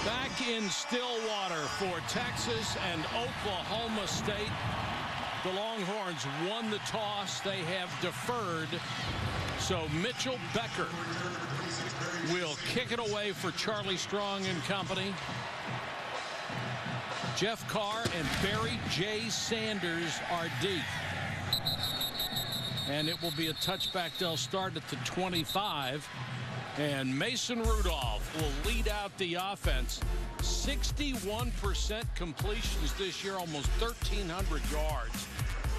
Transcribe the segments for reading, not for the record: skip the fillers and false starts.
Back in Stillwater for Texas and Oklahoma State. The Longhorns won the toss. They have deferred. So Mitchell Becker will kick it away for Charlie Strong and company. Jeff Carr and Barry J. Sanders are deep. And it will be a touchback. They'll start at the 25. And Mason Rudolph will lead out the offense. 61% completions this year, almost 1,300 yards.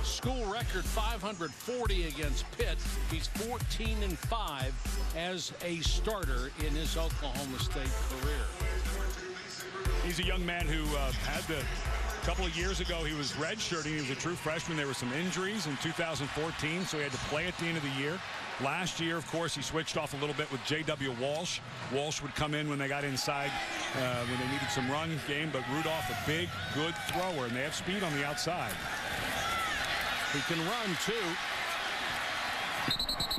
School record 540 against Pitt. He's 14-5 as a starter in his Oklahoma State career. He's a young man who had the couple of years ago, he was redshirting. He was a true freshman. There were some injuries in 2014, so he had to play at the end of the year. Last year, of course, he switched off a little bit with J.W. Walsh. Walsh would come in when they got inside, when they needed some run game, but Rudolph, a big, good thrower, and they have speed on the outside. He can run, too.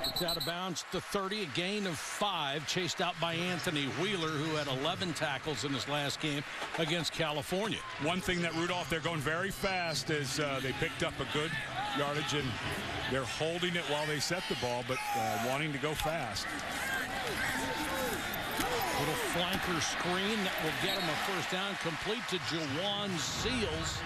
It's out of bounds to 30, a gain of 5, chased out by Anthony Wheeler, who had 11 tackles in his last game against California. One thing that Rudolph, they're going very fast, is they picked up a good yardage, and they're holding it while they set the ball, but wanting to go fast. Little flanker screen that will get him a first down, complete to Jawan Seals.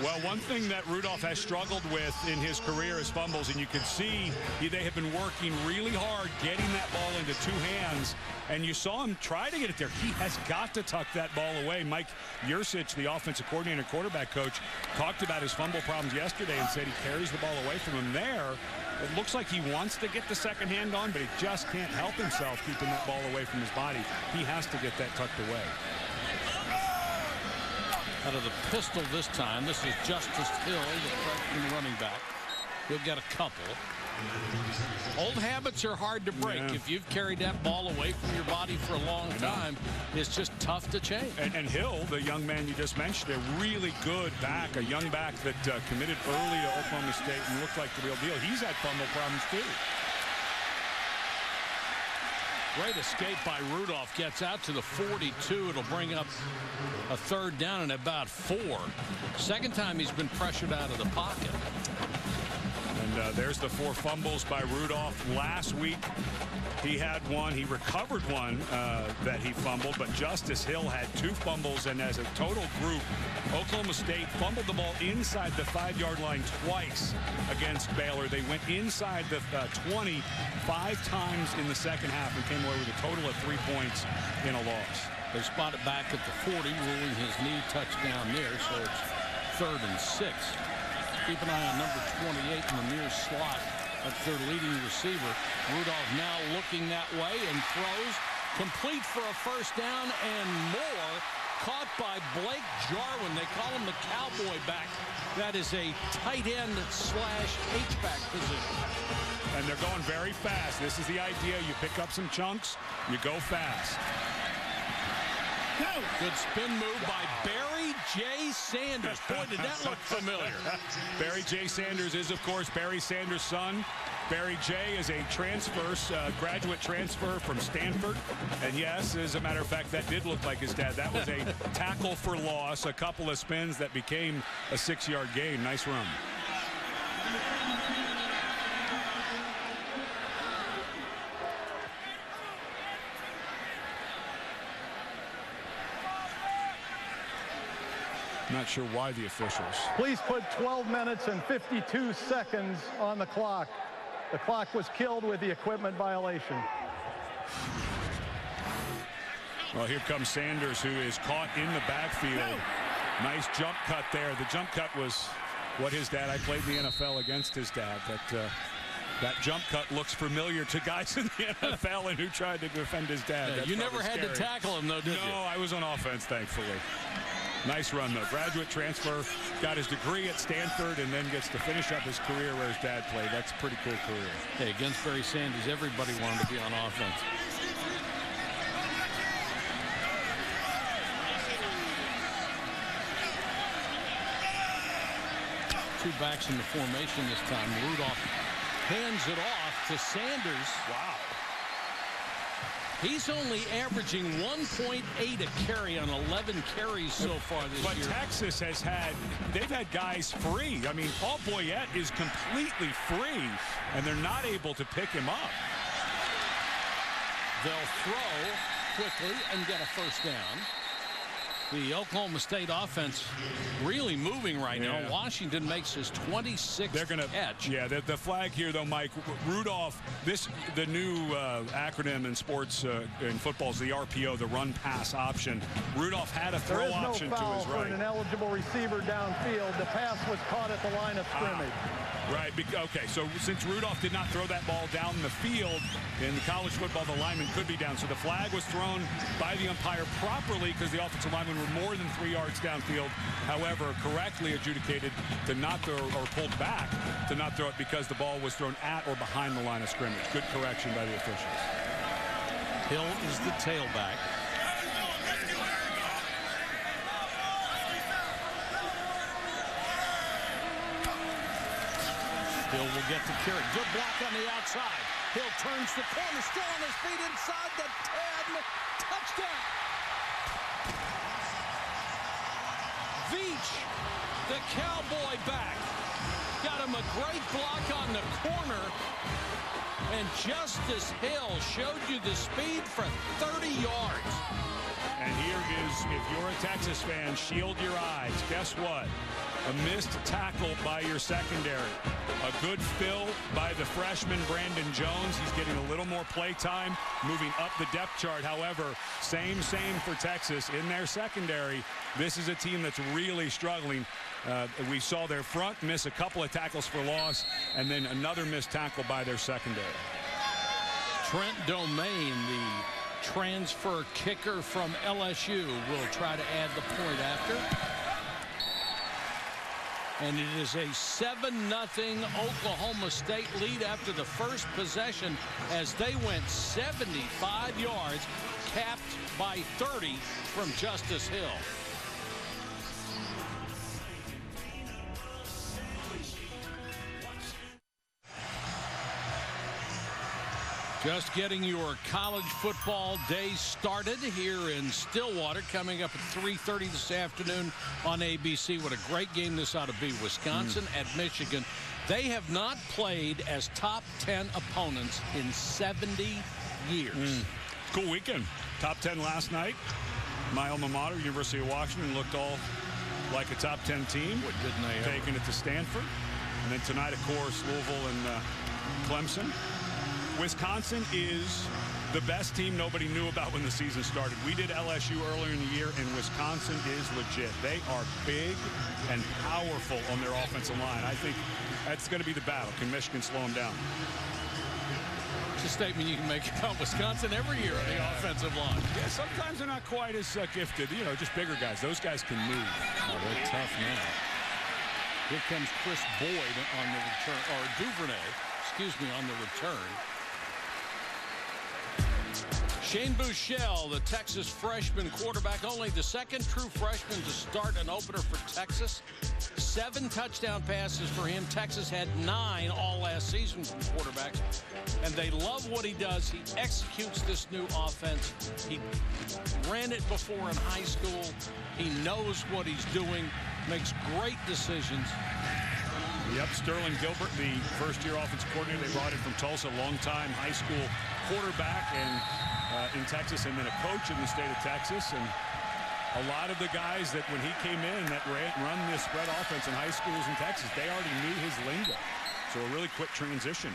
Well, one thing that Rudolph has struggled with in his career is fumbles, and you can see they have been working really hard getting that ball into two hands, and you saw him try to get it there. He has got to tuck that ball away. Mike Yursich, the offensive coordinator, quarterback coach, talked about his fumble problems yesterday and said he carries the ball away from him there. It looks like he wants to get the second hand on, but he just can't help himself keeping that ball away from his body. He has to get that tucked away. Out of the pistol this time, this is Justice Hill, the freshman running back. He'll get a couple. Old habits are hard to break. Yeah. If you've carried that ball away from your body for a long time, it's just tough to change. And Hill, the young man you just mentioned, a really good back, a young back that committed early to Oklahoma State and looked like the real deal. He's had fumble problems too. Great escape by Rudolph. Gets out to the 42. It'll bring up a third down and about 4. Second time he's been pressured out of the pocket. And there's the 4 fumbles by Rudolph. Last week he had one. He recovered one that he fumbled, but Justice Hill had 2 fumbles, and as a total group, Oklahoma State fumbled the ball inside the 5-yard line twice against Baylor. They went inside the 20 5 times in the second half and came away with a total of 3 points in a loss. They spot it back at the 40, ruling his knee touchdown there, so it's 3rd and 6. Keep an eye on number 28 in the near slot. That's their leading receiver. Rudolph now looking that way and throws. Complete for a first down and more. Caught by Blake Jarwin. They call him the cowboy back. That is a tight end slash H-back position. And they're going very fast. This is the idea. You pick up some chunks, you go fast. Good spin move by Barry J. Sanders. Boy, did that look familiar. Barry J. Sanders is, of course, Barry Sanders' son. Barry J. is a graduate transfer from Stanford. And yes, as a matter of fact, that did look like his dad. That was a tackle for loss, a couple of spins that became a 6-yard gain. Nice run. Not sure why the officials. Please put 12 minutes and 52 seconds on the clock. The clock was killed with the equipment violation. Well, here comes Sanders, who is caught in the backfield. Nice jump cut there. The jump cut was what his dad, I played in the NFL against his dad. That jump cut looks familiar to guys in the NFL and who tried to defend his dad. Yeah, you never had to tackle him, though, did you? No, I was on offense, thankfully. Nice run, though. Graduate transfer, got his degree at Stanford, and then gets to finish up his career where his dad played. That's a pretty cool career. Hey, against Barry Sanders, everybody wanted to be on offense. Two backs in the formation this time. Rudolph hands it off to Sanders. Wow. He's only averaging 1.8 a carry on 11 carries so far this year. But Texas they've had guys free. I mean, Paul Boyette is completely free, and they're not able to pick him up. They'll throw quickly and get a first down. The Oklahoma State offense really moving right now. Washington makes his 26th catch. Yeah, the flag here, though, Mike. Rudolph, the new acronym in sports in football is the RPO, the run-pass option. Rudolph had a throw option to his right. There is no foul for an ineligible receiver downfield. The pass was caught at the line of scrimmage. Right. Okay, so since Rudolph did not throw that ball down the field, in college football, the lineman could be down. So the flag was thrown by the umpire properly because the offensive linemen were more than 3 yards downfield. However, correctly adjudicated to not throw, or pulled back to not throw it because the ball was thrown at or behind the line of scrimmage. Good correction by the officials. Hill is the tailback. Hill will get the carry. Good block on the outside. Hill turns the corner, still on his feet inside the 10. Touchdown. Veach, the Cowboy back. Got him a great block on the corner. And Justice Hill showed you the speed for 30 yards. And here is, if you're a Texas fan, shield your eyes. Guess what? A missed tackle by your secondary. A good fill by the freshman Brandon Jones. He's getting a little more play time, moving up the depth chart. However, same for Texas in their secondary. This is a team that's really struggling. We saw their front miss a couple of tackles for loss, and then another missed tackle by their secondary. Trent Domain, the transfer kicker from LSU, will try to add the point after. And it is a 7-0 Oklahoma State lead after the first possession as they went 75 yards, capped by 30 from Justice Hill. Just getting your college football day started here in Stillwater, coming up at 3:30 this afternoon on ABC. What a great game this ought to be. Wisconsin at Michigan. They have not played as top 10 opponents in 70 years. Cool weekend. Top 10 last night. My alma mater, University of Washington, looked all like a top 10 team. What, didn't they ever? Taking it to Stanford. And then tonight, of course, Louisville and Clemson. Wisconsin is the best team nobody knew about when the season started. We did LSU earlier in the year, and Wisconsin is legit. They are big and powerful on their offensive line. I think that's going to be the battle. Can Michigan slow them down? It's a statement you can make about Wisconsin every year on the offensive line. Yeah, sometimes they're not quite as gifted. You know, just bigger guys. Those guys can move. Oh, they're tough now. Here comes Chris Boyd on the return, or Duvernay, excuse me, on the return. Shane Buechele, the Texas freshman quarterback, only the second true freshman to start an opener for Texas. 7 touchdown passes for him. Texas had 9 all last season from quarterbacks, and they love what he does. He executes this new offense. He ran it before in high school. He knows what he's doing, makes great decisions. Yep, Sterling Gilbert, the first-year offensive coordinator they brought in from Tulsa, longtime high school quarterback and in Texas, and then a coach in the state of Texas. And a lot of the guys that when he came in that run this spread offense in high schools in Texas, they already knew his lingo. So a really quick transition.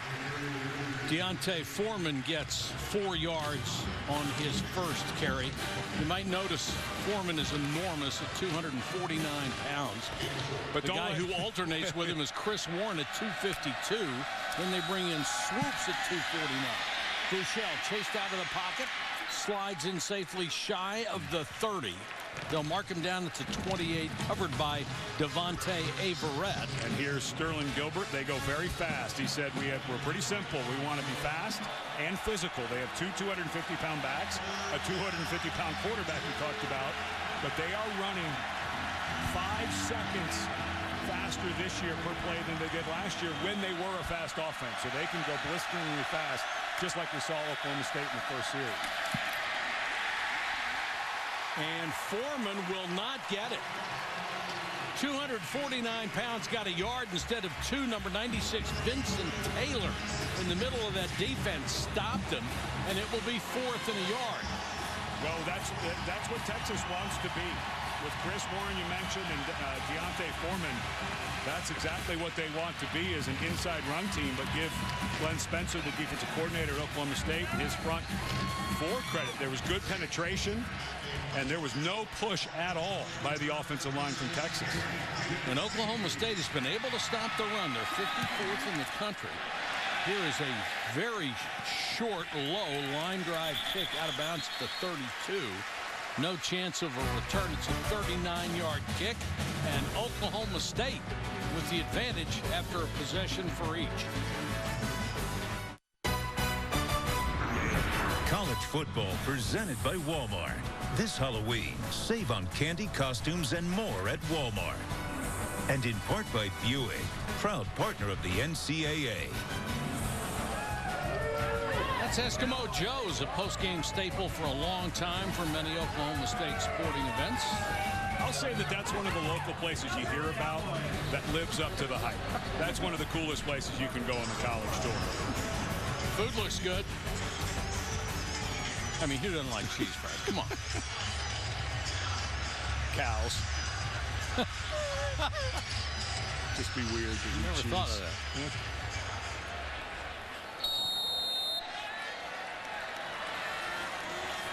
Deontay Foreman gets 4 yards on his first carry. You might notice Foreman is enormous at 249 pounds. But the guy who alternates with him is Chris Warren at 252. Then they bring in Swoops at 249. Buechele chased out of the pocket, slides in safely shy of the 30. They'll mark him down to 28, covered by Devontae Averett. And here's Sterling Gilbert. They go very fast. He said, we're pretty simple. We want to be fast and physical. They have 2 250-pound backs, a 250-pound quarterback we talked about, but they are running 5 seconds faster this year per play than they did last year when they were a fast offense. So they can go blisteringly fast, just like we saw Oklahoma State in the first series. And Foreman will not get it. 249 pounds, got a yard instead of 2. Number 96, Vincent Taylor, in the middle of that defense, stopped him, and it will be 4th and a yard. Well, that's what Texas wants to be. With Chris Warren, you mentioned, and Deontay Foreman, that's exactly what they want to be, as an inside run team. But give Glenn Spencer, the defensive coordinator at Oklahoma State, and his front 4 credit. There was good penetration, and there was no push at all by the offensive line from Texas. And Oklahoma State has been able to stop the run. They're 54th in the country. Here is a very short, low line drive kick out of bounds to 32. No chance of a return. It's a 39-yard kick, and Oklahoma State with the advantage after a possession for each. College football presented by Walmart. This Halloween, save on candy, costumes, and more at Walmart. And in part by Buick, proud partner of the NCAA. That's Eskimo Joe's, a post-game staple for a long time for many Oklahoma State sporting events. I'll say that that's one of the local places you hear about that lives up to the hype. That's one of the coolest places you can go on the college tour. Food looks good. I mean, who doesn't like cheese fries? Come on. Cows. Just be weird to eat Never cheese. thought of that. Yeah.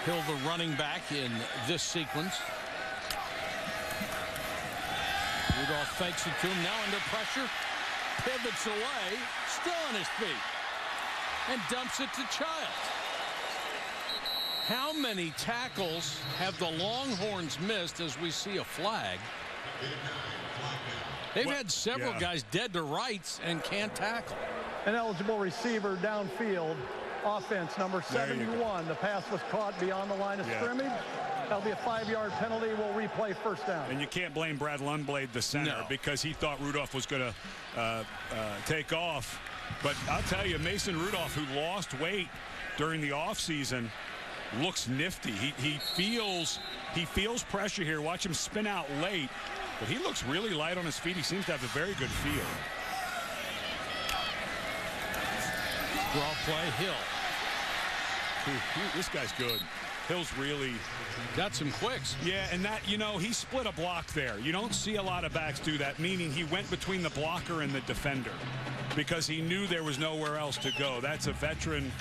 Hill, the running back in this sequence. Rudolph fakes it to him, now under pressure. Pivots away, still on his feet. And dumps it to Childs. How many tackles have the Longhorns missed as we see a flag? They've had several guys dead to rights and can't tackle. An eligible receiver downfield. Offense number 71. The pass was caught beyond the line of scrimmage. That'll be a 5-yard penalty. We'll replay first down. And you can't blame Brad Lundblade, the center, because he thought Rudolph was going to take off. But I'll tell you, Mason Rudolph, who lost weight during the offseason, looks nifty. He feels pressure here. Watch him spin out late, but he looks really light on his feet. He seems to have a very good feel. Draw play, Hill. This guy's good. Hill's really got some quicks. Yeah, and that, he split a block there. You don't see a lot of backs do that, meaning he went between the blocker and the defender because he knew there was nowhere else to go. That's a veteran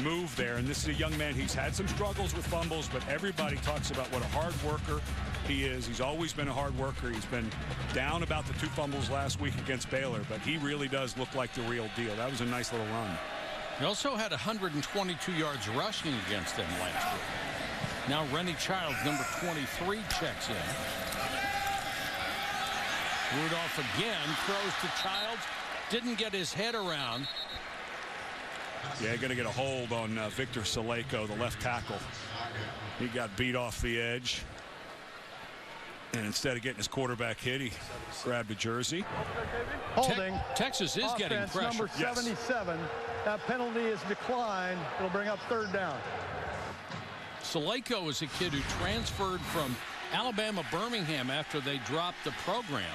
move there, and this is a young man. He's had some struggles with fumbles, but everybody talks about what a hard worker he is. He's always been a hard worker. He's been down about the 2 fumbles last week against Baylor, but he really does look like the real deal. That was a nice little run. He also had 122 yards rushing against them last week. Now Rennie Childs, number 23, checks in. Rudolph again throws to Childs. Didn't get his head around. Yeah, going to get a hold on Victor Saleko, the left tackle. He got beat off the edge. And instead of getting his quarterback hit, he grabbed a jersey. Holding. Texas is getting pressure. Number 77. That penalty is declined. It'll bring up 3rd down. Saleko is a kid who transferred from Alabama Birmingham after they dropped the program.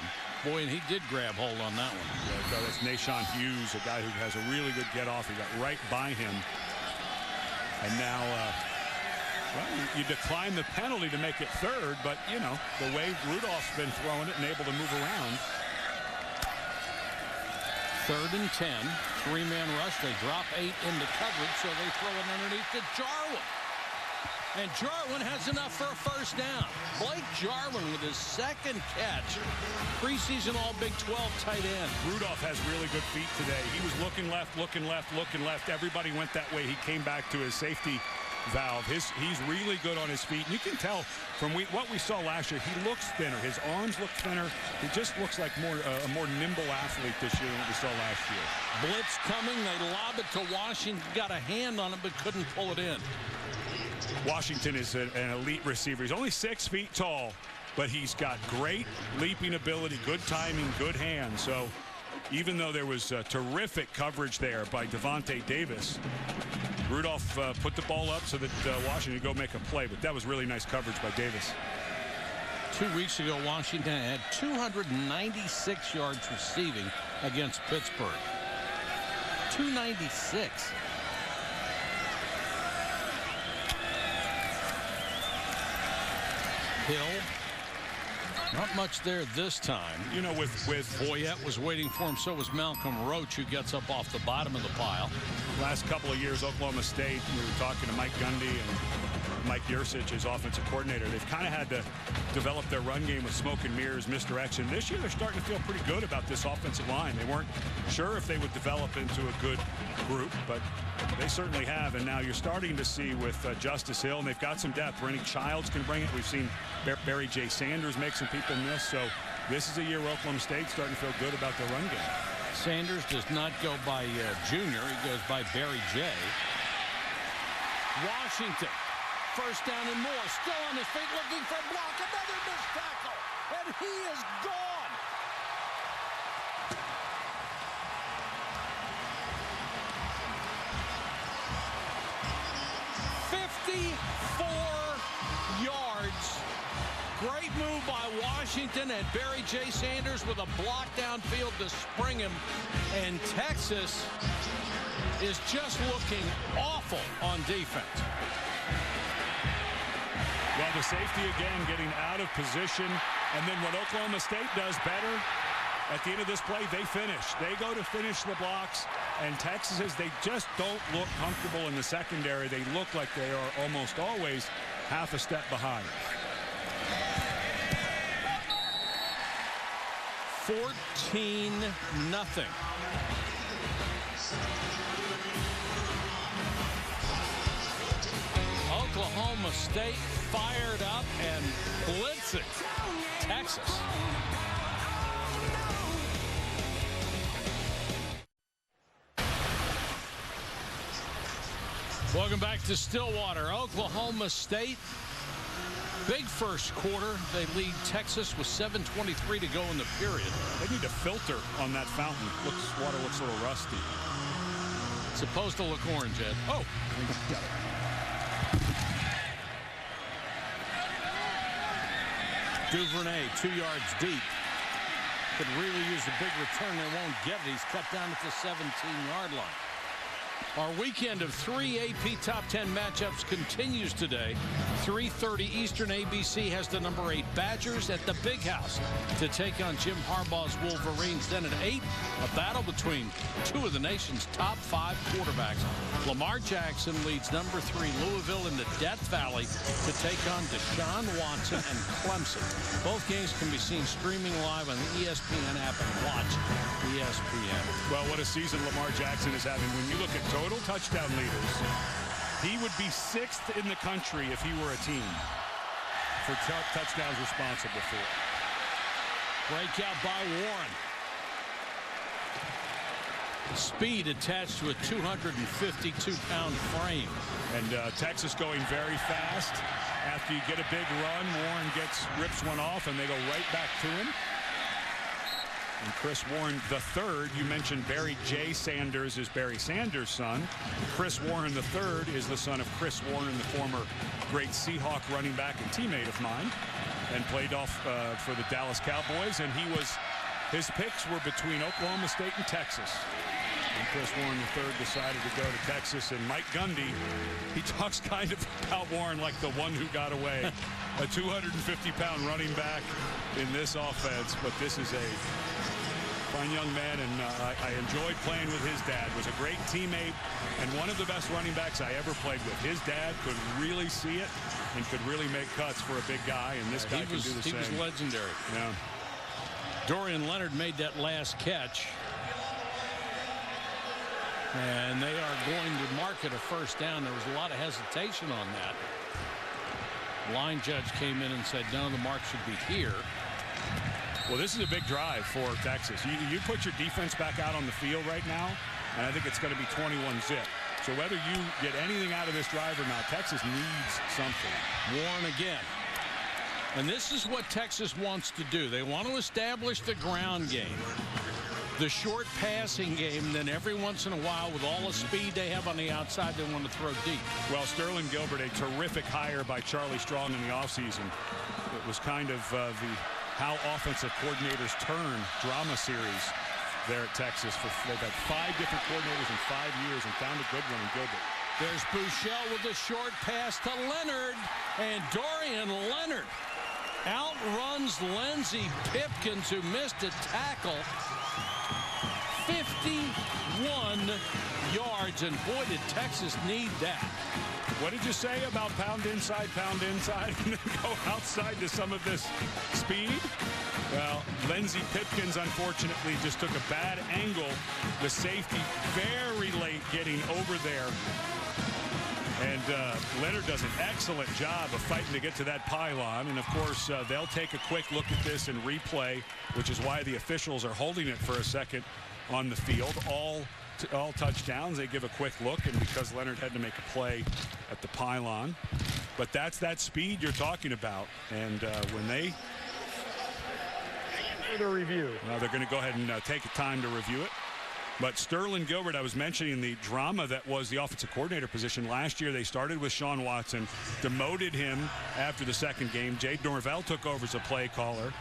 Boy, and he did grab hold on that one. Yeah, that's Nashawn Hughes, a guy who has a really good get off. He got right by him. And now, well, you decline the penalty to make it 3rd, but, the way Rudolph's been throwing it and able to move around. 3rd and 10, 3-man rush. They drop 8 into coverage, so they throw it underneath to Jarwin. And Jarwin has enough for a 1st down. Blake Jarwin with his 2nd catch. Preseason All-Big 12 tight end. Rudolph has really good feet today. He was looking left, looking left, looking left. Everybody went that way. He came back to his safety valve. He's really good on his feet. And you can tell from what we saw last year, he looks thinner. His arms look thinner. He just looks like a more nimble athlete this year than what we saw last year. Blitz coming. They lob it to Washington. Got a hand on it, but couldn't pull it in. Washington is an elite receiver. He's only 6 feet tall, but he's got great leaping ability, good timing, good hands. So even though there was terrific coverage there by Devontae Davis, Rudolph put the ball up so that Washington could go make a play, but that was really nice coverage by Davis. 2 weeks ago, Washington had 296 yards receiving against Pittsburgh. 296. Hill. Not much there this time. You know, with Boyette was waiting for him, so was Malcolm Roach, who gets up off the bottom of the pile. Last couple of years, Oklahoma State, we were talking to Mike Gundy and Mike Yursich, his offensive coordinator. They've kind of had to develop their run game with smoke and mirrors, misdirection. This year, they're starting to feel pretty good about this offensive line. They weren't sure if they would develop into a good group, but they certainly have. And now you're starting to see with Justice Hill, and they've got some depth. Rennie Childs can bring it. We've seen Barry J. Sanders make some people miss. So this is a year where Oklahoma State's starting to feel good about their run game. Sanders does not go by Junior. He goes by Barry J. Washington. First down and more. Still on his feet looking for a block. Another missed tackle. And he is gone. Yards. Great move by Washington and Barry J. Sanders with a block downfield to spring him. And Texas is just looking awful on defense. Well, the safety again getting out of position. And then what Oklahoma State does better, at the end of this play, they finish. They go to finish the blocks. And Texas, they just don't look comfortable in the secondary. They look like they are almost always half a step behind. 14-0. Oklahoma State fired up and blitzing Texas. Welcome back to Stillwater. Oklahoma State, big first quarter. They lead Texas with 7:23 to go in the period. They need a filter on that fountain. Water looks a little rusty. It's supposed to look orange, Ed. Oh. Got it. Duvernay, 2 yards deep. Could really use a big return. They won't get it. He's cut down at the 17-yard line. Our weekend of 3 AP Top 10 matchups continues today. 3:30 Eastern. ABC has the number 8 Badgers at the Big House to take on Jim Harbaugh's Wolverines. Then at 8, a battle between two of the nation's top 5 quarterbacks. Lamar Jackson leads number 3 Louisville in the Death Valley to take on Deshaun Watson and Clemson. Both games can be seen streaming live on the ESPN app and watch ESPN. Well, what a season Lamar Jackson is having. When you look at total touchdown leaders, he would be 6th in the country if he were a team for touchdowns responsible for. Breakout by Warren. Speed attached to a 252-pound frame. And Texas going very fast. After you get a big run, Warren rips one off, and they go right back to him. And Chris Warren III, you mentioned Barry J. Sanders is Barry Sanders' son. Chris Warren III is the son of Chris Warren, the former great Seahawk running back and teammate of mine, and played off for the Dallas Cowboys. And his picks were between Oklahoma State and Texas. And Chris Warren III decided to go to Texas. And Mike Gundy, he talks kind of about Warren like the one who got away. A 250-pound running back in this offense. But this is a fine young man, and I enjoyed playing with his dad. Was a great teammate and one of the best running backs I ever played with. His dad could really see it and could really make cuts for a big guy, and this guy can do the same. He was legendary. Yeah. Dorian Leonard made that last catch. And they are going to mark it a first down. There was a lot of hesitation on that. Line judge came in and said, no, the mark should be here. Well, this is a big drive for Texas. You put your defense back out on the field right now, and I think it's going to be 21-zip. So whether you get anything out of this drive or not, Texas needs something. Warren again. And this is what Texas wants to do. They want to establish the ground game. The short passing game, then every once in a while, with all the speed they have on the outside, they want to throw deep. Well, Sterling Gilbert, a terrific hire by Charlie Strong in the offseason. It was kind of the How Offensive Coordinators Turn drama series there at Texas. They've had 5 different coordinators in 5 years and found a good one in Gilbert. There's Buechele with the short pass to Leonard, and Dorian Leonard outruns Lindsey Pipkins, who missed a tackle. 51 yards, and boy, did Texas need that. What did you say about pound inside, and then go outside to some of this speed? Well, Lindsey Pipkins, unfortunately, just took a bad angle. The safety very late getting over there. And Leonard does an excellent job of fighting to get to that pylon. And, of course, they'll take a quick look at this and replay, which is why the officials are holding it for a second on the field. All touchdowns, they give a quick look, and because Leonard had to make a play at the pylon. But that's that speed you're talking about. And when they the review, they're going to go ahead and take the time to review it. But Sterling Gilbert, I was mentioning the drama that was the offensive coordinator position. Last year, they started with Sean Watson, demoted him after the second game. Jade Norvell took over as a play caller.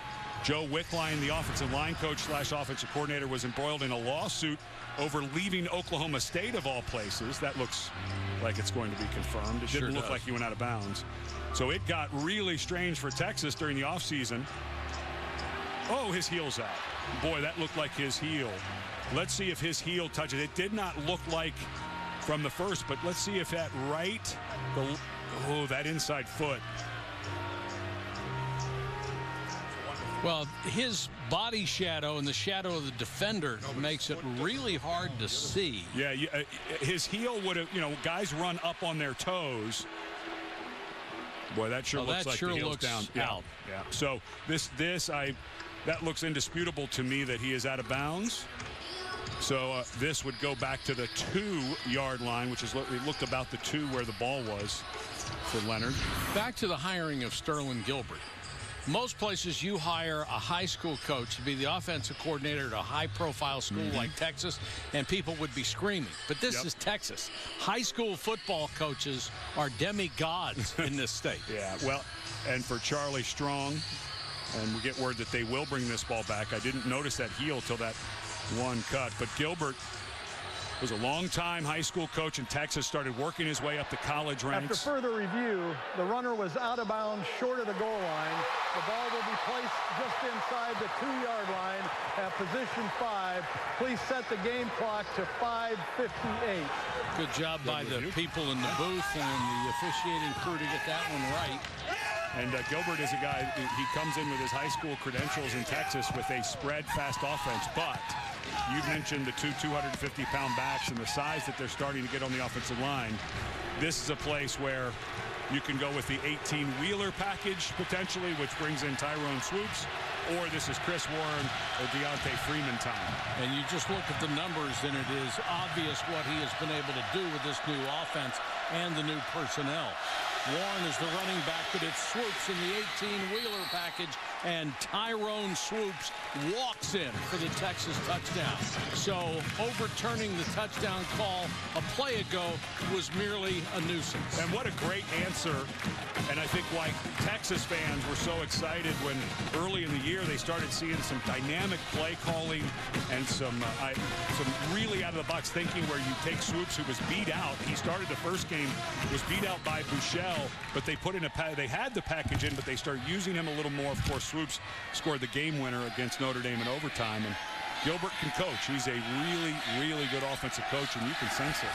Joe Wickline, the offensive line coach / offensive coordinator, was embroiled in a lawsuit over leaving Oklahoma State, of all places. That looks like it's going to be confirmed. It didn't look like he went out of bounds. So it got really strange for Texas during the offseason. Oh, his heel's out. Boy, that looked like his heel. Let's see if his heel touches. It did not look like from the first, but let's see if that that inside foot. Well, his body shadow and the shadow of the defender makes it really hard to see. Yeah, his heel would have, guys run up on their toes. Boy, that sure looks like the heel's down. Out. Yeah. So that looks indisputable to me that he is out of bounds. So this would go back to the 2-yard line, which is it looked about the 2 where the ball was for Leonard. Back to the hiring of Sterling Gilbert. Most places you hire a high school coach to be the offensive coordinator at a high-profile school like Texas, and people would be screaming. But this is Texas. High school football coaches are demigods in this state. Yeah, well, and for Charlie Strong, and we get word that they will bring this ball back. I didn't notice that heel till that one cut. But Gilbert was a long-time high school coach in Texas, started working his way up the college ranks. After further review, the runner was out of bounds short of the goal line. The ball will be placed just inside the 2-yard line at position 5. Please set the game clock to 5:58. Good job by the people in the booth and the officiating crew to get that one right. And Gilbert is a guy, he comes in with his high school credentials in Texas with a spread fast offense, but you've mentioned the 250-pound backs and the size that they're starting to get on the offensive line. This is a place where you can go with the 18-wheeler package potentially, which brings in Tyrone Swoops, or this is Chris Warren or Deontay Freeman time. And you just look at the numbers, and it is obvious what he has been able to do with this new offense and the new personnel. Warren is the running back, but it's Swoops in the 18-wheeler package, and Tyrone Swoops walks in for the Texas touchdown. So overturning the touchdown call a play ago was merely a nuisance. And what a great answer. And I think why Texas fans were so excited when early in the year they started seeing some dynamic play calling and some really out of the box thinking, where you take Swoops, who was beat out. He started the first game, was beat out by Buechele, but they put in they had the package in, but they started using him a little more. Of course, Swoops scored the game winner against Notre Dame in overtime. And Gilbert can coach. He's a really, really good offensive coach, and you can sense it.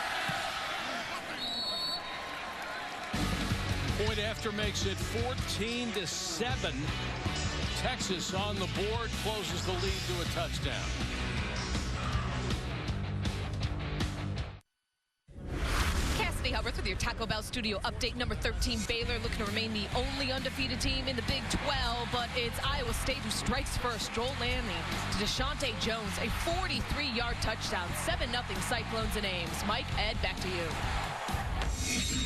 Point after makes it 14-7. Texas on the board, closes the lead to a touchdown. Hubbard with your Taco Bell Studio update. Number 13, Baylor, looking to remain the only undefeated team in the Big 12, but it's Iowa State who strikes first. Stroll landing to Deshaunte Jones, a 43-yard touchdown. 7-0 Cyclones in Ames. Mike, Ed, back to you.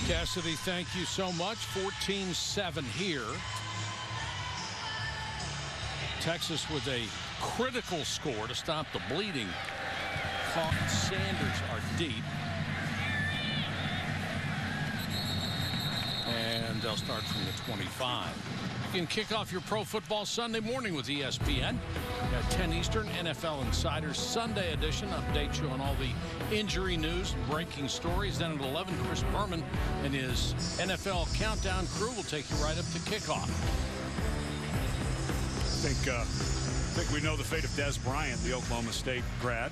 Cassidy, thank you so much. 14-7 here. Texas with a critical score to stop the bleeding. Sanders are deep. And they'll start from the 25. You can kick off your Pro Football Sunday morning with ESPN at 10 Eastern. NFL Insider Sunday edition updates you on all the injury news, breaking stories. Then at 11, Chris Berman and his NFL Countdown crew will take you right up to kickoff. I think we know the fate of Dez Bryant, the Oklahoma State grad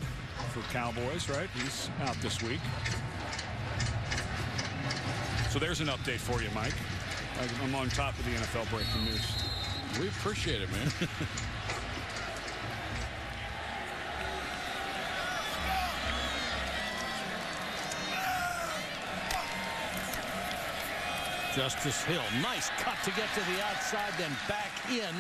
for Cowboys, right? He's out this week. So there's an update for you, Mike. I'm on top of the NFL breaking news. We appreciate it, man. Justice Hill, nice cut to get to the outside, then back in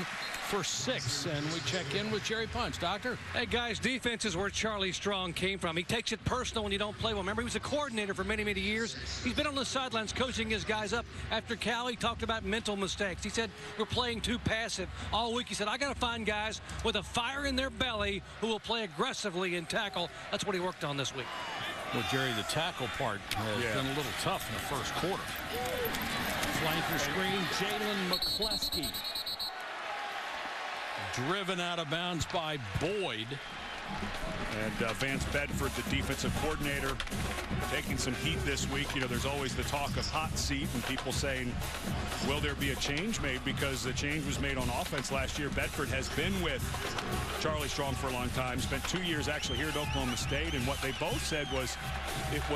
for 6. And we check in with Jerry Punch. Doctor? Hey, guys, defense is where Charlie Strong came from. He takes it personal when you don't play well. Remember, he was a coordinator for many, many years. He's been on the sidelines coaching his guys up. After Cal, he talked about mental mistakes. He said, we're playing too passive. All week, he said, I got to find guys with a fire in their belly who will play aggressively and tackle. That's what he worked on this week. Well, Jerry, the tackle part has been a little tough in the first quarter. Flanker screen, Jalen McCleskey. Driven out of bounds by Boyd. And Vance Bedford, the defensive coordinator, taking some heat this week. You know, there's always the talk of hot seat and people saying, will there be a change made? Because the change was made on offense last year. Bedford has been with Charlie Strong for a long time, spent 2 years actually here at Oklahoma State. And what they both said was,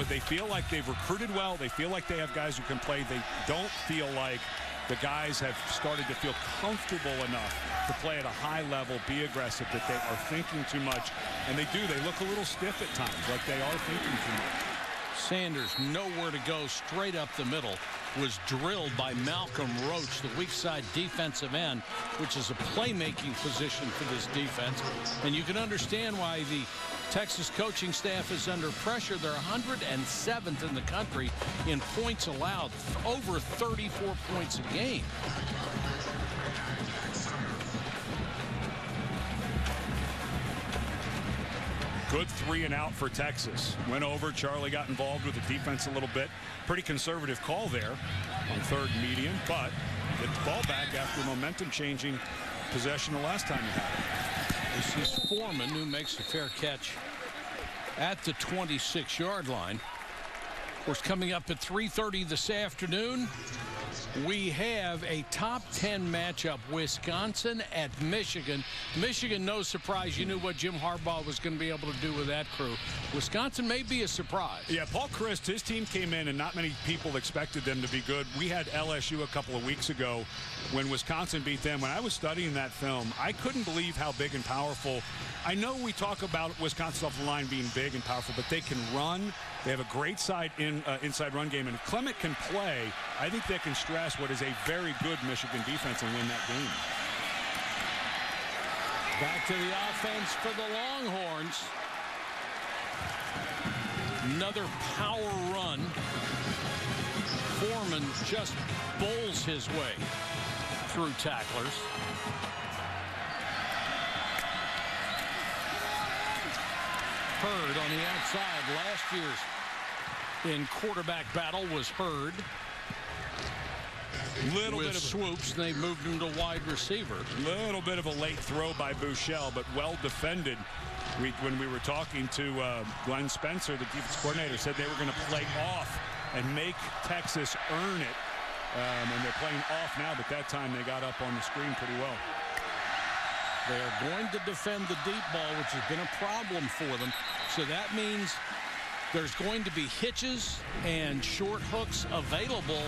they feel like they've recruited well. They feel like they have guys who can play. They don't feel like the guys have started to feel comfortable enough to play at a high level, be aggressive, that they are thinking too much. And they do. They look a little stiff at times, like they are thinking too much. Sanders nowhere to go, straight up the middle, was drilled by Malcolm Roach, the weak side defensive end, which is a playmaking position for this defense. And you can understand why the Texas coaching staff is under pressure. They're 107th in the country in points allowed, over 34 points a game. Good 3 and out for Texas. Went over. Charlie got involved with the defense a little bit. Pretty conservative call there on 3rd and medium, but get the ball back after momentum changing possession the last time you had it. This is Foreman, who makes the fair catch at the 26-yard line. Of course, coming up at 3:30 this afternoon, we have a top 10 matchup, Wisconsin at Michigan. Michigan, no surprise. You knew what Jim Harbaugh was going to be able to do with that crew. Wisconsin may be a surprise. Yeah, Paul Chryst, his team came in, and not many people expected them to be good. We had LSU a couple of weeks ago when Wisconsin beat them. When I was studying that film, I couldn't believe how big and powerful. I know we talk about Wisconsin's offensive line being big and powerful, but they can run. They have a great inside run game, and if Clement can play, I think they can stress what is a very good Michigan defense and win that game. Back to the offense for the Longhorns. Another power run. Foreman just bowls his way through tacklers. Hurd on the outside. Last year's in quarterback battle was Hurd. Little with bit of swoops, they moved him to wide receiver. Little bit of a late throw by Buechele, but well defended. When we were talking to Glenn Spencer, the defense coordinator, said they were going to play off and make Texas earn it. And they're playing off now, but that time they got up on the screen pretty well. They are going to defend the deep ball, which has been a problem for them. So that means there's going to be hitches and short hooks available.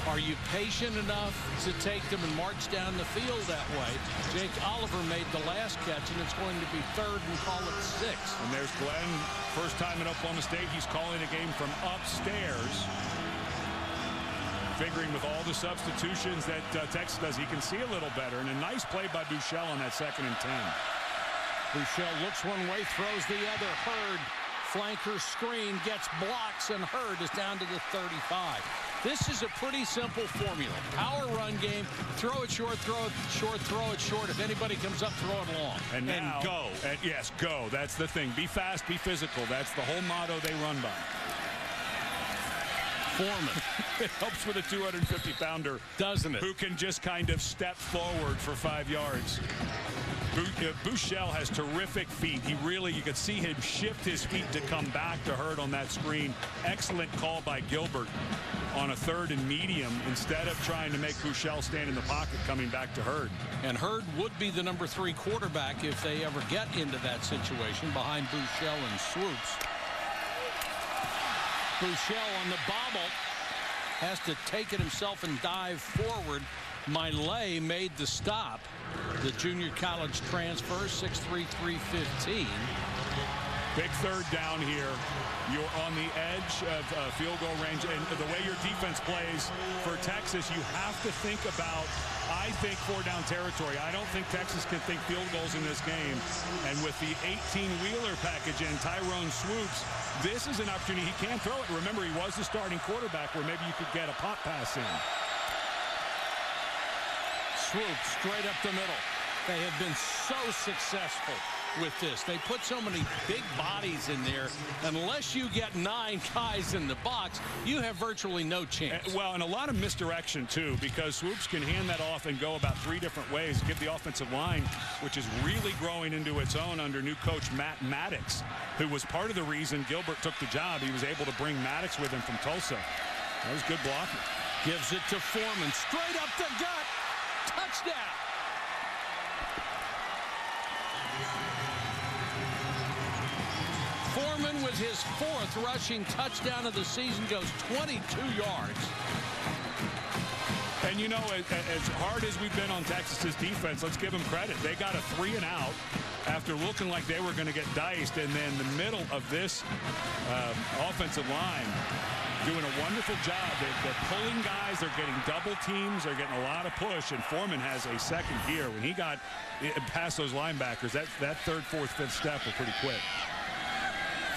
Are you patient enough to take them and march down the field that way? Jake Oliver made the last catch, and it's going to be 3rd and call it 6. And there's Glenn. First time at Oklahoma State, he's calling a game from upstairs. Figuring with all the substitutions that Texas does, he can see a little better. And a nice play by Buechele on that 2nd and 10. Buechele looks one way, throws the other. Hurd, flanker screen, gets blocks, and Hurd is down to the 35. This is a pretty simple formula. Power run game, throw it short, throw it short, throw it short. If anybody comes up, throw it long. And now, go. Yes, go. That's the thing. Be fast, be physical. That's the whole motto they run by. Foreman. It helps with a 250-pounder, doesn't it? Who can just kind of step forward for 5 yards. Buechele has terrific feet. He really, you could see him shift his feet to come back to Hurd on that screen. Excellent call by Gilbert on a 3rd and medium instead of trying to make Buechele stand in the pocket coming back to Hurd. And Hurd would be the number 3 quarterback if they ever get into that situation behind Buechele and Swoops. Buechele on the bobble has to take it himself and dive forward. Miley made the stop. The junior college transfer, 6'3", 315. Big 3rd down here. You're on the edge of field goal range, and the way your defense plays for Texas, you have to think about, I think, 4-down territory. I don't think Texas can think field goals in this game. And with the 18-wheeler package and Tyrone Swoops, this is an opportunity. He can throw it. Remember, he was the starting quarterback where maybe you could get a pop pass in. Swoops straight up the middle. They have been so successful with this. They put so many big bodies in there. Unless you get 9 guys in the box, you have virtually no chance. Well, and a lot of misdirection, too, because Swoops can hand that off and go about 3 different ways. Give the offensive line, which is really growing into its own under new coach Matt Maddox, who was part of the reason Gilbert took the job. He was able to bring Maddox with him from Tulsa. That was good blocking. Gives it to Foreman. Straight up the gut. Touchdown. Foreman with his 4th rushing touchdown of the season goes 22 yards. And, you know, as hard as we've been on Texas's defense, let's give them credit. They got a 3-and-out after looking like they were going to get diced. And then the middle of this offensive line doing a wonderful job. They're pulling guys. They're getting double teams. They're getting a lot of push. And Foreman has a second gear. When he got past those linebackers, that 3rd, 4th, 5th step were pretty quick.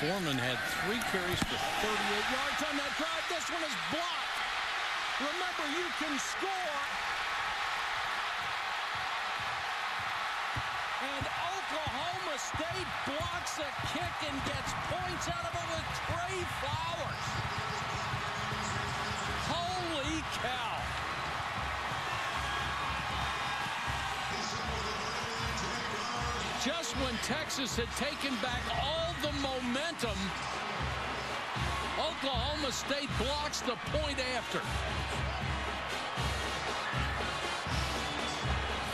Foreman had 3 carries for 38 yards on that drive. This one is blocked. Remember, you can score. And Oklahoma State blocks a kick and gets points out of it with Trey Flowers. Holy cow. Just when Texas had taken back all the momentum, Oklahoma State blocks the point after.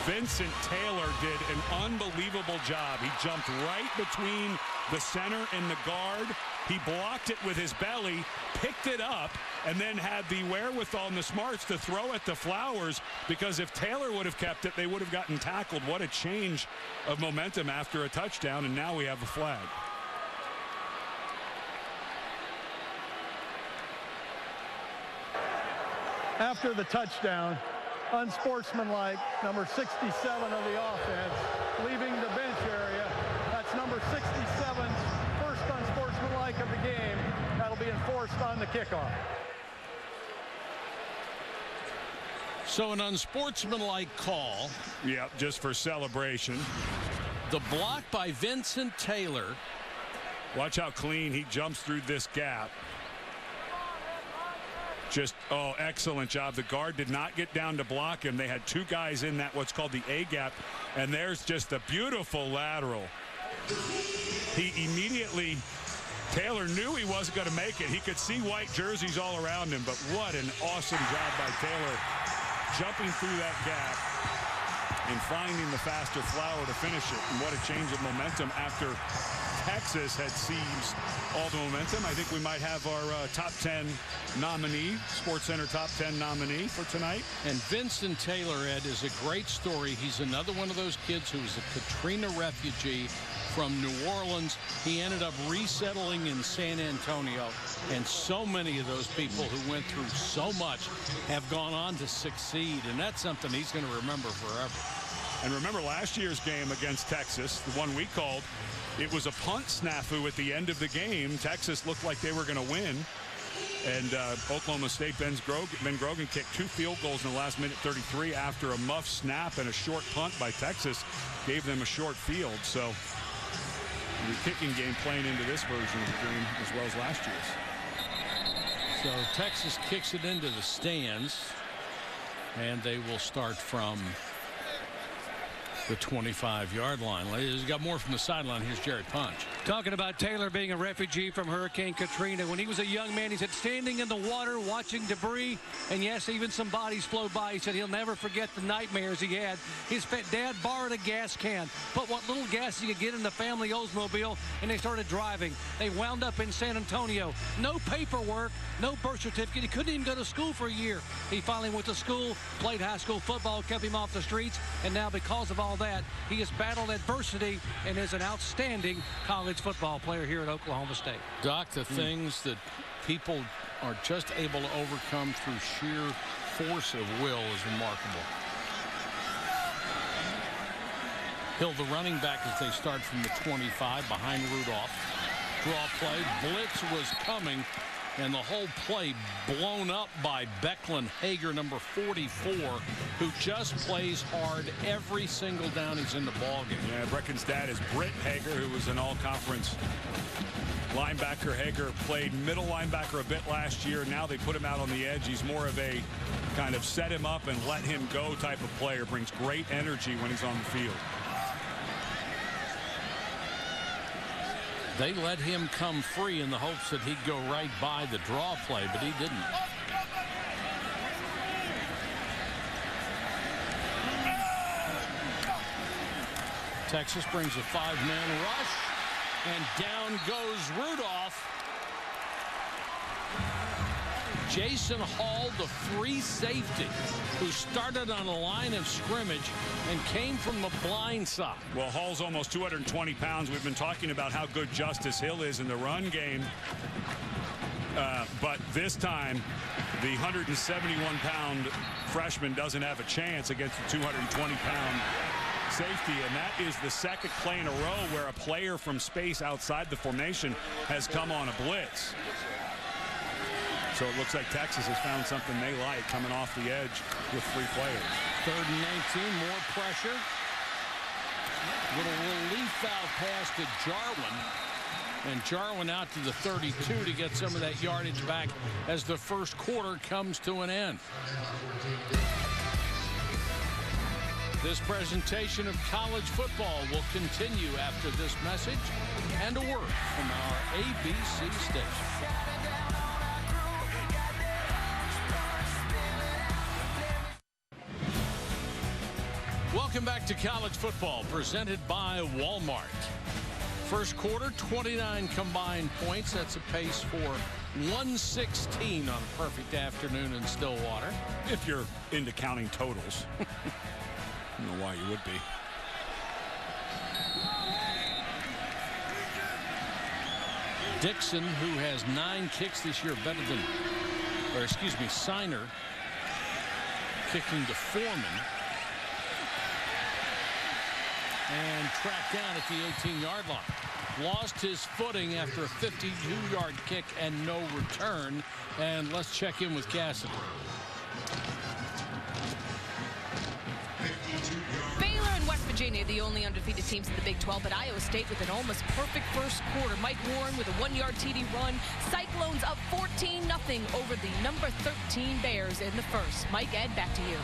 Vincent Taylor did an unbelievable job. He jumped right between the center and the guard. He blocked it with his belly, picked it up, and then had the wherewithal and the smarts to throw at the Flowers, because if Taylor would have kept it, they would have gotten tackled. What a change of momentum after a touchdown, and now we have a flag. After the touchdown, unsportsmanlike, number 67 of the offense, leaving the bench area. That's number 67's first unsportsmanlike of the game. That'll be enforced on the kickoff. So an unsportsmanlike call. Yeah, just for celebration. The block by Vincent Taylor. Watch how clean he jumps through this gap. Just, oh, excellent job. The guard did not get down to block him. They had 2 guys in that what's called the A gap, and there's just a beautiful lateral. He immediately, Taylor knew he wasn't going to make it. He could see white jerseys all around him, but what an awesome job by Taylor jumping through that gap and finding the faster Flower to finish it. And what a change of momentum after Texas had seized all the momentum. I think we might have our top 10 nominee, SportsCenter top 10 nominee for tonight. And Vincent Taylor, Ed, is a great story. He's another one of those kids who's a Katrina refugee from New Orleans. He ended up resettling in San Antonio, and so many of those people who went through so much have gone on to succeed, and that's something he's going to remember forever. And remember last year's game against Texas, the one we called, it was a punt snafu at the end of the game. Texas looked like they were going to win. And Oklahoma State, Ben Grogan kicked 2 field goals in the last minute 33 after a muff snap and a short punt by Texas gave them a short field. So the kicking game playing into this version of the game as well as last year's. So Texas kicks it into the stands, and they will start from the 25-yard line. He's got more from the sideline. Here's Jared Punch. Talking about Taylor being a refugee from Hurricane Katrina. When he was a young man, he said standing in the water watching debris, and yes, even some bodies flow by. He said he'll never forget the nightmares he had. His dad borrowed a gas can, put what little gas he could get in the family Oldsmobile, and they started driving. They wound up in San Antonio. No paperwork, no birth certificate. He couldn't even go to school for a year. He finally went to school, played high school football, kept him off the streets, and now because of all that, he has battled adversity and is an outstanding college football player here at Oklahoma State. Doc, the things that people are just able to overcome through sheer force of will is remarkable. Hill, the running back, as they start from the 25 behind Rudolph. Draw play. Blitz was coming, and the whole play blown up by Becklin Hager, number 44, who just plays hard every single down he's in the ballgame. Yeah, Brecken's dad is Britt Hager, who was an all-conference linebacker. Hager played middle linebacker a bit last year. Now they put him out on the edge. He's more of a kind of set him up and let him go type of player. Brings great energy when he's on the field. They let him come free in the hopes that he'd go right by the draw play, but he didn't. Texas brings a 5-man rush, and down goes Rudolph. Jason Hall, the free safety, who started on the line of scrimmage and came from the blind side. Well, Hall's almost 220 pounds. We've been talking about how good Justice Hill is in the run game. But this time, the 171-pound freshman doesn't have a chance against the 220-pound safety, and that is the second play in a row where a player from space outside the formation has come on a blitz. So it looks like Texas has found something they like coming off the edge with 3 players. 3rd and 19, more pressure. Little relief foul pass to Jarwin. And Jarwin out to the 32 to get some of that yardage back as the first quarter comes to an end. This presentation of college football will continue after this message and a word from our ABC station. Welcome back to college football, presented by Walmart. First quarter, 29 combined points. That's a pace for 116 on a perfect afternoon in Stillwater. If you're into counting totals. I don't know why you would be. Dixon, who has 9 kicks this year, better than, or excuse me, Siner kicking to Foreman. And tracked down at the 18-yard line. Lost his footing after a 52-yard kick and no return. And let's check in with Cassidy. Baylor and West Virginia, the only undefeated teams in the Big 12, but Iowa State with an almost perfect first quarter. Mike Warren with a 1-yard TD run. Cyclones up 14-0 over the number 13 Bears in the first. Mike, Ed, back to you.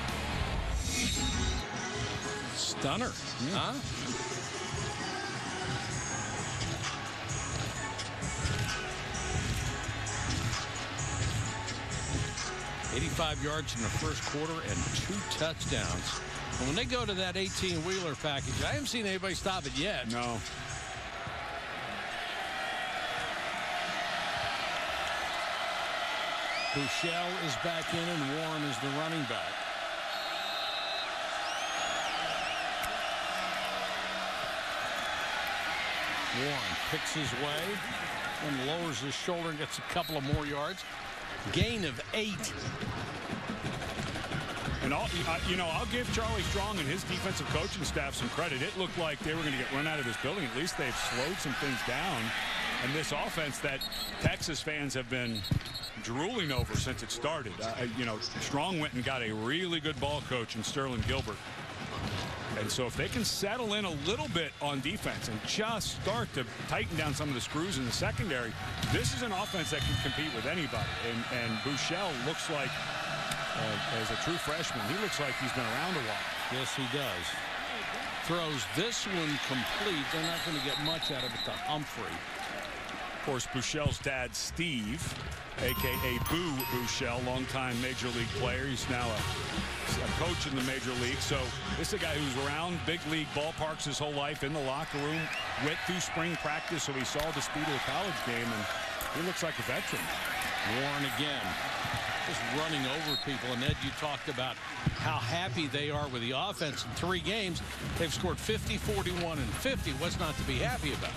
Stunner, huh? 85 yards in the first quarter and 2 touchdowns. And when they go to that 18-wheeler package, I haven't seen anybody stop it yet. No. Buechele is back in, and Warren is the running back. Warren picks his way and lowers his shoulder and gets a couple of more yards. Gain of 8. And I'll give Charlie Strong and his defensive coaching staff some credit. It looked like they were going to get run out of this building. At least they've slowed some things down And this offense that Texas fans have been drooling over since it started. You know, Strong went and got a really good ball coach in Sterling Gilbert. And so if they can settle in a little bit on defense and just start to tighten down some of the screws in the secondary, this is an offense that can compete with anybody. And Buechele looks like, as a true freshman, he looks like he's been around a while. Yes, he does. Throws this one complete. They're not going to get much out of it to Humphrey. Of course, Buechele's dad, Steve, a.k.a. Boo Buechele, longtime Major League player. He's now a coach in the Major League. So this is a guy who's around big league ballparks his whole life, in the locker room, went through spring practice, so he saw the speed of the college game, and he looks like a veteran. Warren again, just running over people. And Ed, you talked about how happy they are with the offense. In 3 games, they've scored 50, 41, and 50. What's not to be happy about?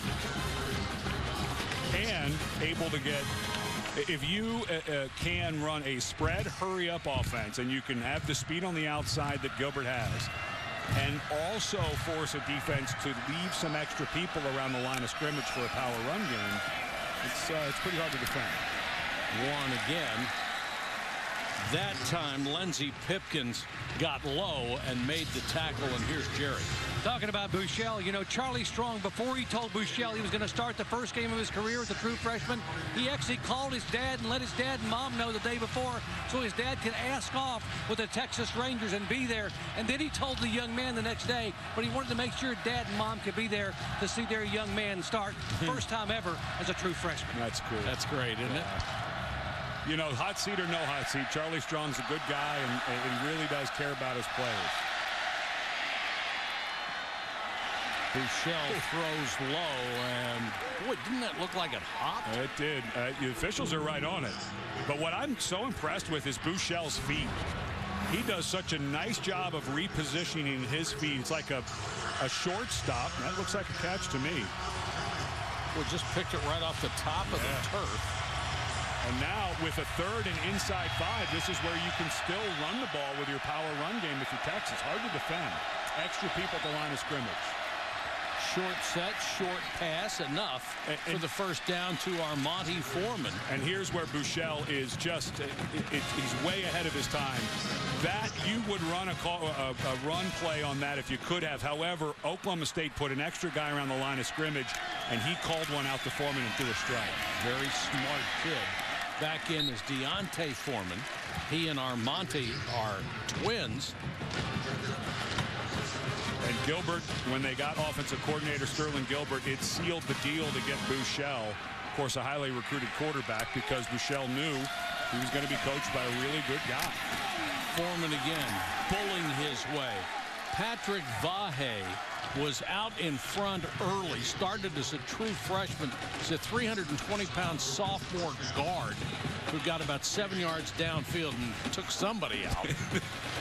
And able to get, if you can run a spread hurry up offense, and you can have the speed on the outside that Gilbert has, and also force a defense to leave some extra people around the line of scrimmage for a power run game, it's pretty hard to defend. Warren again. That time, Lindsey Pipkins got low and made the tackle, and here's Jerry. Talking about Buechele, you know, Charlie Strong, before he told Buechele he was going to start the first game of his career as a true freshman, he actually called his dad and let his dad and mom know the day before so his dad could ask off with the Texas Rangers and be there. And then he told the young man the next day, but he wanted to make sure dad and mom could be there to see their young man start first time ever as a true freshman. That's cool. That's great, isn't it? You know, hot seat or no hot seat, Charlie Strong's a good guy, and he really does care about his players. Buechele throws low, and boy, didn't that look like it hopped? It did. The officials are right on it. But what I'm so impressed with is Buechele's feet. He does such a nice job of repositioning his feet. It's like a shortstop. That looks like a catch to me. Well, just picked it right off the top of the turf. And now with a 3rd and inside 5, this is where you can still run the ball with your power run game if you're Texas. Hard to defend. Extra people at the line of scrimmage. Short set, short pass, enough for the first down to Armonte Foreman. And here's where Buechele is just, he's way ahead of his time. That, you would run a run play on that if you could have. However, Oklahoma State put an extra guy around the line of scrimmage, and he called one out to Foreman and threw a strike. Very smart kid. Back in is Deontay Foreman. He and Armonte are twins. And Gilbert, when they got offensive coordinator Sterling Gilbert, it sealed the deal to get Buechele. Of course, a highly recruited quarterback, because Buechele knew he was going to be coached by a really good guy. Foreman again, bullying his way. Patrick Vahe was out in front early, started as a true freshman. He's a 320-pound sophomore guard who got about 7 yards downfield and took somebody out.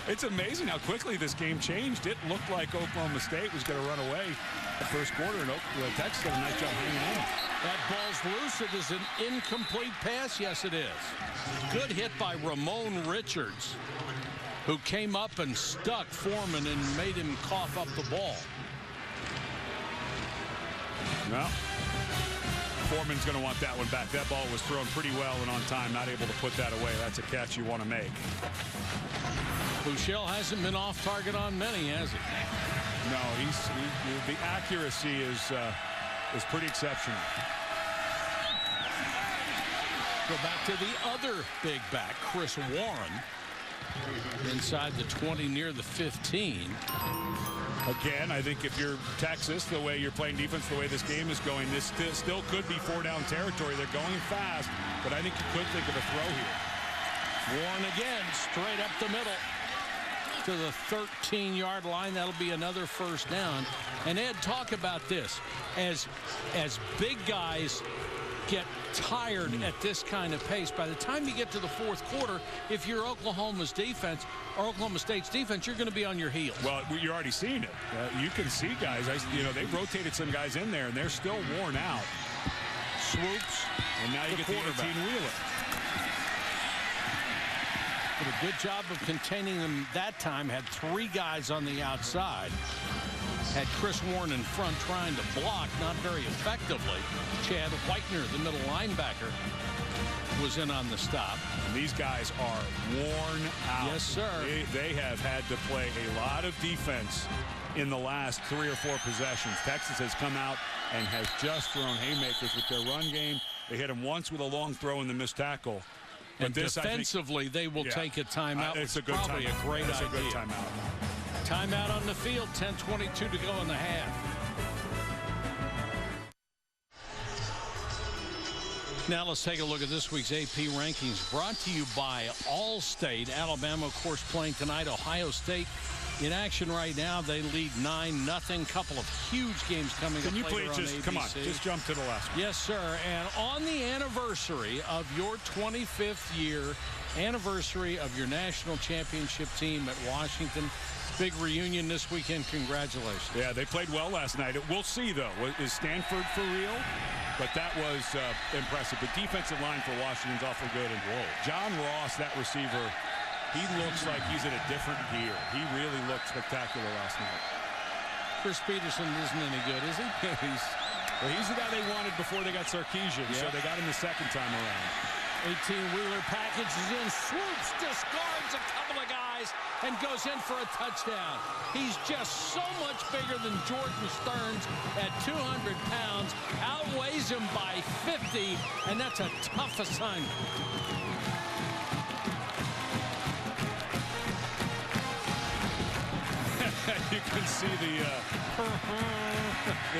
It's amazing how quickly this game changed. It looked like Oklahoma State was going to run away the first quarter, and Texas did a nice job hanging on. That ball's loose. It is an incomplete pass. Yes, it is. Good hit by Ramon Richards, who came up and stuck Foreman and made him cough up the ball. Well, Foreman's going to want that one back. That ball was thrown pretty well and on time, not able to put that away. That's a catch you want to make. Buechele hasn't been off target on many, has he? No, the accuracy is pretty exceptional. Go back to the other big back, Chris Warren, inside the 20 near the 15. Again, I think if you're Texas, the way you're playing defense, the way this game is going, this still could be 4-down territory. They're going fast, but I think you could think of a throw here. Warren again, straight up the middle to the 13-yard line. That'll be another first down. And Ed, talk about this. As big guys get tired at this kind of pace, by the time you get to the fourth quarter, if you're Oklahoma's defense or Oklahoma State's defense, you're going to be on your heels. Well, you're already seeing it. You can see guys, they've rotated some guys in there, and they're still worn out. Swoops. And now you get the 18-wheeler. The did a good job of containing them that time. Had 3 guys on the outside. Had Chris Warren in front trying to block, not very effectively. Chad Whitener, the middle linebacker, was in on the stop. And these guys are worn out. Yes, sir. They have had to play a lot of defense in the last 3 or 4 possessions. Texas has come out and has just thrown haymakers with their run game. They hit him once with a long throw in the missed tackle. But and this, defensively, I think, they will take a timeout. It's a good probably timeout. a great It's idea. a good timeout. Timeout on the field, 10:22 to go in the half. Now let's take a look at this week's AP rankings, brought to you by Allstate. Alabama, of course, playing tonight. Ohio State in action right now. They lead 9-0. Couple of huge games coming up later on ABC. Can you please come on, just jump to the last one? Yes, sir. And on the anniversary of your 25th year, anniversary of your national championship team at Washington, big reunion this weekend. Congratulations. Yeah, they played well last night. We'll see, though. Is Stanford for real? But that was impressive. The defensive line for Washington's awful good. And John Ross, that receiver, he looks like he's in a different gear. He really looked spectacular last night. Chris Peterson isn't any good, is he? he's the guy they wanted before they got Sarkisian, so they got him the second time around. 18-wheeler package is in, swoops, discards a couple of guys, and goes in for a touchdown. He's just so much bigger than Jordan Stearns at 200 pounds, outweighs him by 50, and that's a tough assignment. You can see the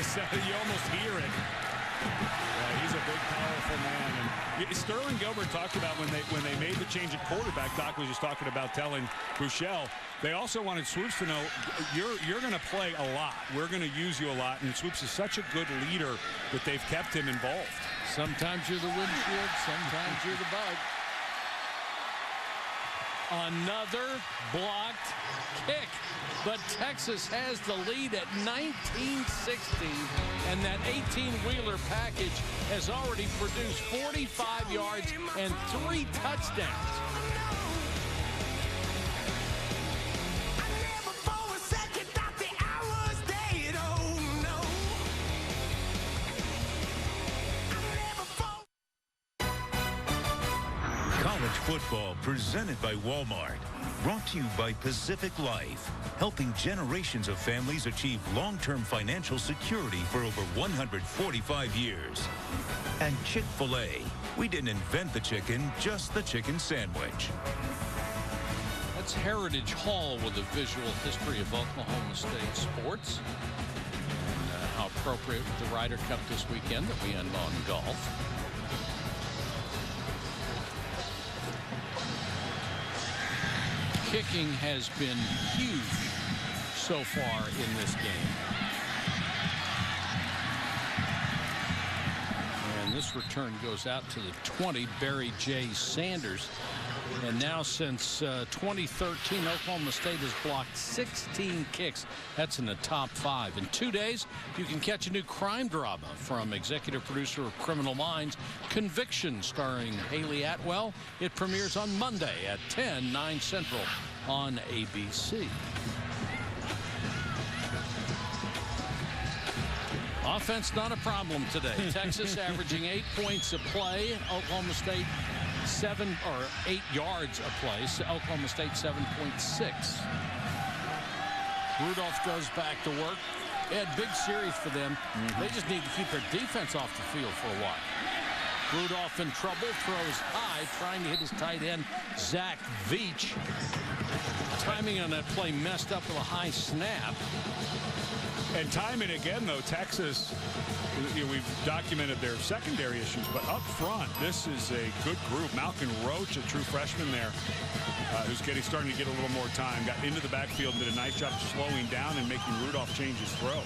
sound, you almost hear it. He's a big, powerful man. And Sterling Gilbert talked about when they made the change at quarterback. Doc was just talking about telling Buechele. They also wanted Swoops to know you're going to play a lot. We're going to use you a lot. And Swoops is such a good leader that they've kept him involved. Sometimes you're the windshield, sometimes you're the bug. Another blocked kick. But Texas has the lead at 19-16, and that 18-wheeler package has already produced 45 yards and 3 touchdowns. Football presented by Walmart. Brought to you by Pacific Life, helping generations of families achieve long-term financial security for over 145 years. And Chick-fil-A. We didn't invent the chicken, just the chicken sandwich. That's Heritage Hall with a visual history of Oklahoma State sports. And how appropriate with the Ryder Cup this weekend that we end on golf. Kicking has been huge so far in this game. And this return goes out to the 20, Barry J. Sanders. And now since 2013, Oklahoma State has blocked 16 kicks. That's in the top 5. In 2 days, you can catch a new crime drama from executive producer of Criminal Minds, Conviction, starring Haley Atwell. It premieres on Monday at 10, 9 Central on ABC. Offense not a problem today. Texas averaging 8 points a play. Oklahoma State 8 yards a play. Oklahoma State 7.6. Rudolph goes back to work. They had big series for them. They just need to keep their defense off the field for a while. Rudolph in trouble, throws high, trying to hit his tight end, Zach Veach. Timing on that play messed up with a high snap. And time and again, though, Texas, we've documented their secondary issues, but up front, this is a good group. Malcolm Roach, a true freshman there, who's starting to get a little more time, got into the backfield and did a nice job of slowing down and making Rudolph change his throw.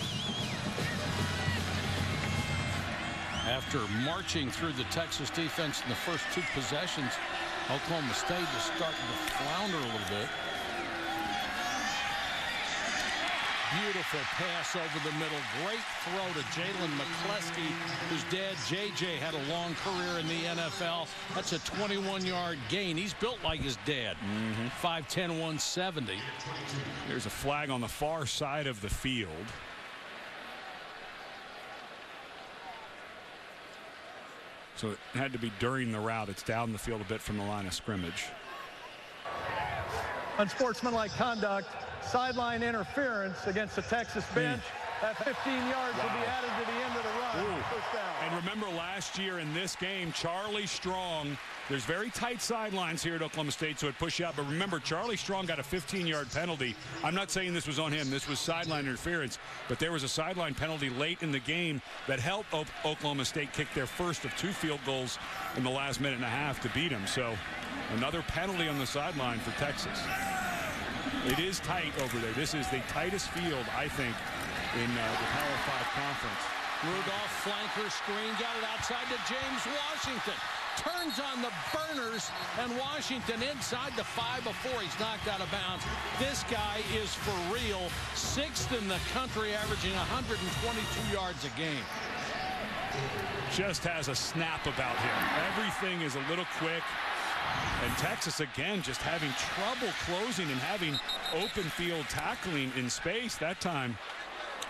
After marching through the Texas defense in the first 2 possessions, Oklahoma State is starting to flounder a little bit. Beautiful pass over the middle. Great throw to Jalen McCleskey, whose dad, J.J., had a long career in the NFL. That's a 21-yard gain. He's built like his dad. 5'10", 170. There's a flag on the far side of the field. So it had to be during the route. It's down the field a bit from the line of scrimmage. Unsportsmanlike conduct, sideline interference against the Texas bench. That 15 yards will be added to the end of the run. First down. And remember last year in this game, Charlie Strong, there's very tight sidelines here at Oklahoma State, so it pushed you out. But remember, Charlie Strong got a 15-yard penalty. I'm not saying this was on him. This was sideline interference. But there was a sideline penalty late in the game that helped Oklahoma State kick their first of 2 field goals in the last minute and a half to beat him. So another penalty on the sideline for Texas. It is tight over there. This is the tightest field, I think, in the Power 5 conference. Rudolph flanker screen, got it outside to James Washington. Turns on the burners, and Washington inside the 5 before he's knocked out of bounds. This guy is for real. 6th in the country, averaging 122 yards a game. Just has a snap about him. Everything is a little quick. And Texas, again, just having trouble closing and having open field tackling in space. That time,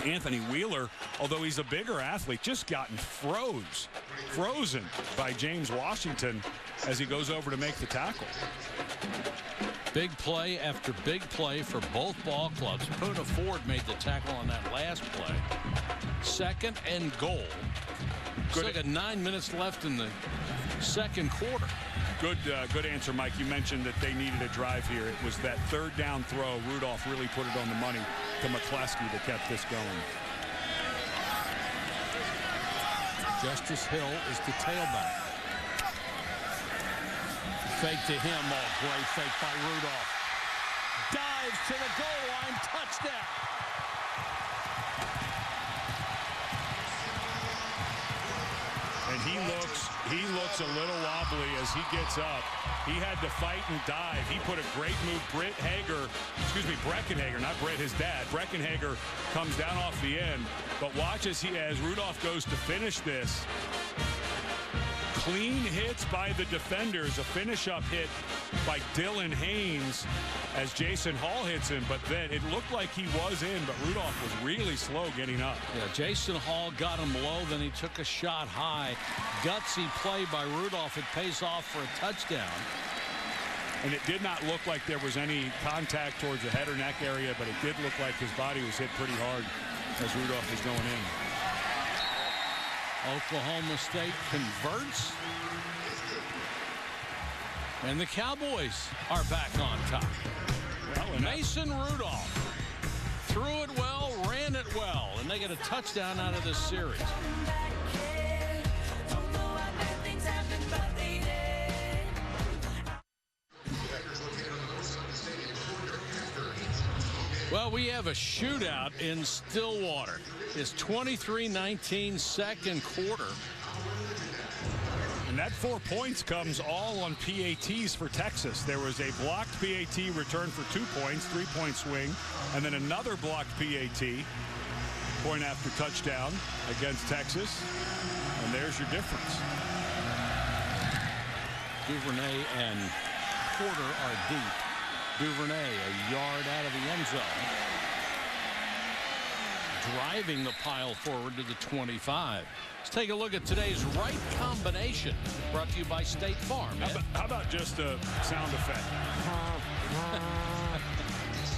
Anthony Wheeler, although he's a bigger athlete, just gotten frozen by James Washington as he goes over to make the tackle. Big play after big play for both ball clubs. Puna Ford made the tackle on that last play. 2nd and goal. Good. Like 9 minutes left in the second quarter. Good answer, Mike. You mentioned that they needed a drive here. It was that 3rd down throw. Rudolph really put it on the money to McCleskey that kept this going. Justice Hill is the tailback. Fake to him. Oh, great fake by Rudolph. Dives to the goal line. Touchdown. And he looks a little wobbly as he gets up. He had to fight and dive. He put a great move. Breckenhager, not Brett, his dad. Breckenhager comes down off the end. But watch as Rudolph goes to finish this. Clean hits by the defenders. A finish-up hit by Dylan Haynes as Jason Hall hits him. But then it looked like he was in, but Rudolph was really slow getting up. Yeah, Jason Hall got him low, then he took a shot high. Gutsy play by Rudolph. It pays off for a touchdown. And it did not look like there was any contact towards the head or neck area, but it did look like his body was hit pretty hard as Rudolph was going in. Oklahoma State converts. And the Cowboys are back on top. Well, Mason Rudolph threw it well, ran it well, and they get a touchdown out of this series. Well, we have a shootout in Stillwater. It's 23-19 second quarter. And that 4 points comes all on PATs for Texas. There was a blocked PAT return for 2 points, 3-point swing, and then another blocked PAT, point after touchdown against Texas. And there's your difference. Duvernay and Porter are deep. Duvernay a yard out of the end zone. Driving the pile forward to the 25. Let's take a look at today's right combination. Brought to you by State Farm. How about just a sound effect?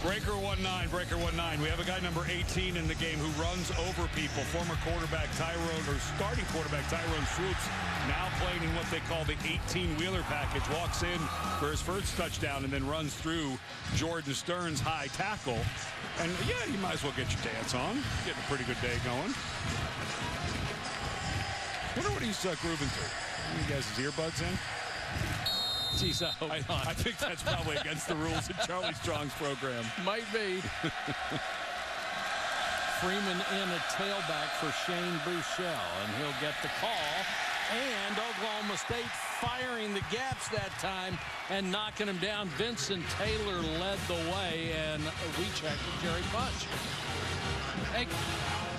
Breaker 19, breaker 19. We have a guy number 18 in the game who runs over people. Former quarterback starting quarterback Tyrone Swoops, now playing in what they call the 18-wheeler package. Walks in for his first touchdown and then runs through Jordan Stern's high tackle. And yeah, you might as well get your dance on. Getting a pretty good day going. Wonder what he's grooving through. You guys' earbuds in? Jeez, I think that's probably against the rules of Charlie Strong's program. Might be. Freeman in a tailback for Shane Buechele, and he'll get the call. And Oklahoma State firing the gaps that time and knocking them down. Vincent Taylor led the way, and we checked with Jerry Bunch.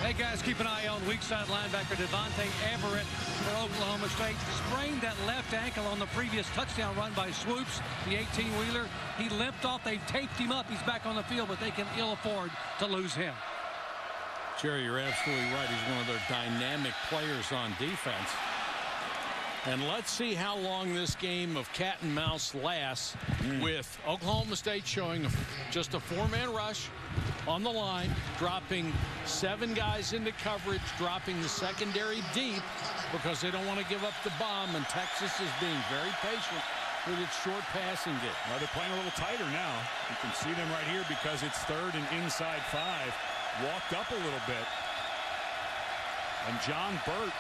Hey, guys, keep an eye on weak side linebacker Devontae Everett for Oklahoma State. Sprained that left ankle on the previous touchdown run by Swoops, the 18-wheeler. He limped off. They've taped him up. He's back on the field, but they can ill afford to lose him. Jerry, you're absolutely right. He's one of their dynamic players on defense. And let's see how long this game of cat and mouse lasts with Oklahoma State showing just a four-man rush on the line, dropping 7 guys into coverage, dropping the secondary deep because they don't want to give up the bomb, and Texas is being very patient with its short passing game. Well, they're playing a little tighter now. You can see them right here because it's 3rd and inside 5. Walked up a little bit. And John Burt,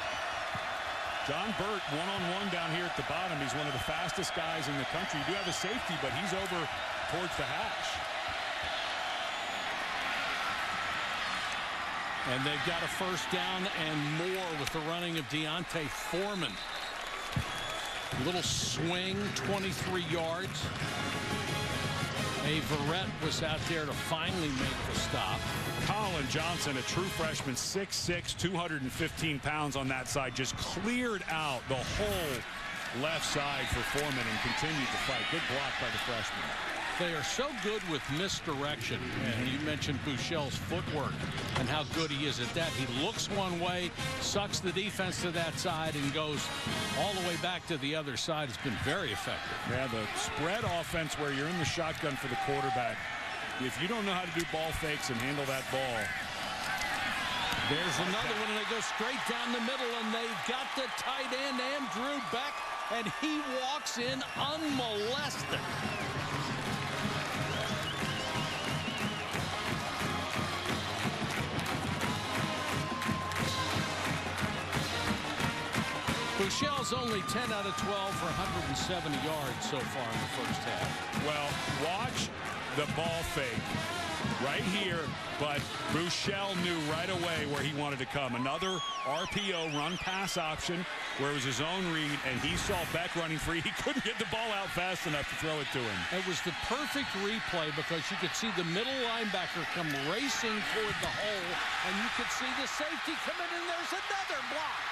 one-on-one down here at the bottom. He's one of the fastest guys in the country. You do have a safety, but he's over towards the hash. And they've got a first down and more with the running of Deontay Foreman. Little swing, 23 yards. Verrett was out there to finally make the stop. Colin Johnson, a true freshman, 6'6", 215 pounds on that side, just cleared out the whole left side for Foreman and continued to fight. Good block by the freshman. They are so good with misdirection. And you mentioned Buechele's footwork and how good he is at that. He looks one way, sucks the defense to that side, and goes all the way back to the other side. It's been very effective. Yeah, the spread offense where you're in the shotgun for the quarterback. If you don't know how to do ball fakes and handle that ball. There's another one, and they go straight down the middle, and they've got the tight end, Andrew Beck, and he walks in unmolested. Buechele's only 10 out of 12 for 170 yards so far in the first half. Well, watch the ball fake right here, but Buechele knew right away where he wanted to come. Another RPO, run pass option, where it was his own read, and he saw Beck running free. He couldn't get the ball out fast enough to throw it to him. It was the perfect replay because you could see the middle linebacker come racing toward the hole, and you could see the safety come in, and there's another block.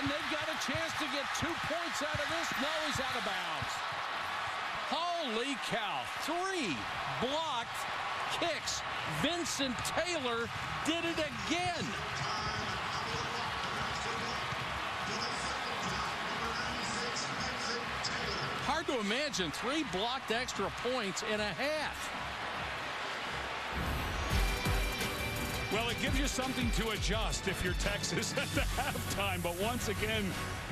And they've got a chance to get 2 points out of this. No, he's out of bounds. Holy cow. 3 blocked kicks. Vincent Taylor did it again. Hard to imagine 3 blocked extra points in a half. Well, it gives you something to adjust if you're Texas at the halftime. But once again,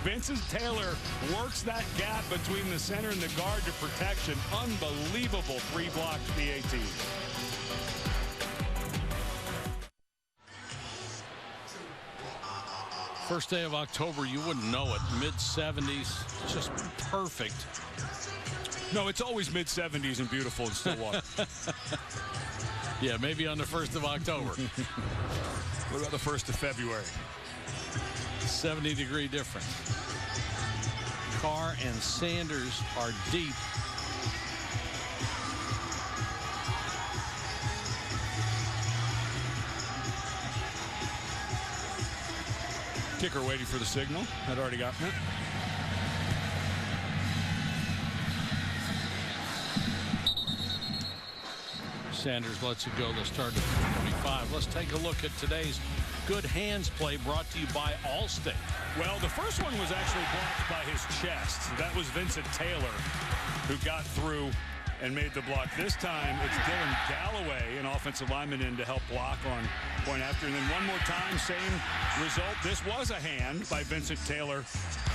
Vincent Taylor works that gap between the center and the guard to protection. Unbelievable 3 blocked PAT. First day of October, you wouldn't know it. Mid-70s, just perfect. No, it's always mid-70s and beautiful in Stillwater. Yeah, maybe on the 1st of October. What about the 1st of February? 70-degree difference. Carr and Sanders are deep. Kicker waiting for the signal. Had already gotten it. Sanders lets it go. They'll start at 25. Let's take a look at today's good hands play brought to you by Allstate. Well, the first one was actually blocked by his chest. That was Vincent Taylor who got through and made the block. This time it's Dylan Galloway, an offensive lineman, in to help block on point after. And then one more time, same result. This was a hand by Vincent Taylor.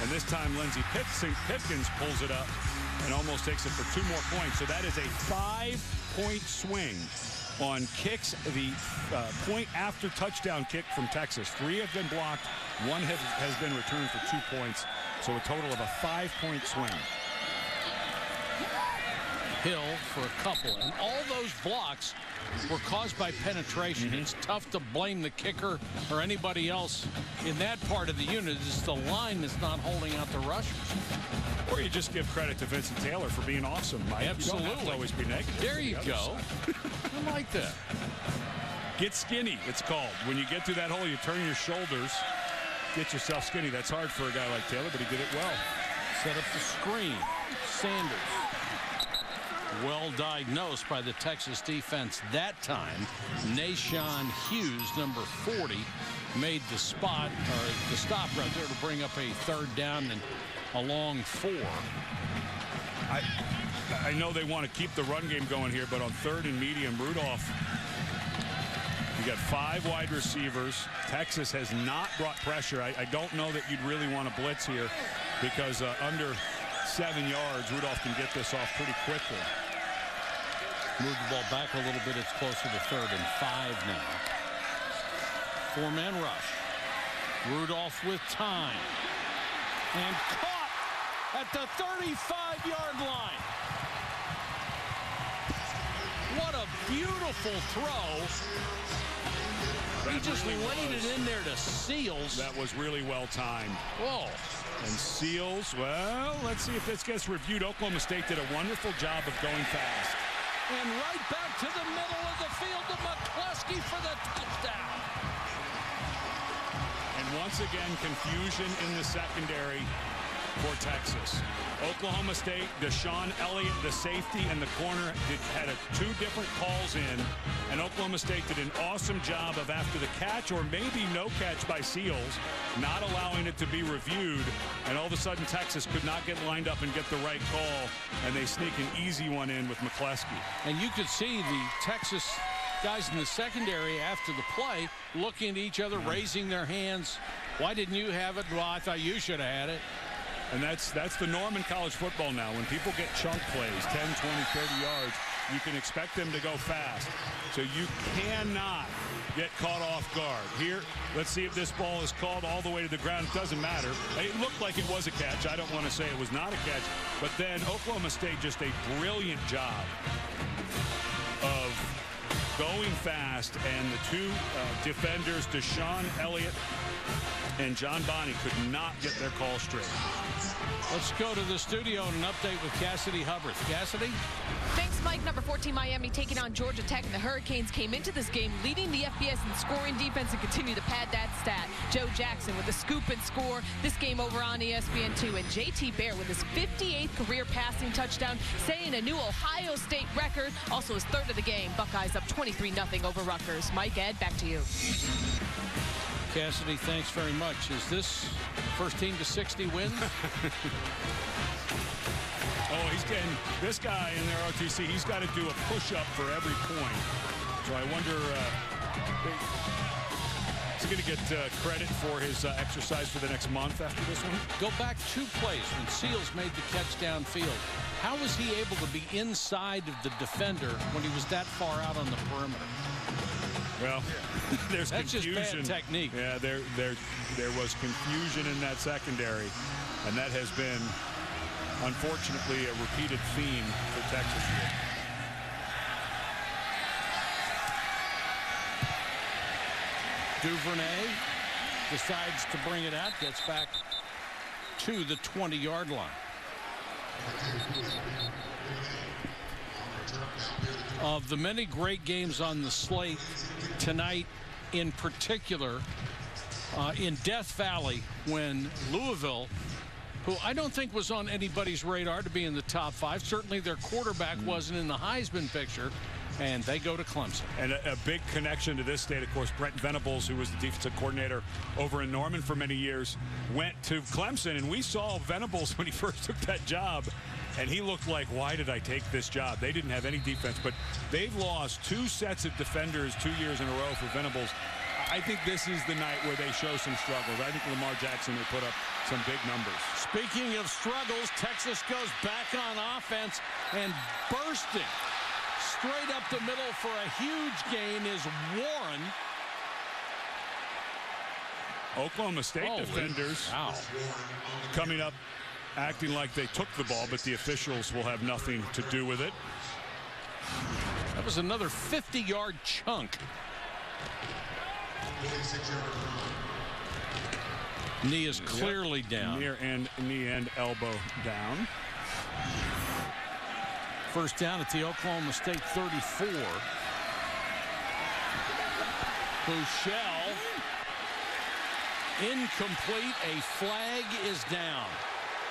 And this time Lindsey Pipkins pulls it up and almost takes it for 2 more points. So that is a 5-point swing on kicks. The point after touchdown kick from Texas. 3 have been blocked. 1 has been returned for 2 points. So a total of a 5-point swing. Hill for a couple. And all those blocks were caused by penetration. It's tough to blame the kicker or anybody else in that part of the unit. It's the line that's not holding out the rushers. Or you just give credit to Vincent Taylor for being awesome, Mike. Absolutely. You don't have to always be negative. There you go. I like that. Get skinny, it's called. When you get through that hole, you turn your shoulders, get yourself skinny. That's hard for a guy like Taylor, but he did it well. Set up the screen. Sanders. Well diagnosed by the Texas defense that time. Nashon Hughes, number 40, made the spot, or the stop right there to bring up a third down and a long 4. I know they want to keep the run game going here, but on 3rd and medium, Rudolph, you got 5 wide receivers. Texas has not brought pressure. I don't know that you'd really want to blitz here because under 7 yards, Rudolph can get this off pretty quickly. Move the ball back a little bit. It's closer to 3rd and 5 now. 4-man rush. Rudolph with time. And caught at the 35-yard line. What a beautiful throw. He just laid it in there to Seals. That was really well timed. Whoa. And Seals, well, let's see if this gets reviewed. Oklahoma State did a wonderful job of going fast. And right back to the middle of the field to McCluskey for the touchdown. And once again, confusion in the secondary for Texas. Oklahoma State, Deshaun Elliott, the safety, and the corner had 2 different calls in, and Oklahoma State did an awesome job of, after the catch or maybe no catch by Seals, not allowing it to be reviewed, and all of a sudden Texas could not get lined up and get the right call, and they sneak an easy one in with McCluskey. And you could see the Texas guys in the secondary after the play looking at each other, raising their hands. Why didn't you have it? Well, I thought you should have had it. And that's the norm in college football now. When people get chunk plays, 10, 20, 30 yards, you can expect them to go fast. So you cannot get caught off guard. Here, let's see if this ball is called all the way to the ground. It doesn't matter. It looked like it was a catch. I don't want to say it was not a catch. But then Oklahoma State just a brilliant job of going fast. And the 2 defenders, Deshaun Elliott and John Bonney, could not get their call straight. Let's go to the studio and an update with Cassidy Hubbard. Cassidy? Thanks, Mike. Number 14, Miami taking on Georgia Tech, and the Hurricanes came into this game leading the FBS in scoring defense and continue to pad that stat. Joe Jackson with a scoop and score. This game over on ESPN2, and J.T. Baer with his 58th career passing touchdown, setting a new Ohio State record. Also his 3rd of the game. Buckeyes up 23-0 over Rutgers. Mike, Ed, back to you. Cassidy, thanks very much. Is this first team to 60 wins? Oh, he's getting this guy in their RTC. He's got to do a push-up for every point. So I wonder, is he going to get credit for his exercise for the next month after this one? Go back 2 plays when Seals made the catch downfield. How was he able to be inside of the defender when he was that far out on the perimeter? Well, there's That's confusion. just bad technique. Yeah, there was confusion in that secondary, and that has been, unfortunately, a repeated theme for Texas here. Duvernay decides to bring it out, gets back to the 20-yard line. Of the many great games on the slate tonight, in particular, in Death Valley, when Louisville, who I don't think was on anybody's radar to be in the top 5, certainly their quarterback wasn't in the Heisman picture, and they go to Clemson. And a big connection to this state, of course, Brent Venables, who was the defensive coordinator over in Norman for many years, went to Clemson, and we saw Venables when he first took that job, and he looked like, why did I take this job? They didn't have any defense, but they've lost 2 sets of defenders 2 years in a row for Venables. I think this is the night where they show some struggles. I think Lamar Jackson will put up some big numbers. Speaking of struggles, Texas goes back on offense, and bursting straight up the middle for a huge gain is Warren. Oklahoma State defenders coming up acting like they took the ball, but the officials will have nothing to do with it. That was another 50-yard chunk. Knee is clearly down. Knee and elbow down. First down at the Oklahoma State 34. Buechele. Incomplete. A flag is down.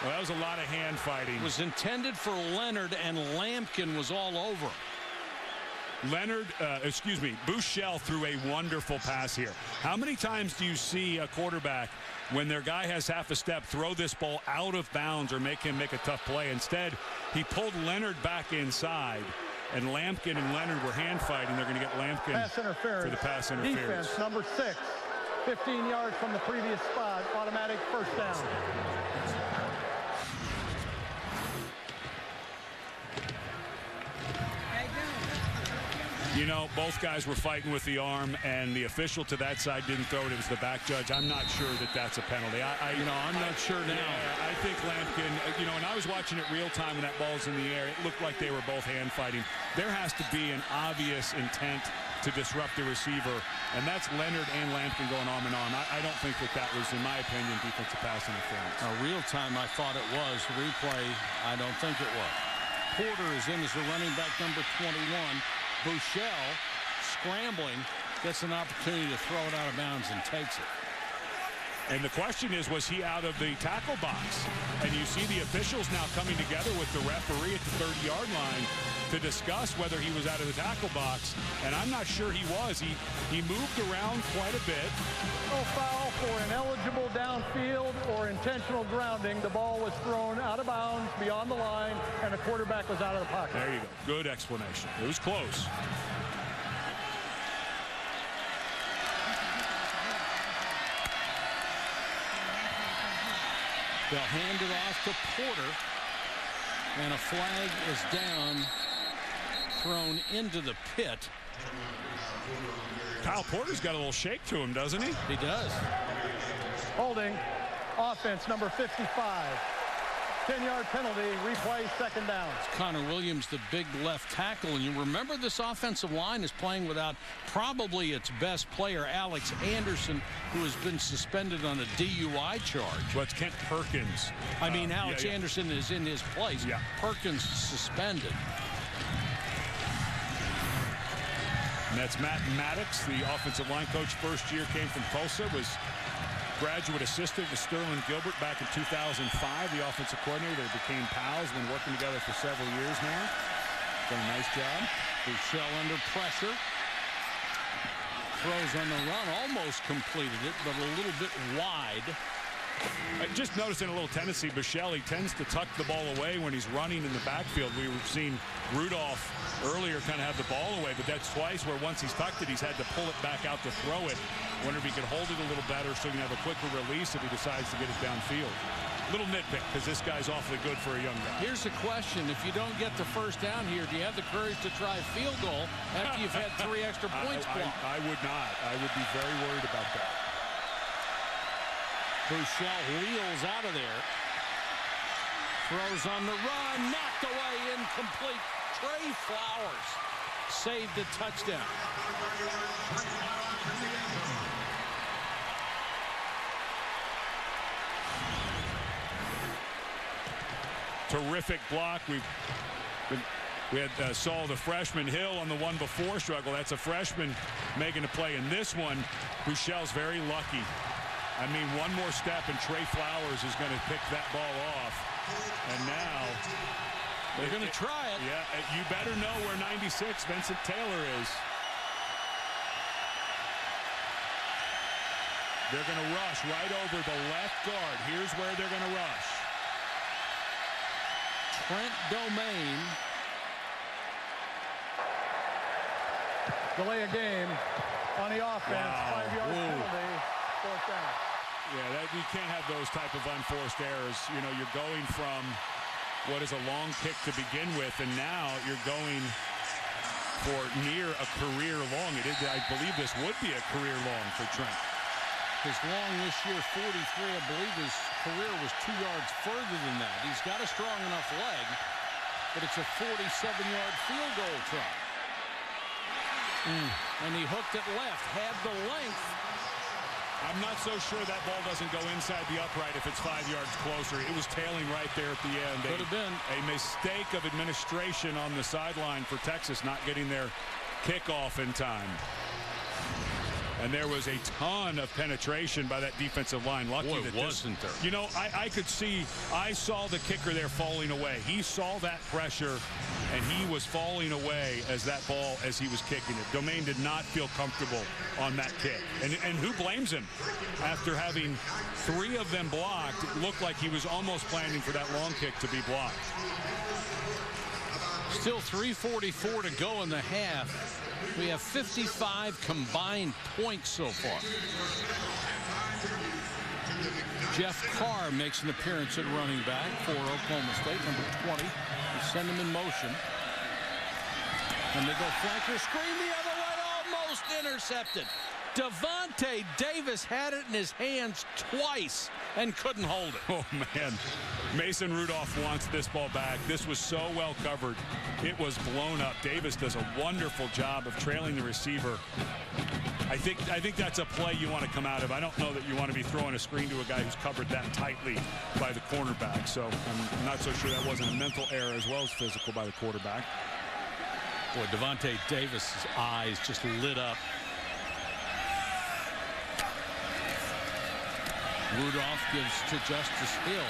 Well, that was a lot of hand fighting. It was intended for Leonard, and Lampkin was all over. Buechele threw a wonderful pass here. How many times do you see a quarterback, when their guy has half a step, throw this ball out of bounds or make him make a tough play? Instead, he pulled Leonard back inside, and Lampkin and Leonard were hand fighting. They're going to get Lampkin pass interference for the pass interference. Defense, number 6. 15 yards from the previous spot. Automatic first down. You know, both guys were fighting with the arm, and the official to that side didn't throw it. It was the back judge. I'm not sure that that's a penalty. I'm not sure now. Yeah, I think Lampkin, and I was watching it real time when that ball's in the air. It looked like they were both hand fighting. There has to be an obvious intent to disrupt the receiver, and that's Leonard and Lampkin going arm in arm. I don't think that was, in my opinion, defensive pass interference. Real time, I thought it was. Replay, I don't think it was. Porter is in as the running back, number 21. Buechele, scrambling, gets an opportunity to throw it out of bounds and takes it. And the question is, was he out of the tackle box? And you see the officials now coming together with the referee at the 30-yard line to discuss whether he was out of the tackle box. And I'm not sure he was. He moved around quite a bit. No foul for ineligible downfield or intentional grounding. The ball was thrown out of bounds beyond the line, and the quarterback was out of the pocket. There you go. Good explanation. It was close. They'll hand it off to Porter, and a flag is down, thrown into the pit. Kyle Porter's got a little shake to him, doesn't he? He does. Holding. Offense, number 55. 10-yard penalty. Replay, second down. It's Connor Williams, the big left tackle. And you remember this offensive line is playing without probably its best player, Alex Anderson, who has been suspended on a DUI charge. Well, it's Kent Perkins. Alex Anderson is in his place. Yeah. Perkins suspended. And that's Matt Maddox, the offensive line coach. First year, came from Tulsa, was graduate assistant with Sterling Gilbert back in 2005. The offensive coordinator. They became pals, been working together for several years now. Done a nice job. Buechele under pressure. Throws on the run, almost completed it, but a little bit wide. Just noticing a little tendency. Buechele tends to tuck the ball away when he's running in the backfield. We've seen Rudolph earlier kind of have the ball away, but that's twice where once he's tucked it, he's had to pull it back out to throw it. Wonder if he could hold it a little better so he can have a quicker release if he decides to get it downfield. Little nitpick, because this guy's awfully good for a young guy. Here's the question. If you don't get the first down here, do you have the courage to try field goal after you've had 3 extra points blocked? I would not. I would be very worried about that. Buechele wheels out of there. Throws on the run. Knocked away. Incomplete. Trey Flowers saved a touchdown. Terrific block. We had saw the freshman Hill on the one before struggle. That's a freshman making a play. In this one, Buechele's very lucky. I mean, one more step and Trey Flowers is going to pick that ball off. And now they're going to try it. Yeah, you better know where 96 Vincent Taylor is. They're going to rush right over the left guard. Here's where they're going to rush. Trent Domain. Delay a game on the offense. Wow. 5-yard penalty. Fourth down. Yeah, you can't have those type of unforced errors. You know, you're going from what is a long kick to begin with, and now you're going for near a career long. I believe this would be a career long for Trent. His long this year, 43, I believe his career was 2 yards further than that. He's got a strong enough leg, but it's a 47-yard field goal try. And he hooked it left, had the length. I'm not so sure that ball doesn't go inside the upright if it's 5 yards closer. It was tailing right there at the end. Could have been a mistake of administration on the sideline for Texas, not getting their kickoff in time. And there was a ton of penetration by that defensive line. Lucky Boy, that wasn't there. You know, I saw the kicker there falling away. He saw that pressure, and he was falling away as he was kicking it. Domain did not feel comfortable on that kick. And who blames him? After having 3 of them blocked, it looked like he was almost planning for that long kick to be blocked. Still 3:44 to go in the half. We have 55 combined points so far. Jeff Carr makes an appearance at running back for Oklahoma State, number 20. They send him in motion. And they go flanker screen the other way, almost intercepted. Devontae Davis had it in his hands twice and couldn't hold it. Oh, man. Mason Rudolph wants this ball back. This was so well covered. It was blown up. Davis does a wonderful job of trailing the receiver. I think that's a play you want to come out of. I don't know that you want to be throwing a screen to a guy who's covered that tightly by the cornerback. So I'm not so sure that wasn't a mental error as well as physical by the quarterback. Boy, Devontae Davis's eyes just lit up. Rudolph gives to Justice Hill.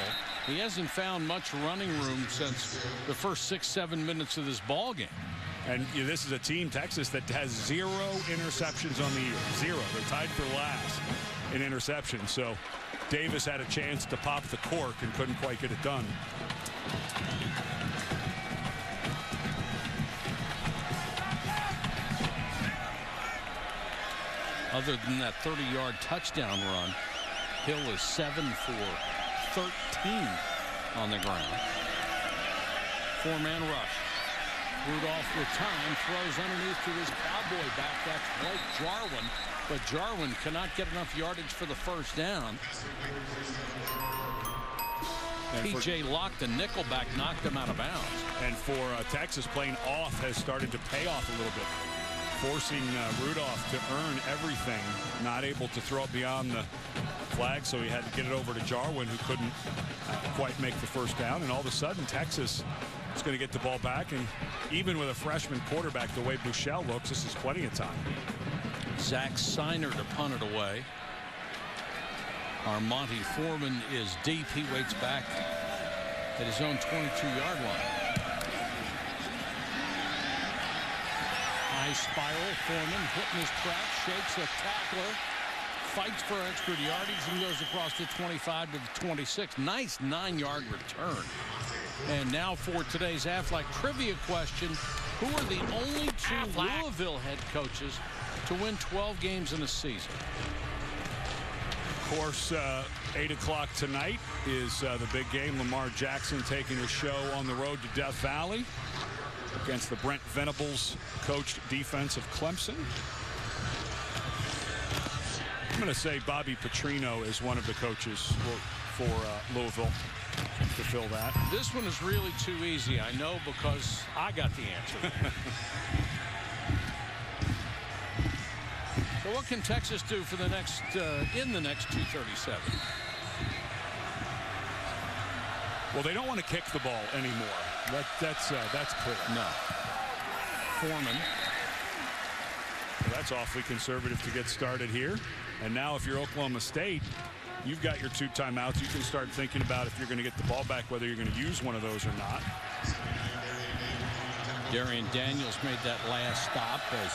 He hasn't found much running room since the first 6-7 minutes of this ball game. And this is a team, Texas, that has 0 interceptions on the year. 0. They're tied for last in interceptions. So Davis had a chance to pop the cork and couldn't quite get it done. Other than that 30-yard touchdown run, Hill is 7 for 13 on the ground. 4-man rush. Rudolph with time throws underneath to his Cowboy back. That's Blake Jarwin, but Jarwin cannot get enough yardage for the first down. P.J. Locke, the nickelback, knocked him out of bounds. And for Texas, playing off has started to pay off a little bit, forcing Rudolph to earn everything. Not able to throw it beyond the flag, so he had to get it over to Jarwin, who couldn't quite make the first down. And all of a sudden, Texas is going to get the ball back. And even with a freshman quarterback, the way Buechele looks, this is plenty of time. Zach Seiner to punt it away. Armonte Foreman is deep. He waits back at his own 22-yard line. High spiral. Foreman hitting his track, shakes a tackler, fights for extra yardage, and goes across the 25 to the 26. Nice 9-yard return. And now for today's Aflac trivia question: who are the only 2 Louisville head coaches to win 12 games in a season? Of course, 8 o'clock tonight is the big game. Lamar Jackson taking the show on the road to Death Valley against the Brent Venables coached defense of Clemson. I'm going to say Bobby Petrino is one of the coaches for Louisville to fill that. This one is really too easy. I know, because I got the answer. So what can Texas do for the next in the next 2:37? Well, they don't want to kick the ball anymore. That's clear. No. Foreman. Well, that's awfully conservative to get started here. And now if you're Oklahoma State, you've got your 2 timeouts. You can start thinking about if you're going to get the ball back, whether you're going to use one of those or not. Darian Daniels made that last stop as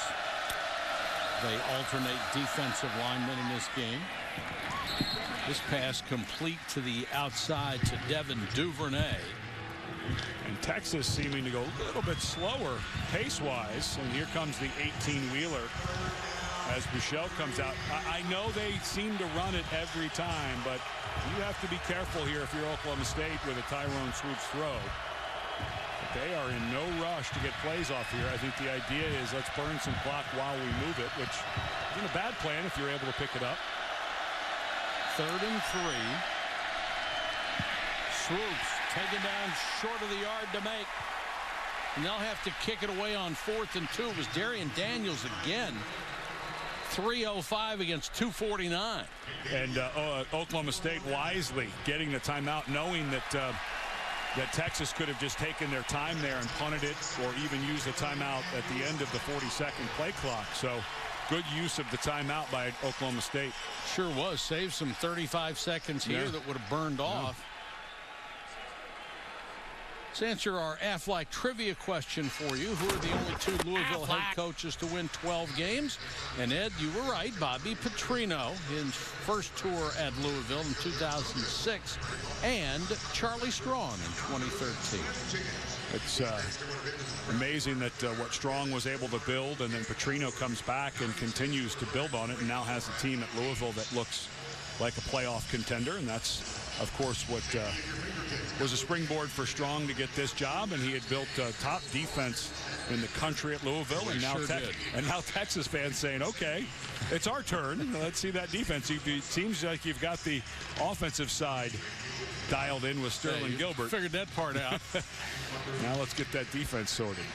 they alternate defensive linemen in this game. This pass complete to the outside to Devin Duvernay. And Texas seeming to go a little bit slower pace-wise. And here comes the 18-wheeler as Buechele comes out. I know they seem to run it every time, but you have to be careful here if you're Oklahoma State with a Tyrone Swoops throw. But they are in no rush to get plays off here. I think the idea is let's burn some clock while we move it, which isn't a bad plan if you're able to pick it up. 3rd and 3. Swoops taken down short of the yard to make. And they'll have to kick it away on 4th and 2. It was Darian Daniels again. 3:05 against 2:49. And Oklahoma State wisely getting the timeout, knowing that that Texas could have just taken their time there and punted it, or even used the timeout at the end of the 40-second play clock. So good use of the timeout by Oklahoma State. Sure was. Saved some 35 seconds here that would have burned off. Let's answer our Aflac trivia question for you. Who are the only 2 Louisville head coaches to win 12 games? And Ed, you were right. Bobby Petrino, his first tour at Louisville in 2006, and Charlie Strong in 2013. It's amazing that what Strong was able to build, and then Petrino comes back and continues to build on it, and now has a team at Louisville that looks like a playoff contender. And that's, of course, what was a springboard for Strong to get this job. And he had built top defense in the country at Louisville, and now Texas fans saying, okay, it's our turn. Let's see that defense. It seems like you've got the offensive side dialed in with Sterling Gilbert. Figured that part out. Now let's get that defense sorted.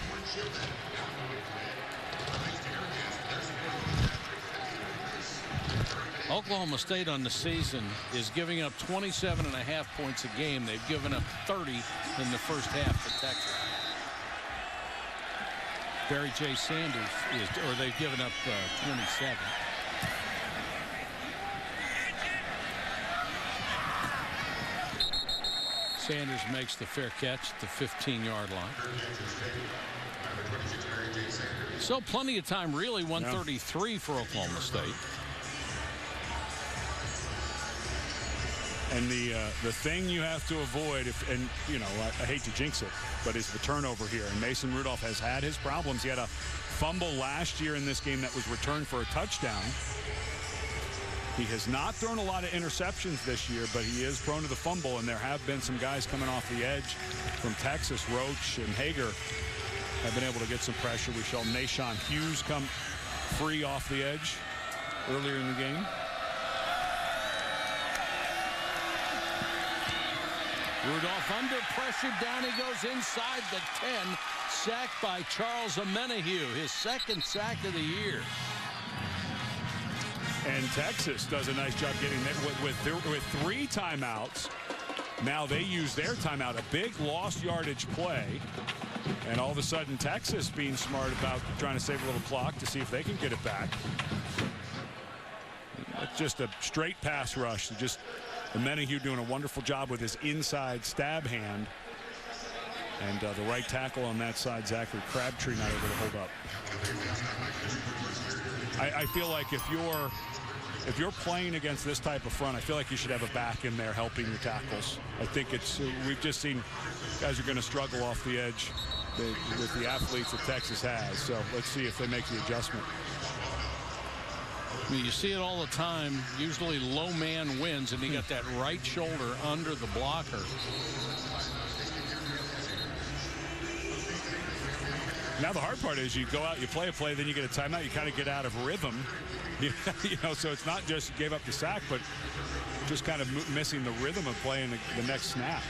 Oklahoma State on the season is giving up 27.5 points a game. They've given up 30 in the first half to Texas. Barry J. Sanders they've given up 27. Sanders makes the fair catch at the 15-yard line. So plenty of time, really. 133 for Oklahoma State. And the thing you have to avoid, I hate to jinx it, but is the turnover here. And Mason Rudolph has had his problems. He had a fumble last year in this game that was returned for a touchdown. He has not thrown a lot of interceptions this year, but he is prone to the fumble, and there have been some guys coming off the edge from Texas. Roach and Hager have been able to get some pressure. We saw Nashawn Hughes come free off the edge earlier in the game. Rudolph under pressure, down he goes inside the 10, sacked by Charles Amenahue, his second sack of the year. And Texas does a nice job getting there with 3 timeouts. Now they use their timeout, a big lost yardage play. And all of a sudden, Texas being smart about trying to save a little clock to see if they can get it back. Just a straight pass rush. Just Amenahue doing a wonderful job with his inside stab hand. And the right tackle on that side, Zachary Crabtree, not able to hold up. I feel like if you're playing against this type of front, I feel like you should have a back in there helping your tackles. I think we've just seen guys are going to struggle off the edge with the athletes that Texas has. So let's see if they make the adjustment. I mean, you see it all the time. Usually low man wins, and he got that right shoulder under the blocker. Now the hard part is you go out, you play a play, then you get a timeout, you kind of get out of rhythm. So it's not just gave up the sack, but just kind of missing the rhythm of playing the next snap.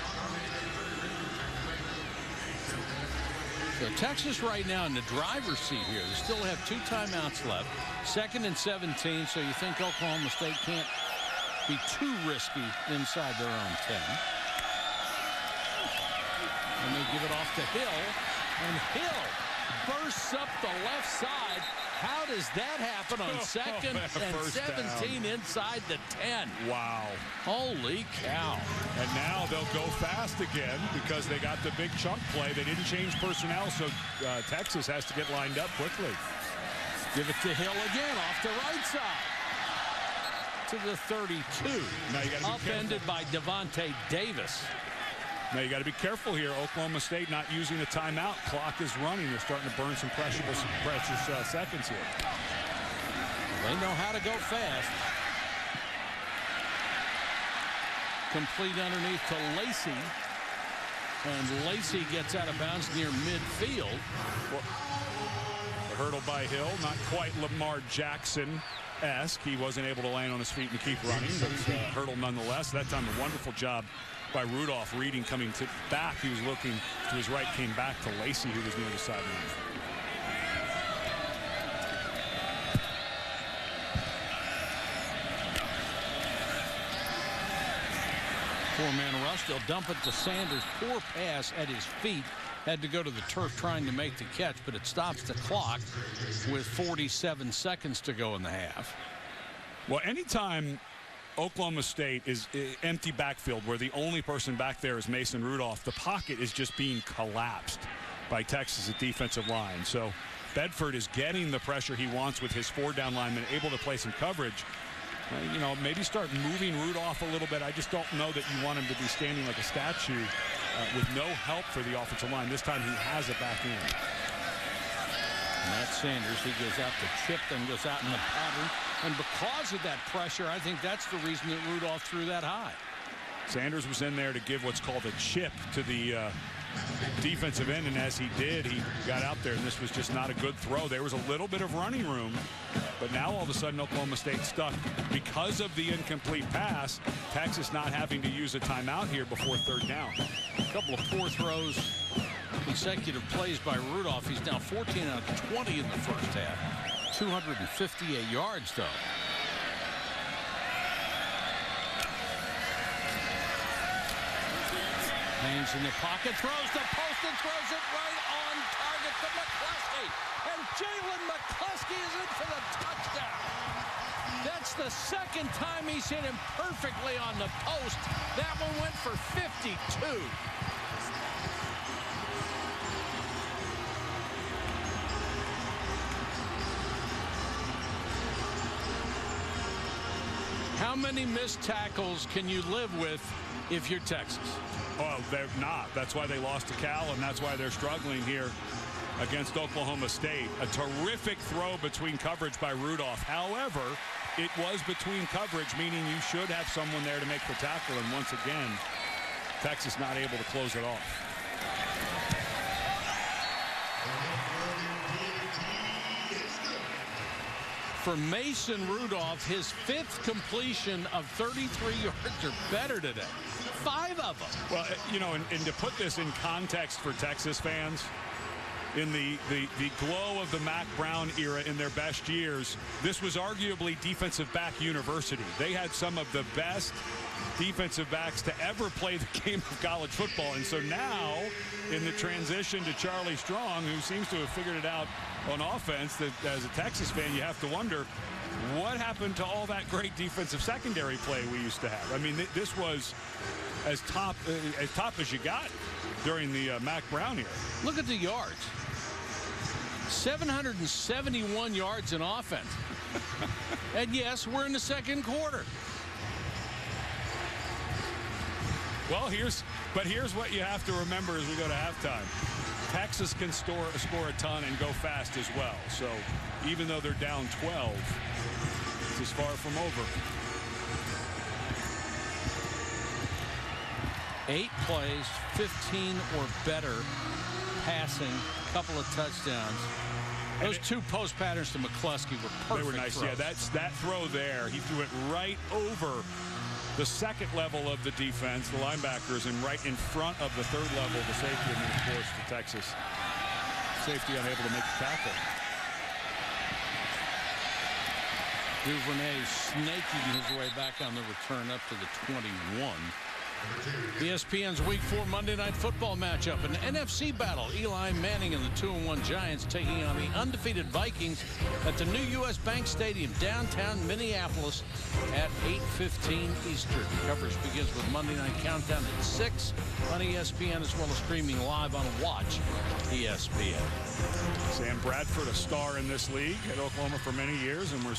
So Texas right now in the driver's seat here. They still have 2 timeouts left. 2nd and 17, so you think Oklahoma State can't be too risky inside their own 10. And they give it off to Hill, and Hill bursts up the left side. How does that happen on 2nd and 17 inside the 10? Wow. Holy cow. And now they'll go fast again because they got the big chunk play. They didn't change personnel, so Texas has to get lined up quickly. Give it to Hill again off the right side. To the 32. Now you got to be upended by Devontae Davis. Now you got to be careful here. Oklahoma State not using the timeout. Clock is running. They're starting to burn some precious seconds here. They know how to go fast. Complete underneath to Lacey. And Lacey gets out of bounds near midfield. The hurdle by Hill, not quite Lamar Jackson-esque. He wasn't able to land on his feet and keep running, but hurdle nonetheless. That time a wonderful job by Rudolph. Reading coming back. He was looking to his right, came back to Lacey, who was near the sideline. Four-man rush. They'll dump it to Sanders. Poor pass at his feet. Had to go to the turf trying to make the catch, but it stops the clock with 47 seconds to go in the half. Well, anytime Oklahoma State is empty backfield where the only person back there is Mason Rudolph, the pocket is just being collapsed by Texas' defensive line. So Bedford is getting the pressure he wants with his four-down linemen, able to play some coverage. You know, maybe start moving Rudolph a little bit. I just don't know that you want him to be standing like a statue with no help for the offensive line. This time he has it back in. Matt Sanders, he goes out to chip, then goes out in the pattern. And because of that pressure, I think that's the reason that Rudolph threw that high. Sanders was in there to give what's called a chip to the defensive end, and as he did, he got out there, and this was just not a good throw. There was a little bit of running room, but now all of a sudden Oklahoma State stuck because of the incomplete pass. Texas not having to use a timeout here before third down. A couple of poor throws, consecutive plays by Rudolph. He's now 14 out of 20 in the first half. 258 yards, though. Haynes in the pocket, throws the post and throws it right on target to McCluskey. And Jalen McCluskey is in for the touchdown. That's the second time he's hit him perfectly on the post. That one went for 52. How many missed tackles can you live with if you're Texas? Well, they're not. That's why they lost to Cal, and that's why they're struggling here against Oklahoma State. A terrific throw between coverage by Rudolph. However, it was between coverage, meaning you should have someone there to make the tackle, and once again, Texas not able to close it off. For Mason Rudolph, his fifth completion of 33 yards or better today. 5 of them. Well, you know, and to put this in context for Texas fans, in the glow of the Mac Brown era in their best years, this was arguably defensive back university. They had some of the best defensive backs to ever play the game of college football. And so now, in the transition to Charlie Strong, who seems to have figured it out on offense, that as a Texas fan, you have to wonder, what happened to all that great defensive secondary play we used to have? I mean, this was as top as you got during the Mac Brown era. Look at the yards. 771 yards in offense. And yes, we're in the second quarter. Well, here's what you have to remember as we go to halftime. Texas can score a ton and go fast as well. So even though they're down 12, it's as far from over. 8 plays, 15 or better passing, couple of touchdowns. Those 2 post patterns to McCluskey were perfect. They were nice. throws. Yeah, that throw there, he threw it right over the second level of the defense, the linebackers, and right in front of the third level, the safety, and then of course the Texas safety unable to make the tackle. Duvernay snaking his way back on the return up to the 21. ESPN's Week 4 Monday Night Football matchup, an NFC battle. Eli Manning and the 2-1 Giants taking on the undefeated Vikings at the new U.S. Bank Stadium, downtown Minneapolis at 8:15 Eastern. Coverage begins with Monday Night Countdown at 6 on ESPN, as well as streaming live on Watch ESPN. Sam Bradford, a star in this league at Oklahoma for many years, and we're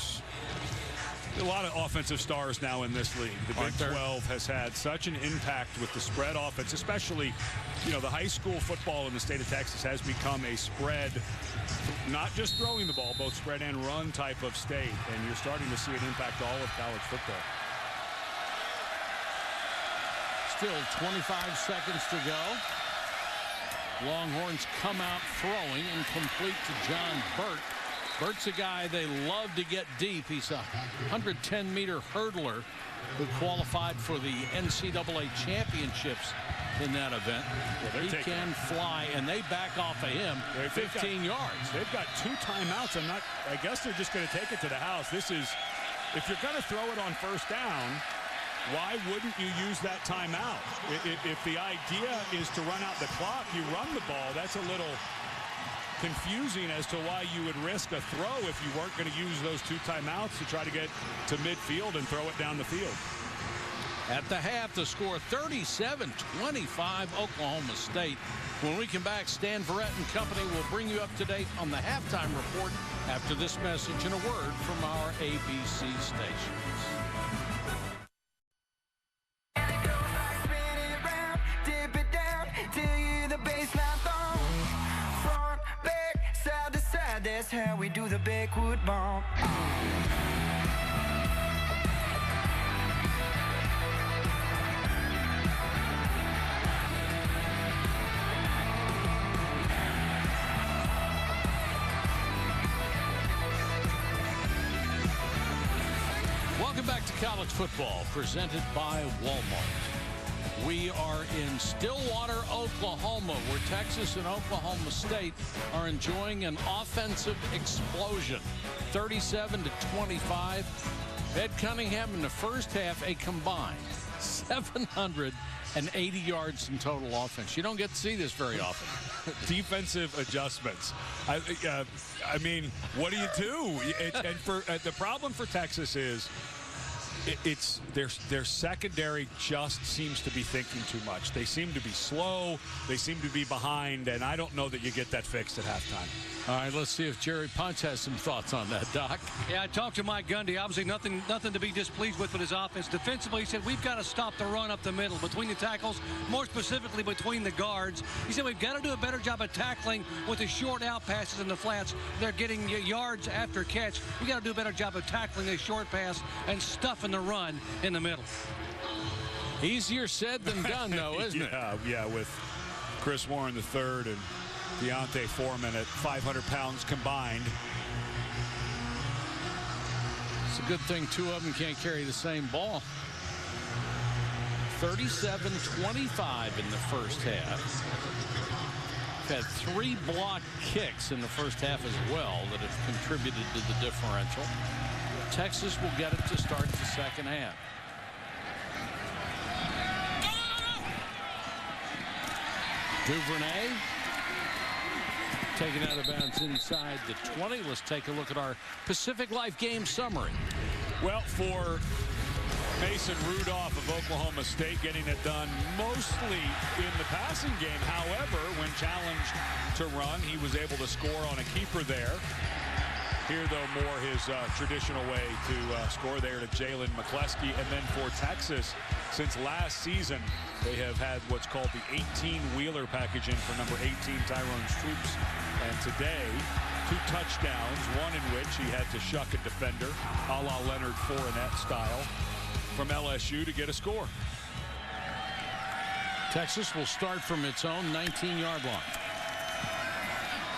a lot of offensive stars now in this league. The Big 12 has had such an impact with the spread offense, especially, you know, the high school football in the state of Texas has become a spread, not just throwing the ball, both spread and run type of state. And you're starting to see it impact all of college football. Still 25 seconds to go. Longhorns come out throwing, incomplete to John Burt. Bert's a guy they love to get deep. He's a 110-meter hurdler who qualified for the NCAA championships in that event. Yeah, he can fly, and they back off of him 15 yards. They've got 2 timeouts. I guess they're just going to take it to the house. This is, if you're going to throw it on first down, why wouldn't you use that timeout? If the idea is to run out the clock, you run the ball. That's a little confusing as to why you would risk a throw if you weren't going to use those 2 timeouts to try to get to midfield and throw it down the field. At the half, the score 37-25 Oklahoma State. When we come back, Stan Verrett and company will bring you up to date on the halftime report after this message and a word from our ABC stations. That's how we do the backward bump. Welcome back to college football, presented by Walmart. We are in Stillwater, Oklahoma, where Texas and Oklahoma State are enjoying an offensive explosion. 37-25. Ed Cunningham in the first half, a combined 780 yards in total offense. You don't get to see this very often. Defensive adjustments. I mean, what do you do? And for the problem for Texas is, it's their secondary just seems to be thinking too much. They seem to be slow. They seem to be behind, and I don't know that you get that fixed at halftime. All right, let's see if Jerry Punch has some thoughts on that, Doc. Yeah, I talked to Mike Gundy. Obviously, nothing to be displeased with his offense. Defensively, he said, we've got to stop the run up the middle, between the tackles, more specifically between the guards. He said, we've got to do a better job of tackling with the short out passes in the flats. They're getting yards after catch. We got to do a better job of tackling the short pass and stuffing the run in the middle. Easier said than done, though, isn't it? Yeah, with Chris Warren III and Deontay Foreman at 500 pounds combined. It's a good thing 2 of them can't carry the same ball. 37-25 in the first half. We've had 3 block kicks in the first half as well that have contributed to the differential. Texas will get it to start the second half. Duvernay taken out of bounds inside the 20. Let's take a look at our Pacific Life game summary. Well, for Mason Rudolph of Oklahoma State, getting it done mostly in the passing game. However, when challenged to run, he was able to score on a keeper there. Here, though, more his traditional way to score there to Jalen McCleskey. And then for Texas, since last season, they have had what's called the 18-wheeler package in for number 18, Tyrone Stroups. And today, 2 touchdowns, one in which he had to shuck a defender, a la Leonard Fournette style, from LSU to get a score. Texas will start from its own 19-yard line.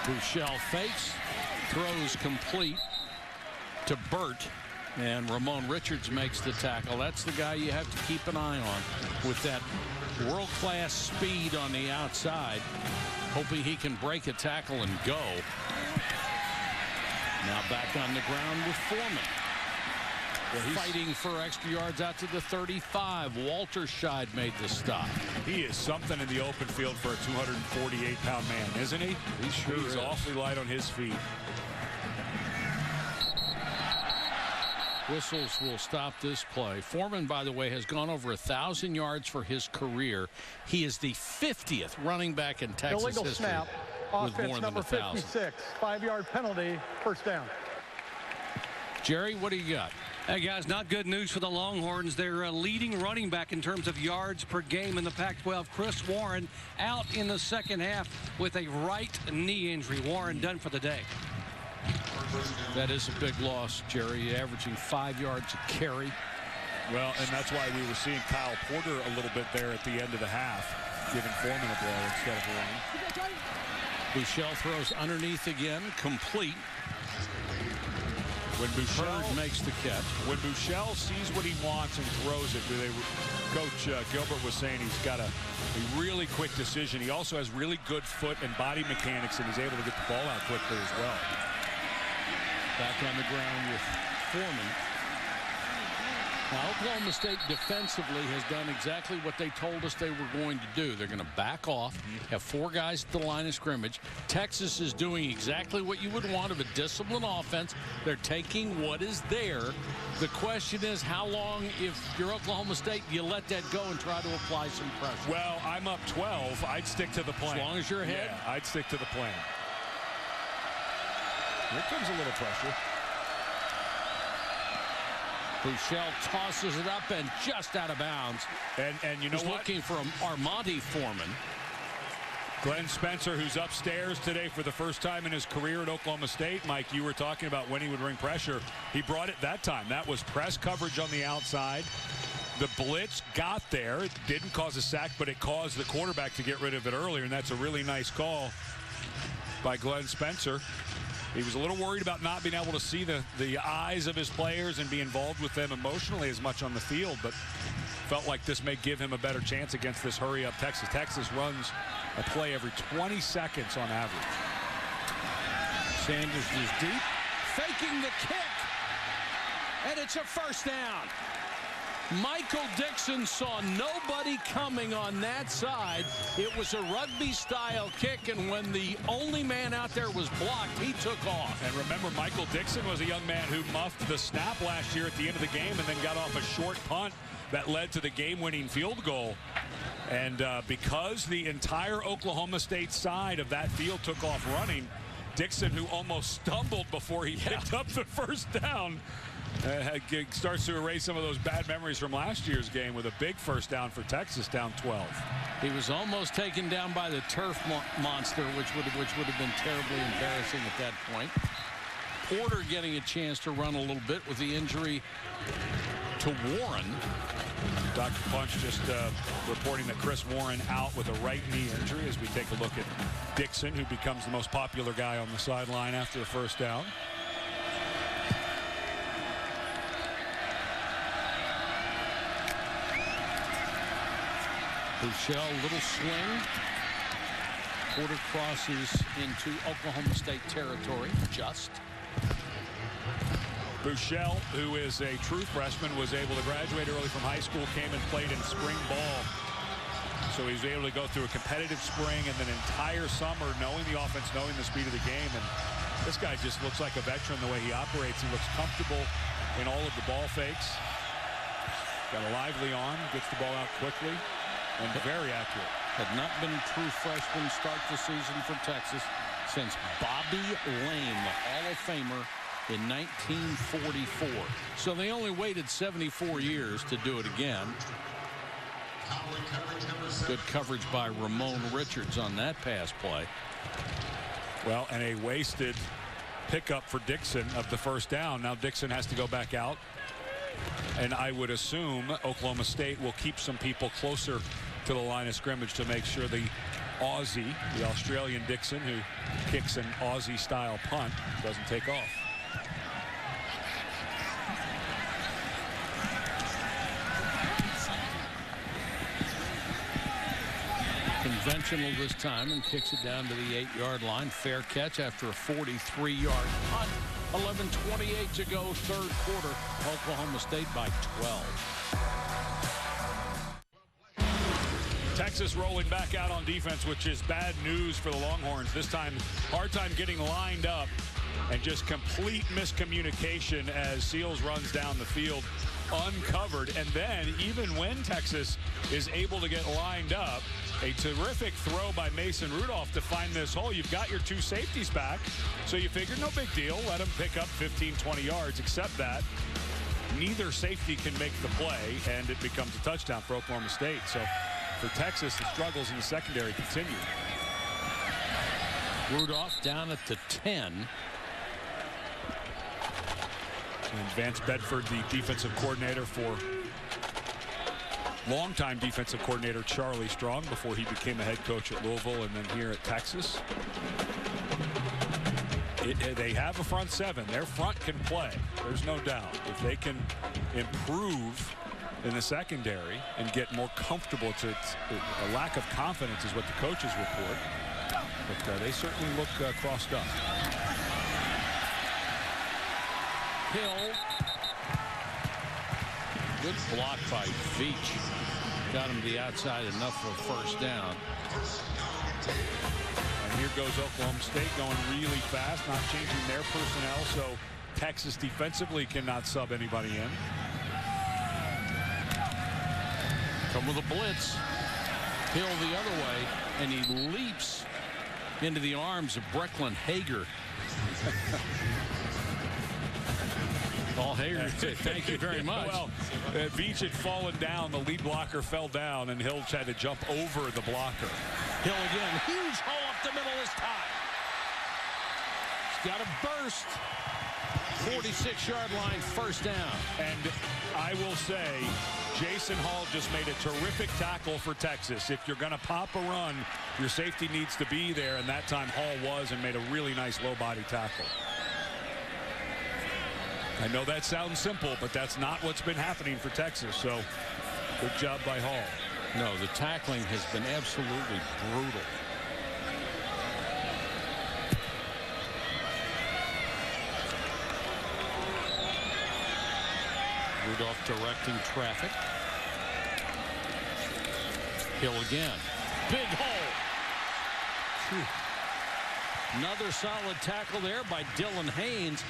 Buechele fakes, throws complete to Burt, and Ramon Richards makes the tackle. That's the guy you have to keep an eye on with that world-class speed on the outside, hoping he can break a tackle and go. Now back on the ground with Foreman. Well, he's fighting for extra yards out to the 35. Walter Scheid made the stop. He is something in the open field for a 248-pound man, isn't he? He sure is. He's awfully light on his feet. Whistles will stop this play. Foreman, by the way, has gone over 1,000 yards for his career. He is the 50th running back in Texas illegal history snap. with Offense more than number 1,000. 56. 5-yard penalty. First down. Jerry, what do you got? Hey, guys, not good news for the Longhorns. Their leading running back in terms of yards per game in the Pac-12, Chris Warren, out in the second half with a right knee injury. Warren done for the day. That is a big loss, Jerry, averaging 5 yards a carry. Well, and that's why we were seeing Kyle Porter a little bit there at the end of the half, giving Foreman a blow instead of a run. Buechele throws underneath again, complete. When Bouchard makes the catch. When Bouchard sees what he wants and throws it, Coach Gilbert was saying he's got a really quick decision. He also has really good foot and body mechanics, and he's able to get the ball out quickly as well. Back on the ground with Foreman. Now, Oklahoma State defensively has done exactly what they told us they were going to do. They're going to back off, have 4 guys at the line of scrimmage. Texas is doing exactly what you would want of a disciplined offense. They're taking what is there. The question is, how long, if you're Oklahoma State, do you let that go and try to apply some pressure? Well, I'm up 12. I'd stick to the plan. As long as you're ahead? Yeah, I'd stick to the plan. Here comes a little pressure. Bouchard tosses it up and just out of bounds. And you know He's what? looking for Armonte Foreman. Glenn Spencer, who's upstairs today for the first time in his career at Oklahoma State. Mike, you were talking about when he would bring pressure. He brought it that time. That was press coverage on the outside. The blitz got there. It didn't cause a sack, but it caused the quarterback to get rid of it earlier, and that's a really nice call by Glenn Spencer. He was a little worried about not being able to see the eyes of his players and be involved with them emotionally as much on the field, but felt like this may give him a better chance against this hurry-up Texas. Texas runs a play every 20 seconds on average. Sanders is deep, faking the kick, and it's a first down. Michael Dixon saw nobody coming on that side. It was a rugby-style kick, and when the only man out there was blocked, he took off. And remember, Michael Dixon was a young man who muffed the snap last year at the end of the game and then got off a short punt that led to the game-winning field goal. And because the entire Oklahoma State side of that field took off running, Dixon, who almost stumbled before he picked up the first down, starts to erase some of those bad memories from last year's game with a big first down for Texas, down 12. He was almost taken down by the turf monster, which would have been terribly embarrassing at that point. Porter getting a chance to run a little bit with the injury to Warren. Dr. Punch just reporting that Chris Warren out with a right knee injury as we take a look at Dixon, who becomes the most popular guy on the sideline after a first down. Bouchard, little swing. Porter crosses into Oklahoma State territory. Just. Bouchard, who is a true freshman, was able to graduate early from high school, came and played in spring ball. So he was able to go through a competitive spring and then entire summer knowing the offense, knowing the speed of the game. And this guy just looks like a veteran the way he operates. He looks comfortable in all of the ball fakes. Got a lively arm, gets the ball out quickly. And very accurate. Had not been a true freshman start the season for Texas since Bobby Lane, the Hall of Famer, in 1944. So they only waited 74 years to do it again. Good coverage by Ramon Richards on that pass play. Well, and a wasted pickup for Dixon of the first down. Now Dixon has to go back out. And I would assume Oklahoma State will keep some people closer to the line of scrimmage to make sure the Aussie, the Australian Dixon, who kicks an Aussie-style punt, doesn't take off. Conventional this time and kicks it down to the 8-yard line. Fair catch after a 43-yard punt. 11:28 to go, third quarter. Oklahoma State by 12. Texas rolling back out on defense, which is bad news for the Longhorns. This time, hard time getting lined up and just complete miscommunication as Seals runs down the field uncovered. And then even when Texas is able to get lined up, a terrific throw by Mason Rudolph to find this hole. You've got your 2 safeties back, so you figure no big deal. Let them pick up 15, 20 yards, except that neither safety can make the play, and it becomes a touchdown for Oklahoma State. So for Texas, the struggles in the secondary continue. Rudolph down at the 10. And Vance Bedford, the defensive coordinator for longtime defensive coordinator Charlie Strong before he became a head coach at Louisville and then here at Texas. They have a front seven. Their front can play. There's no doubt. If they can improve in the secondary and get more comfortable, a lack of confidence is what the coaches report. But they certainly look crossed up. Hill. Good block by Veach. Got him to the outside enough for a first down. And here goes Oklahoma State going really fast, not changing their personnel, so Texas defensively cannot sub anybody in. Come with a blitz. Hill the other way, and he leaps into the arms of Brecklin Hager. Paul Hager said, thank you very much. Well, Veach had fallen down. The lead blocker fell down, and Hill had to jump over the blocker. Hill again. Huge hole up the middle this time. He's got a burst. 46-yard line, first down. And I will say, Jason Hall just made a terrific tackle for Texas. If you're going to pop a run, your safety needs to be there, and that time Hall was and made a really nice low-body tackle. I know that sounds simple, but that's not what's been happening for Texas, so good job by Hall. No, the tackling has been absolutely brutal. Rudolph directing traffic. Hill again. Big hole. Whew. Another solid tackle there by Dylan Haynes.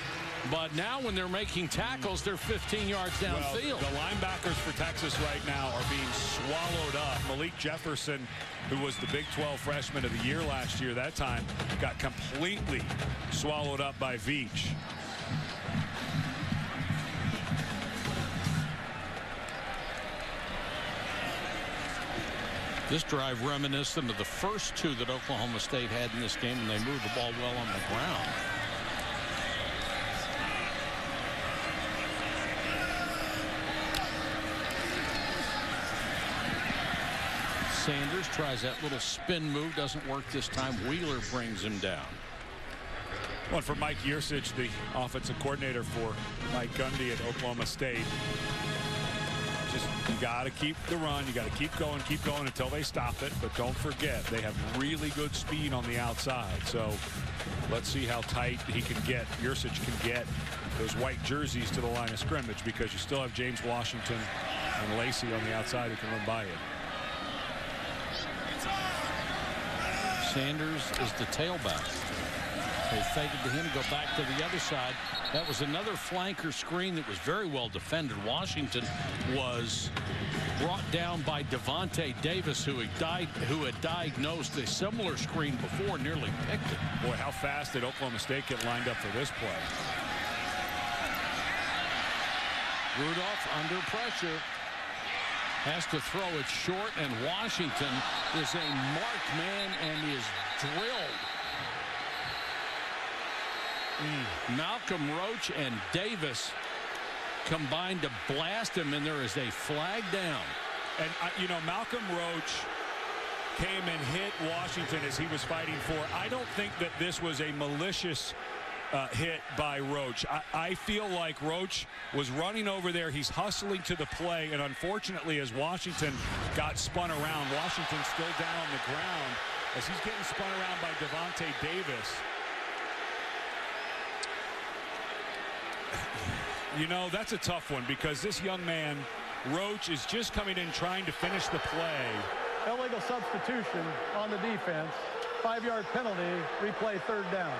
But now when they're making tackles, they're 15 yards downfield. Well, the linebackers for Texas right now are being swallowed up. Malik Jefferson, who was the Big 12 freshman of the year last year, that time got completely swallowed up by Veach. This drive reminiscent of the first two that Oklahoma State had in this game, and they moved the ball well on the ground. Sanders tries that little spin move, doesn't work this time. Wheeler brings him down. One for Mike Yurcich, the offensive coordinator for Mike Gundy at Oklahoma State. Just, you got to keep the run. You got to keep going until they stop it. But don't forget, they have really good speed on the outside. So let's see how tight he can get. Yurcich can get those white jerseys to the line of scrimmage, because you still have James Washington and Lacey on the outside who can run by you. Sanders is the tailback. They faded to him, go back to the other side. That was another flanker screen that was very well defended. Washington was brought down by Devontae Davis, who had diagnosed a similar screen before, nearly picked it. Boy, how fast did Oklahoma State get lined up for this play? Rudolph under pressure. Has to throw it short, and Washington is a marked man and is drilled. Malcolm Roach and Davis combined to blast him, and there is a flag down. And, you know, Malcolm Roach came and hit Washington as he was fighting for. I don't think that this was a malicious hit by Roach. I feel like Roach was running over there. He's hustling to the play, and unfortunately, as Washington got spun around, Washington's still down on the ground as he's getting spun around by Devontae Davis. You know, that's a tough one, because this young man, Roach, is just coming in trying to finish the play. Illegal substitution on the defense. 5-yard penalty, replay third down.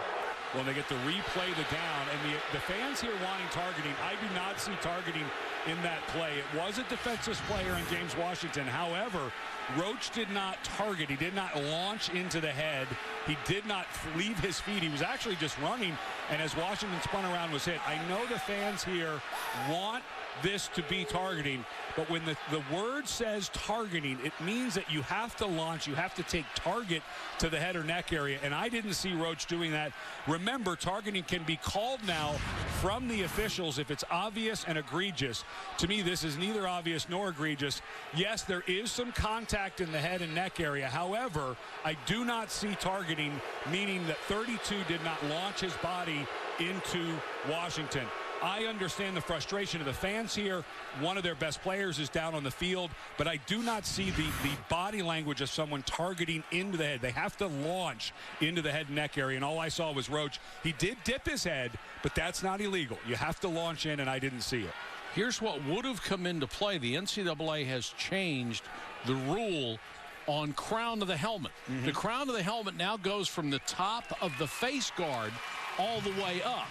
When they get to replay the down, and the fans here wanting targeting, I do not see targeting in that play. It was a defensive player in James Washington. However, Roach did not target. He did not launch into the head. He did not leave his feet. He was actually just running, and as Washington spun around, was hit. I know the fans here want this to be targeting, but when the word says targeting, it means that you have to launch, you have to take target to the head or neck area, and I didn't see Roach doing that. Remember, targeting can be called now from the officials if it's obvious and egregious. To me, this is neither obvious nor egregious. Yes, there is some contact in the head and neck area. However, I do not see targeting, meaning that 32 did not launch his body into Washington. I understand the frustration of the fans here. One of their best players is down on the field, but I do not see the body language of someone targeting into the head. They have to launch into the head and neck area, and all I saw was Roach. He did dip his head, but that's not illegal. You have to launch in, and I didn't see it. Here's what would have come into play. The NCAA has changed the rule on crown of the helmet. The crown of the helmet now goes from the top of the face guard all the way up.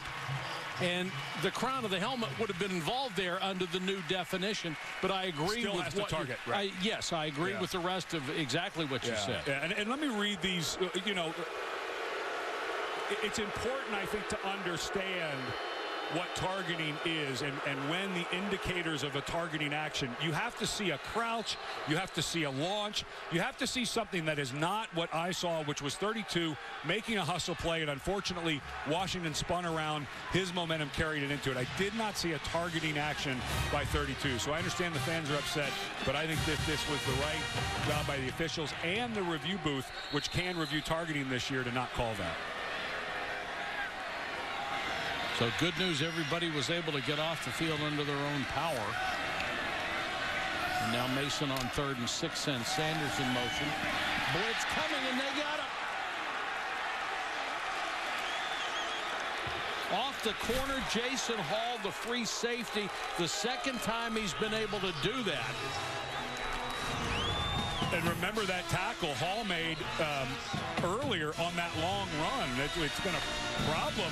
And the crown of the helmet would have been involved there under the new definition. But I agree Still with has what to target, right? Yes, I agree with the rest of exactly what you said. Yeah. And let me read these. You know, it's important, I think, to understand what targeting is and when the indicators of a targeting action. You have to see a crouch, you have to see a launch, you have to see something that is not what I saw, which was 32 making a hustle play, and unfortunately Washington spun around. His momentum carried it into it. I did not see a targeting action by 32, so I understand the fans are upset, but I think this was the right job by the officials and the review booth, which can review targeting this year, to not call that. So good news, everybody was able to get off the field under their own power. And now Mason on 3rd and 6 sends Sanders in motion. Blitz coming, and they got him. Off the corner, Jason Hall, the free safety. The second time he's been able to do that. And remember that tackle Hall made earlier on that long run. It's been a problem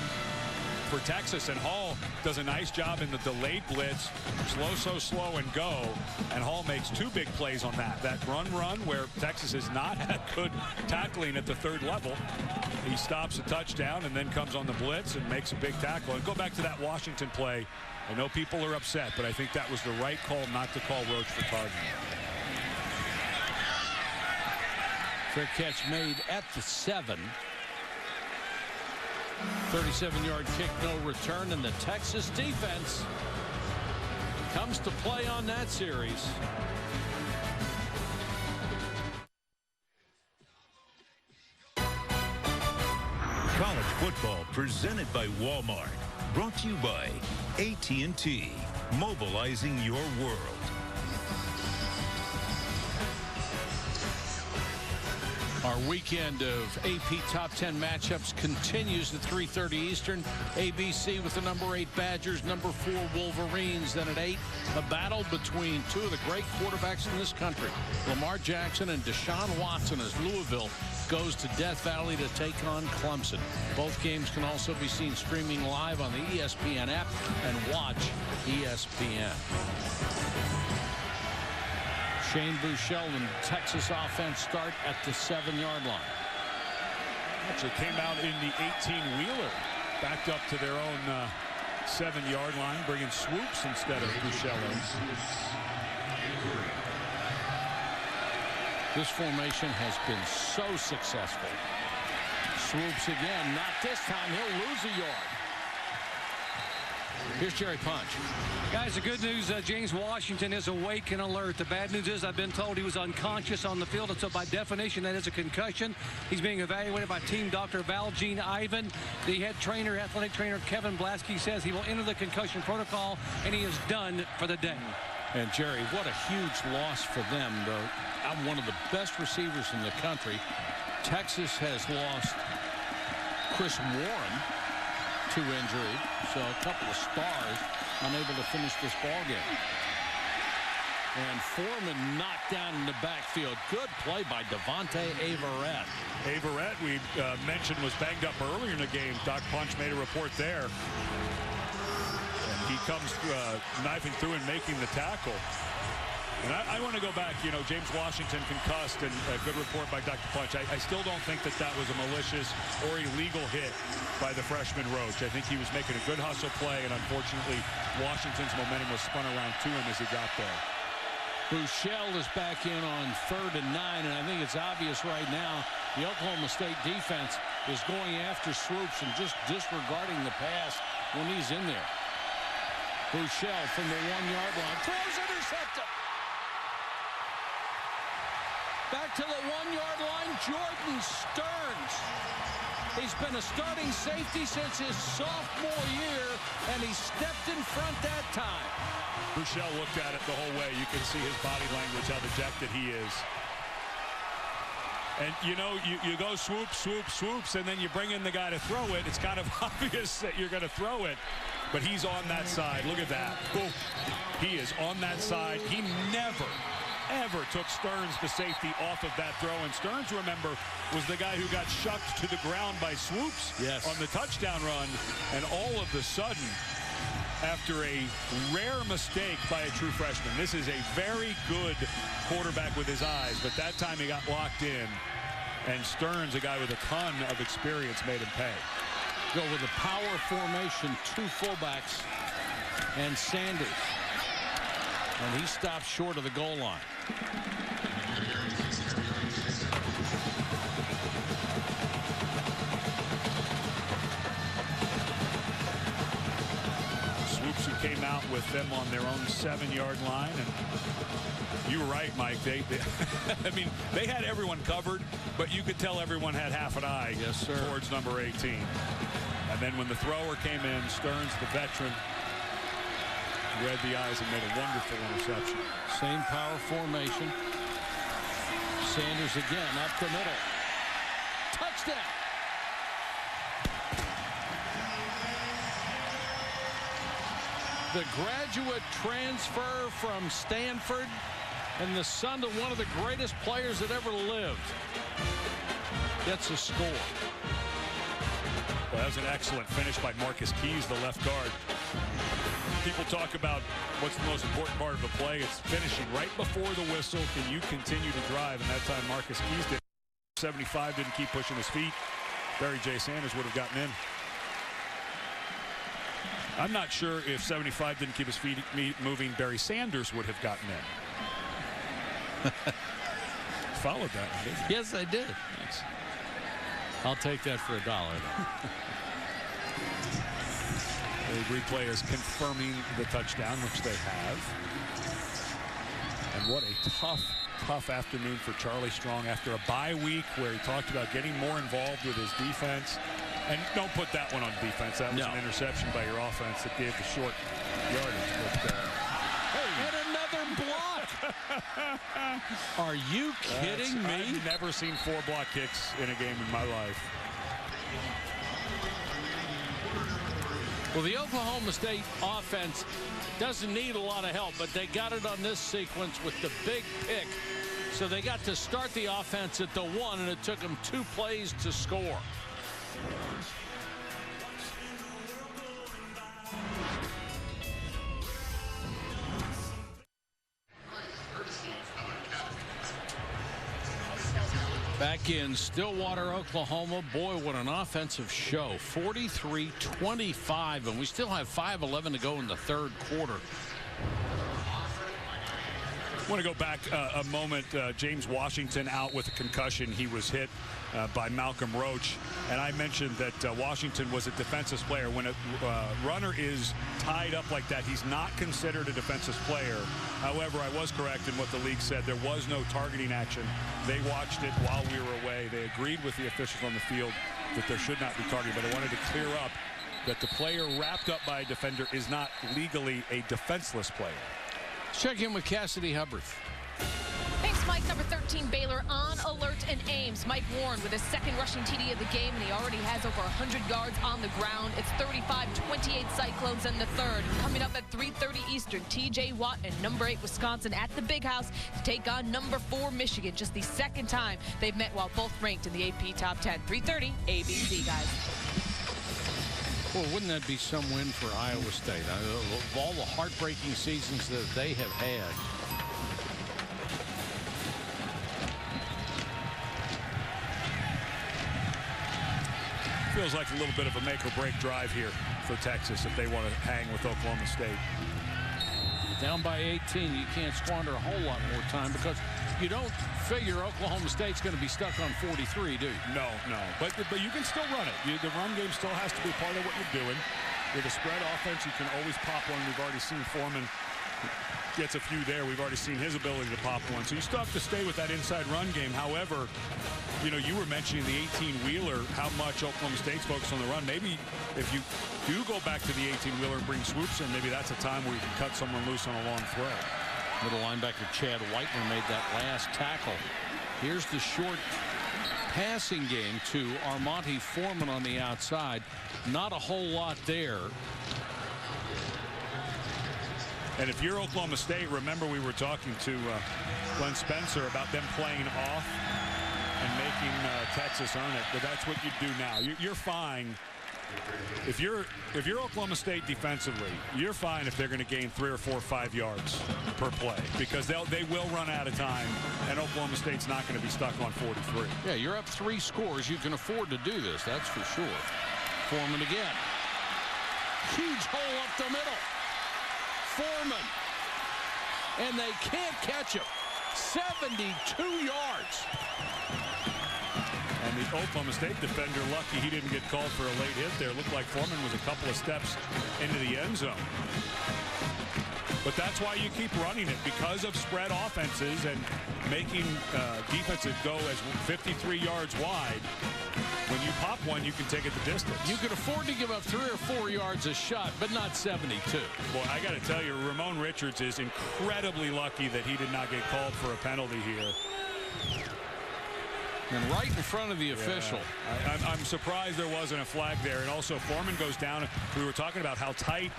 for Texas, and Hall does a nice job in the delayed blitz. Slow and go, and Hall makes 2 big plays on that run where Texas has not had good tackling at the 3rd level. He stops a touchdown and then comes on the blitz and makes a big tackle. And go back to that Washington play. I know people are upset, but I think that was the right call not to call Roach for targeting. Fair catch made at the 7. 37-yard kick, no return, and the Texas defense comes to play on that series. College football presented by Walmart. Brought to you by AT&T. Mobilizing your world. Our weekend of AP Top 10 matchups continues at 3:30 Eastern. ABC with the number 8 Badgers, number 4 Wolverines. Then at 8, a battle between 2 of the great quarterbacks in this country, Lamar Jackson and Deshaun Watson, as Louisville goes to Death Valley to take on Clemson. Both games can also be seen streaming live on the ESPN app and watch ESPN. Shane Buechele and Texas offense start at the 7-yard line. Actually came out in the 18-wheeler, backed up to their own 7-yard line, bringing swoops instead of Buechele. This formation has been so successful. Swoops again, not this time. He'll lose a yard. Here's Jerry Punch. Guys, the good news, James Washington is awake and alert. The bad news is I've been told he was unconscious on the field, and so by definition that is a concussion. He's being evaluated by team doctor Valjean Ivan. The head trainer, athletic trainer Kevin Blaskey, says he will enter the concussion protocol, and he is done for the day. And Jerry, what a huge loss for them, though. One of the best receivers in the country. Texas has lost Chris Warren to injury, so a couple of stars unable to finish this ball game. And Foreman knocked down in the backfield. Good play by Devontae Averett. Averett, we mentioned, was banged up earlier in the game. Doc Punch made a report there. And he comes knifing through and making the tackle. And I want to go back, you know, James Washington concussed, and a good report by Dr. Punch. I still don't think that was a malicious or illegal hit by the freshman Roach. I think he was making a good hustle play, and unfortunately, Washington's momentum was spun around to him as he got there. Buechele is back in on 3rd and 9, and I think it's obvious right now the Oklahoma State defense is going after swoops and just disregarding the pass when he's in there. Bouchel from the 1-yard line. Throws intercepted. Back to the 1-yard line, Jordan Stearns. He's been a starting safety since his sophomore year, and he stepped in front that time. Bouchel looked at it the whole way. You can see his body language, how dejected he is. And, you know, you go swoop, swoop, swoops, and then you bring in the guy to throw it. It's kind of obvious that you're going to throw it, but he's on that side. Look at that. Boom. He is on that side. He never, ever took Stearns, the safety, off of that throw. And Stearns, remember, was the guy who got shucked to the ground by swoops on the touchdown run. And all of a sudden, after a rare mistake by a true freshman, this is a very good quarterback with his eyes, but that time he got locked in. And Stearns, a guy with a ton of experience, made him pay. Go with a power formation, 2 fullbacks, and Sanders. And he stops short of the goal line. Swoops, who came out with them on their own 7-yard line. And you were right, Mike. They I mean, they had everyone covered, but you could tell everyone had half an eye towards number 18. And then when the thrower came in, Stearns, the veteran, read the eyes and made a wonderful interception. Same power formation. Sanders again up the middle. Touchdown. The graduate transfer from Stanford and the son to one of the greatest players that ever lived gets a score. Well, that was an excellent finish by Marcus Keys, the left guard. People talk about what's the most important part of the play. It's finishing right before the whistle. Can you continue to drive? And that time Marcus Keys did. 75 didn't keep pushing his feet. Barry J. Sanders would have gotten in. I'm not sure if 75 didn't keep his feet moving, Barry Sanders would have gotten in. Followed that one, didn't you? Yes, I did. Thanks. I'll take that for $1. The replay is confirming the touchdown, which they have. And what a tough afternoon for Charlie Strong after a bye week where he talked about getting more involved with his defense. And don't put that one on defense. That was an interception by your offense that gave the short yardage. But, and another block. Are you kidding me? I've never seen 4 block kicks in a game in my life. Well, the Oklahoma State offense doesn't need a lot of help, but they got it on this sequence with the big pick. So they got to start the offense at the 1, and it took them 2 plays to score. Back in Stillwater, Oklahoma. Boy, what an offensive show. 43-25, and we still have 5:11 to go in the 3rd quarter. I want to go back a moment. James Washington out with a concussion. He was hit by Malcolm Roach. And I mentioned that Washington was a defensive player. When a runner is tied up like that, he's not considered a defensive player. However, I was correct in what the league said. There was no targeting action. They watched it while we were away. They agreed with the officials on the field that there should not be targeting. But I wanted to clear up that the player wrapped up by a defender is not legally a defenseless player. Check in with Cassidy Hubbard. Thanks, Mike. Number 13, Baylor on alert and aims. Mike Warren with his 2nd rushing TD of the game, and he already has over 100 yards on the ground. It's 35-28 Cyclones in the 3rd. Coming up at 3:30 Eastern, TJ Watt and number 8 Wisconsin at the Big House to take on number 4 Michigan. Just the 2nd time they've met while both ranked in the AP Top 10. 3:30 ABC, guys. Well, wouldn't that be some win for Iowa State? Of all the heartbreaking seasons that they have had. Feels like a little bit of a make-or-break drive here for Texas if they want to hang with Oklahoma State. Down by 18, you can't squander a whole lot more time because you don't figure Oklahoma State's going to be stuck on 43, do you? No. But you can still run it. The run game still has to be part of what you're doing. With a spread offense, you can always pop one. We've already seen Foreman gets a few there. We've already seen his ability to pop one. So you still have to stay with that inside run game. However, you know, you were mentioning the 18-wheeler, how much Oklahoma State's focused on the run. Maybe if you do go back to the 18-wheeler and bring swoops in, maybe that's a time where you can cut someone loose on a long throw. Middle linebacker Chad Whitener made that last tackle. Here's the short passing game to Armonte Foreman on the outside. Not a whole lot there. And if you're Oklahoma State, remember we were talking to Glenn Spencer about them playing off and making Texas earn it. But that's what you do now. You're fine. If you're Oklahoma State defensively, you're fine if they're going to gain 3 or 4 or 5 yards per play, because they will run out of time, and Oklahoma State's not going to be stuck on 43. Yeah, you're up 3 scores. You can afford to do this, that's for sure. Foreman again. Huge hole up the middle. Foreman. And they can't catch him. 72 yards. And the Oklahoma State defender, lucky he didn't get called for a late hit there. Looked like Foreman was a couple of steps into the end zone. But that's why you keep running it, because of spread offenses and making defenses go as 53 yards wide. When you pop one, you can take it the distance. You can afford to give up 3 or 4 yards a shot, but not 72. Boy, I got to tell you, Ramon Richards is incredibly lucky that he did not get called for a penalty here. And right in front of the official. I'm surprised there wasn't a flag there. And also, Foreman goes down. We were talking about how tight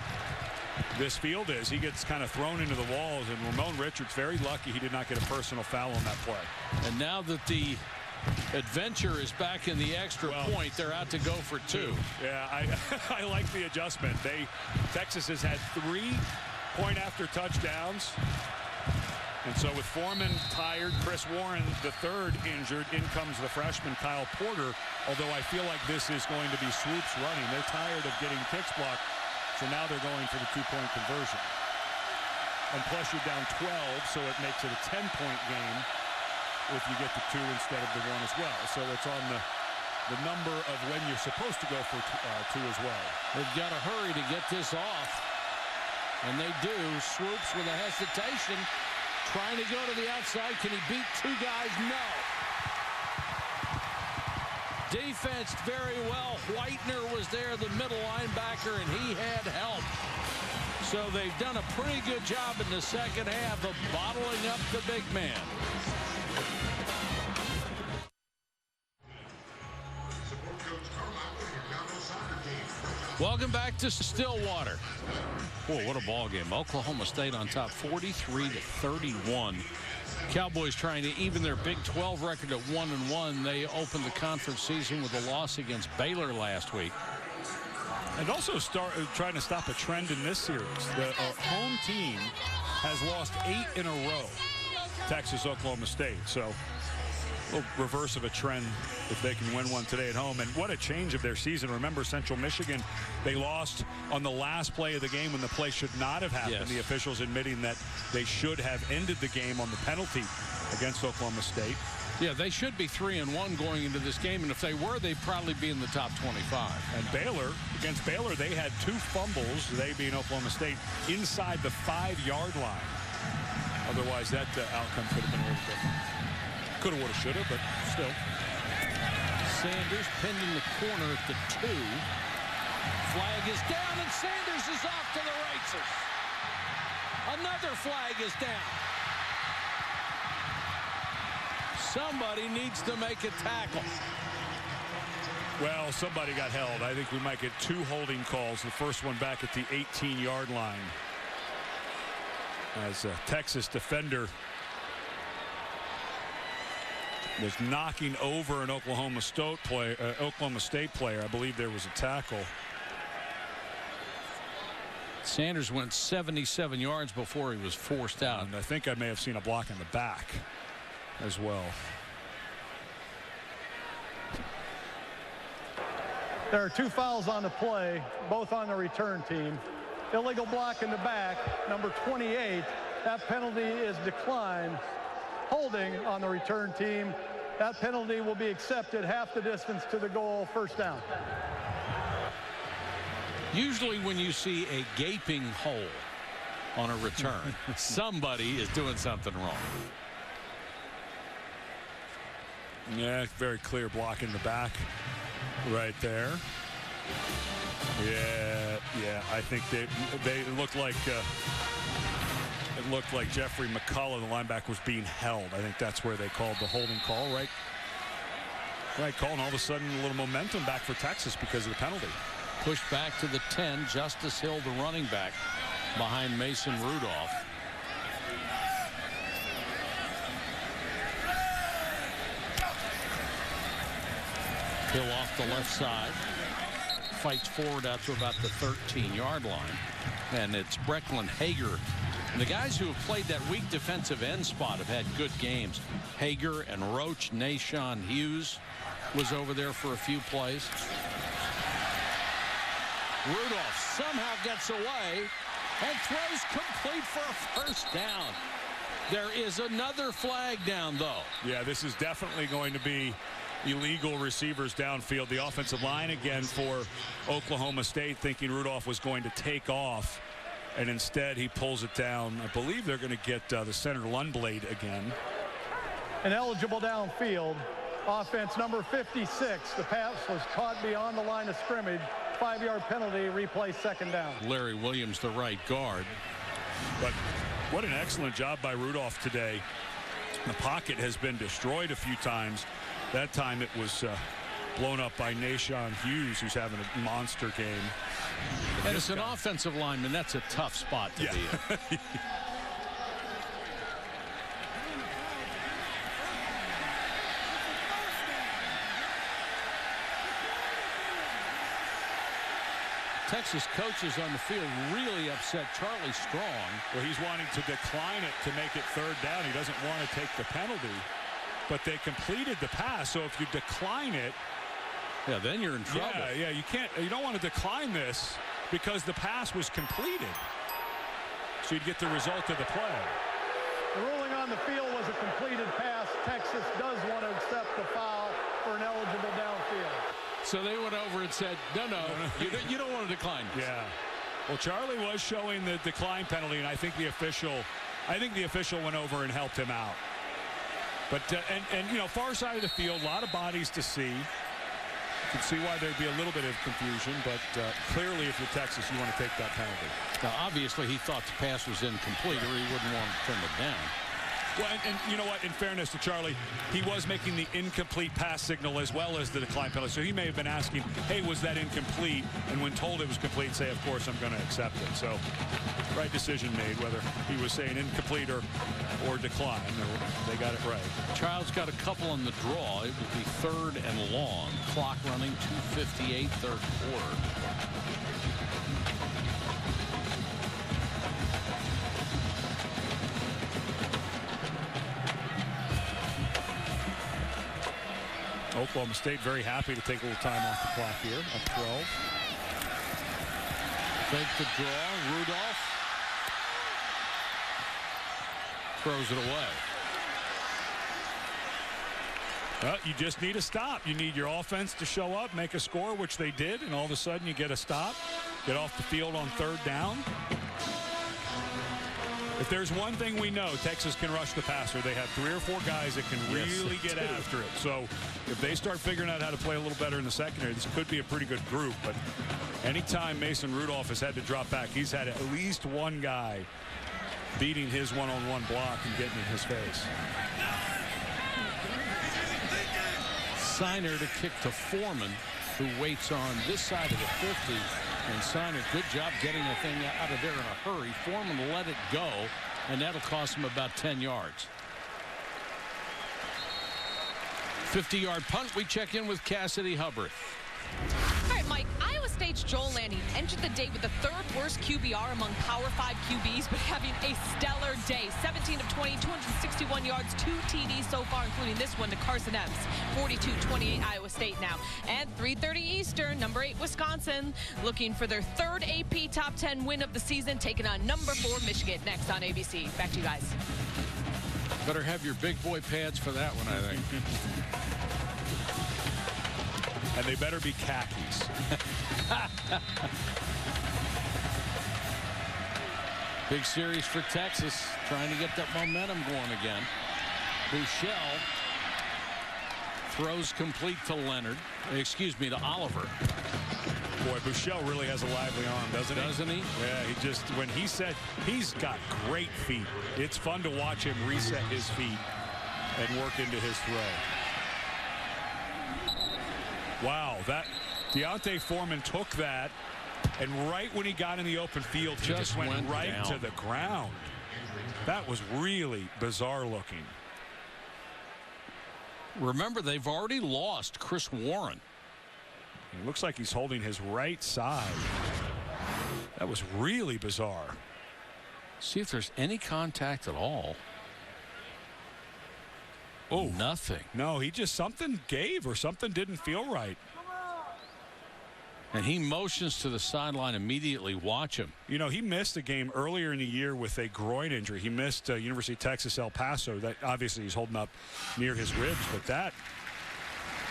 this field is. He gets kind of thrown into the walls, and Ramon Richards very lucky he did not get a personal foul on that play. And now that the adventure is back in the extra point, they're out to go for 2. Yeah, I like the adjustment. Texas has had 3 point-after touchdowns. And so with Foreman tired, Chris Warren the third injured, in comes the freshman Kyle Porter. Although I feel like this is going to be swoops running. They're tired of getting kicks blocked, so now they're going for the 2-point conversion. And plus you're down 12, so it makes it a 10-point game if you get the 2 instead of the 1 as well. So it's on the number of when you're supposed to go for 2 as well. They've got to hurry to get this off. And they do. Swoops with a hesitation. Trying to go to the outside. Can he beat 2 guys? No. Defense very well. Whitener was there, the middle linebacker, and he had help. So they've done a pretty good job in the second half of bottling up the big man. Welcome back to Stillwater. Boy, what a ball game. Oklahoma State on top 43-31. Cowboys trying to even their Big 12 record at 1-1. They opened the conference season with a loss against Baylor last week. And also trying to stop a trend in this series. The home team has lost 8 in a row. Texas, Oklahoma State. So a little reverse of a trend if they can win one today at home. And what a change of their season. Remember, Central Michigan, they lost on the last play of the game when the play should not have happened. Yes. The officials admitting that they should have ended the game on the penalty against Oklahoma State. Yeah, they should be 3-1 going into this game, and if they were, they'd probably be in the top 25. And Baylor, against Baylor, they had 2 fumbles, they being Oklahoma State, inside the 5-yard line. Otherwise, that outcome could have been a little different. Could have, would have, should have, but still. Sanders pinned in the corner at the 2. Flag is down, and Sanders is off to the races. Another flag is down. Somebody needs to make a tackle. Well, somebody got held. I think we might get 2 holding calls. The first one back at the 18-yard line. As a Texas defender was knocking over an Oklahoma State player. I believe there was a tackle. Sanders went 77 yards before he was forced out. And I think I may have seen a block in the back as well. There are 2 fouls on the play, both on the return team. Illegal block in the back, number 28. That penalty is declined. Holding on the return team. That penalty will be accepted half the distance to the goal, first down. Usually when you see a gaping hole on a return, somebody is doing something wrong. Yeah, very clear block in the back right there. Yeah, I think they looked like Jeffrey McCullough, the linebacker, was being held. I think that's where they called the holding call, right? Right call, and all of a sudden a little momentum back for Texas because of the penalty. Pushed back to the 10. Justice Hill, the running back, behind Mason Rudolph. Hill off the left side. Fights forward out to about the 13-yard line. And it's Brecklin Hager. And the guys who have played that weak defensive end spot have had good games. Hager and Roach. Nashawn Hughes was over there for a few plays. Rudolph somehow gets away and throws complete for a first down. There is another flag down, though. Yeah, this is definitely going to be illegal receivers downfield. The offensive line again for Oklahoma State, thinking Rudolph was going to take off, and instead he pulls it down. I believe they're going to get the center Lundblade again. Ineligible downfield. Offense number 56. The pass was caught beyond the line of scrimmage. 5-yard penalty, replay second down. Larry Williams, the right guard. But what an excellent job by Rudolph today. The pocket has been destroyed a few times. That time it was blown up by Nashawn Hughes, who's having a monster game. And as an offensive lineman, that's a tough spot to be in. Texas coaches on the field really upset Charlie Strong. Well, he's wanting to decline it to make it third down. He doesn't want to take the penalty, but they completed the pass. So if you decline it, yeah, then you're in trouble. Yeah, you don't want to decline this because the pass was completed. So you'd get the result of the play. The ruling on the field was a completed pass. Texas does want to accept the foul for an eligible downfield. So they went over and said, no, you don't want to decline this. Yeah. Well, Charlie was showing the decline penalty, and I think the official went over and helped him out. But and you know, far side of the field, a lot of bodies to see. You can see why there'd be a little bit of confusion, but clearly, if you're Texas, you want to take that penalty. Now, obviously, he thought the pass was incomplete, or he wouldn't want to turn it down. Well, and you know what? In fairness to Charlie, he was making the incomplete pass signal as well as the decline penalty. So he may have been asking, hey, was that incomplete? And when told it was complete, say, of course, I'm going to accept it. So right decision made, whether he was saying incomplete or decline. They got it right. Child's got a couple on the draw. It would be third and long. Clock running, 2:58, third quarter. Oklahoma State very happy to take a little time off the clock here. Up 12. Fake the draw. Rudolph throws it away. Well, you just need a stop. You need your offense to show up, make a score, which they did, and all of a sudden you get a stop, get off the field on third down. If there's one thing we know, Texas can rush the passer. They have 3 or 4 guys that can really get after it. So if they start figuring out how to play a little better in the secondary, this could be a pretty good group. But anytime Mason Rudolph has had to drop back, he's had at least one guy beating his one-on-one block and getting in his face. Signer to kick to Foreman, who waits on this side of the 50. And Signer, good job getting the thing out of there in a hurry. Foreman let it go, and that'll cost him about 10 yards. 50-yard punt. We check in with Cassidy Hubbard. All right, Mike, Iowa State's Joel Lanning entered the day with the 3rd worst QBR among Power 5 QBs, but having a stellar day. 17 of 20, 261 yards, 2 TDs so far, including this one to Carson Epps. 42-28 Iowa State now. And 3:30 Eastern, number 8 Wisconsin, looking for their 3rd AP Top 10 win of the season, taking on number 4 Michigan next on ABC. Back to you guys. Better have your big boy pads for that one, I think. And they better be khakis. Big series for Texas, trying to get that momentum going again. Buechele throws complete to Leonard. Excuse me, to Oliver. Boy, Buechele really has a lively arm, doesn't he? Doesn't he? Yeah, he just, when he said, he's got great feet. It's fun to watch him reset his feet and work into his throw. Wow, that Deontay Foreman took that, and right when he got in the open field, he just went right down to the ground. That was really bizarre looking. Remember, they've already lost Chris Warren. It looks like he's holding his right side. That was really bizarre. See if there's any contact at all. Oh, nothing. No, he just, something gave or something didn't feel right. And he motions to the sideline immediately. Watch him. You know, he missed a game earlier in the year with a groin injury. He missed University of Texas El Paso. That obviously he's holding up near his ribs, but that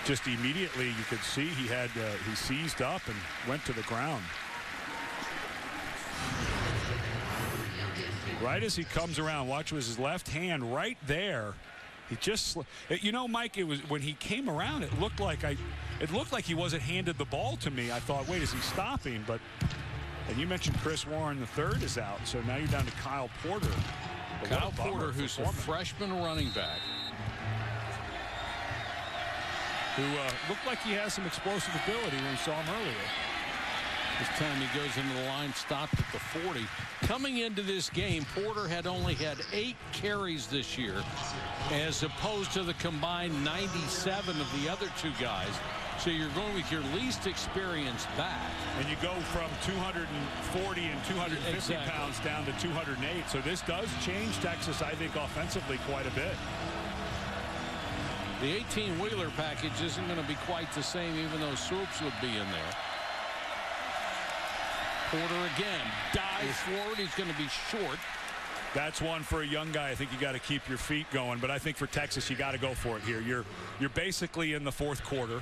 just immediately you could see he seized up and went to the ground. Right as he comes around, watch, was his left hand right there. He just, you know, Mike, it was when he came around, it looked like he wasn't handed the ball to me. I thought, wait, is he stopping? But, and you mentioned Chris Warren, the third is out, so now you're down to Kyle Porter. Kyle Porter, who's a freshman running back, who looked like he has some explosive ability when we saw him earlier. This time he goes into the line, stopped at the 40. Coming into this game, Porter had only had 8 carries this year, as opposed to the combined 97 of the other 2 guys. So you're going with your least experienced back. And you go from 240 and 250 pounds down to 208. So this does change Texas, I think, offensively quite a bit. The 18-wheeler package isn't going to be quite the same, even though Swoops would be in there. Porter again dives forward. He's going to be short. That's one for a young guy. I think you got to keep your feet going, but I think for Texas you got to go for it here. You're basically in the fourth quarter,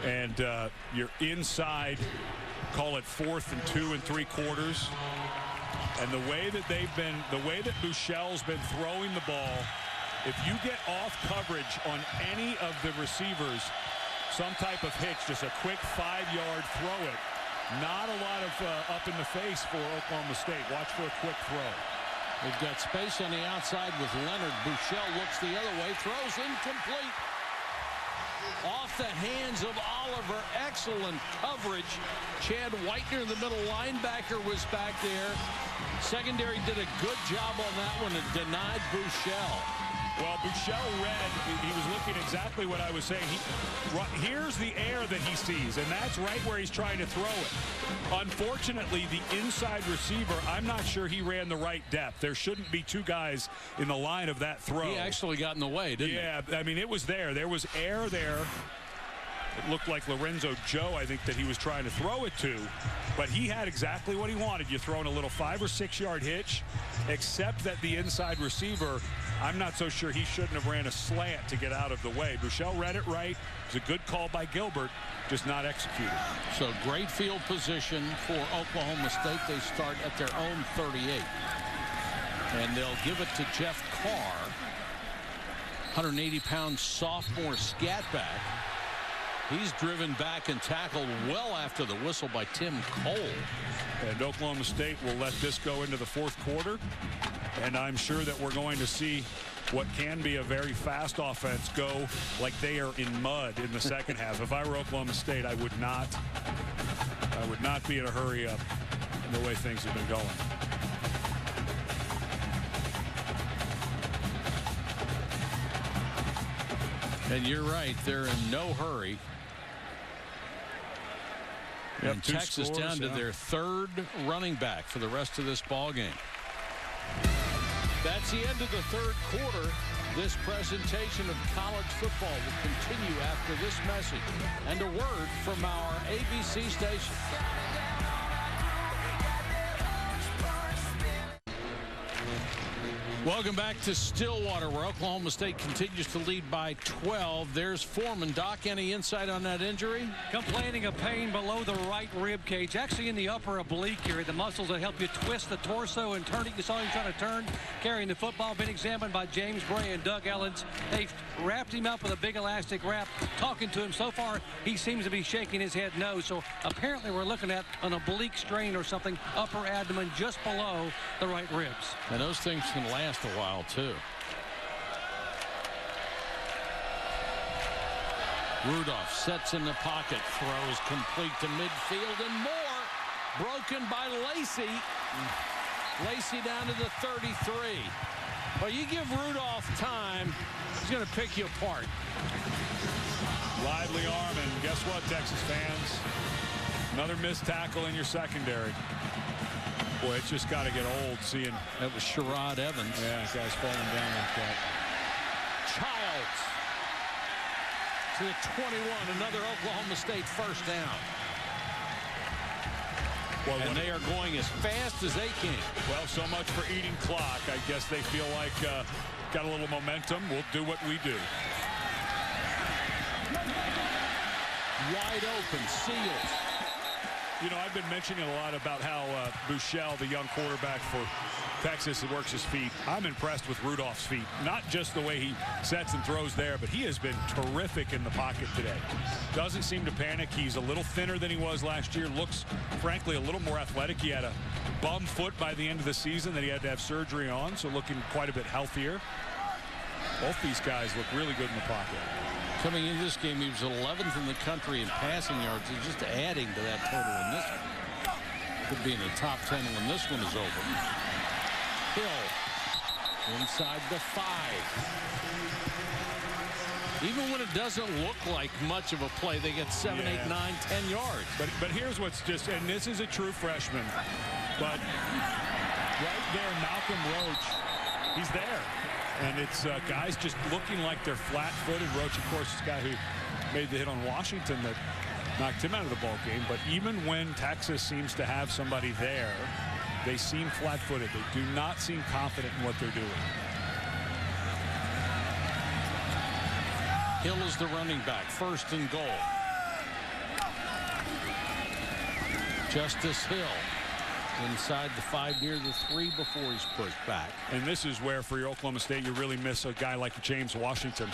and you're inside, call it 4th and 2 3/4. And the way that Buechele's been throwing the ball, if you get off coverage on any of the receivers, some type of hitch, just a quick 5-yard throw it. Not a lot of up in the face for Oklahoma State. Watch for a quick throw. They've got space on the outside with Leonard. Buechele looks the other way, throws incomplete. Off the hands of Oliver. Excellent coverage. Chad Whitener, the middle linebacker, was back there. Secondary did a good job on that one and denied Buechele. Well, Buechele read, he was looking exactly what I was saying. Here's the air that he sees, and that's right where he's trying to throw it. Unfortunately, the inside receiver, I'm not sure he ran the right depth. There shouldn't be 2 guys in the line of that throw. He actually got in the way, didn't he? Yeah, I mean, it was there. There was air there. It looked like Lorenzo Joe, I think, that he was trying to throw it to, but he had exactly what he wanted. You throw in a little 5 or 6 yard hitch, except that the inside receiver, I'm not so sure he shouldn't have ran a slant to get out of the way. Buechele read it right. It was a good call by Gilbert, just not executed. So great field position for Oklahoma State. They start at their own 38. And they'll give it to Jeff Carr, 180-pound sophomore scat back. He's driven back and tackled well after the whistle by Tim Cole. And Oklahoma State will let this go into the fourth quarter. And I'm sure that we're going to see what can be a very fast offense go like they are in mud in the second half. If I were Oklahoma State, I would not be in a hurry up the way things have been going. And you're right, they're in no hurry. And Texas down to their 3rd running back for the rest of this ball game. That's the end of the 3rd quarter. This presentation of college football will continue after this message and a word from our ABC station. Welcome back to Stillwater, where Oklahoma State continues to lead by 12. There's Foreman. Doc, any insight on that injury? Complaining of pain below the right rib cage, actually in the upper oblique area, the muscles that help you twist the torso and turn it. You saw him trying to turn, carrying the football, been examined by James Bray and Doug Ellens. They've wrapped him up with a big elastic wrap, talking to him. So far, he seems to be shaking his head no. So apparently we're looking at an oblique strain or something, upper abdomen just below the right ribs. And those things can last a while too. Rudolph sets in the pocket, throws complete to midfield, and more. Broken by Lacey. Lacey down to the 33. Well, you give Rudolph time, he's going to pick you apart. Lively arm, and guess what, Texas fans? Another missed tackle in your secondary. Boy, it's just got to get old seeing. That was Sherrod Evans. Yeah, guys falling down like that. Childs to the 21. Another Oklahoma State first down. Well, and they are going as fast as they can. Well, so much for eating clock. I guess they feel like got a little momentum. We'll do what we do. Wide open, Seals. You know, I've been mentioning a lot about how Buechele, the young quarterback for Texas, works his feet. I'm impressed with Rudolph's feet. Not just the way he sets and throws there, but he has been terrific in the pocket today. Doesn't seem to panic. He's a little thinner than he was last year. Looks, frankly, a little more athletic. He had a bum foot by the end of the season that he had to have surgery on, so looking quite a bit healthier. Both these guys look really good in the pocket. Coming into this game, he was 11th in the country in passing yards. He's just adding to that total in this one. Could be in the top 10 when this one is over. Hill inside the 5. Even when it doesn't look like much of a play, they get 7, 8, 9, 10 yards. But here's what's just, and this is a true freshman, but right there, Malcolm Roach, he's there. And it's guys just looking like they're flat-footed. Roach, of course, is the guy who made the hit on Washington that knocked him out of the ball game. But even when Texas seems to have somebody there, they seem flat-footed. They do not seem confident in what they're doing. Hill is the running back. First and goal. Justice Hill inside the 5 near the 3 before he's pushed back. And this is where, for your Oklahoma State, you really miss a guy like James Washington,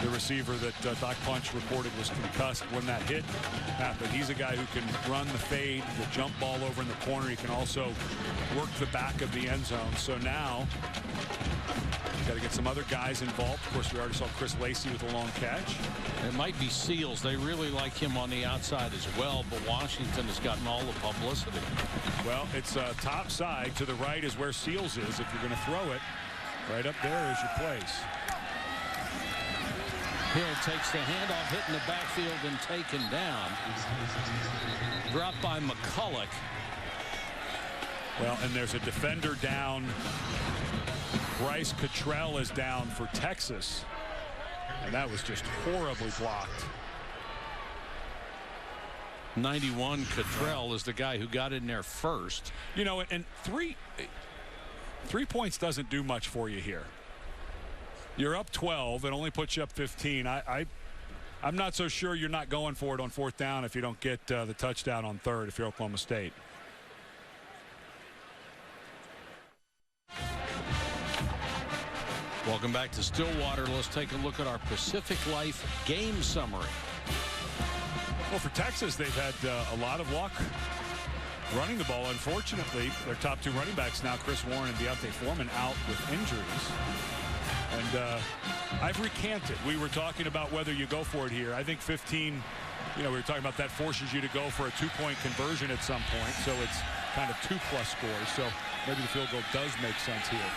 the receiver that Doc Punch reported was concussed when that hit happened. He's a guy who can run the fade, the jump ball over in the corner. He can also work the back of the end zone. So now got to get some other guys involved. Of course, we already saw Chris Lacey with a long catch. It might be Seals. They really like him on the outside as well, but Washington has gotten all the publicity. Well, it's top side. To the right is where Seals is. If you're going to throw it, right up there is your place. Hill takes the handoff, hit in the backfield and taken down. Dropped by McCulloch. Well, and there's a defender down. Bryce Cottrell is down for Texas. And that was just horribly blocked. 91 Cottrell is the guy who got in there first. You know, and 3 points doesn't do much for you here. You're up 12. It only puts you up 15. I'm not so sure you're not going for it on 4th down if you don't get the touchdown on 3rd if you're Oklahoma State. Welcome back to Stillwater. Let's take a look at our Pacific Life game summary. Well, for Texas, they've had a lot of luck running the ball. Unfortunately, their top 2 running backs now, Chris Warren and Deontay Foreman, out with injuries. And I've recanted. We were talking about whether you go for it here. I think 15, you know, we were talking about that forces you to go for a 2-point conversion at some point. So it's kind of 2+ scores. So maybe the field goal does make sense here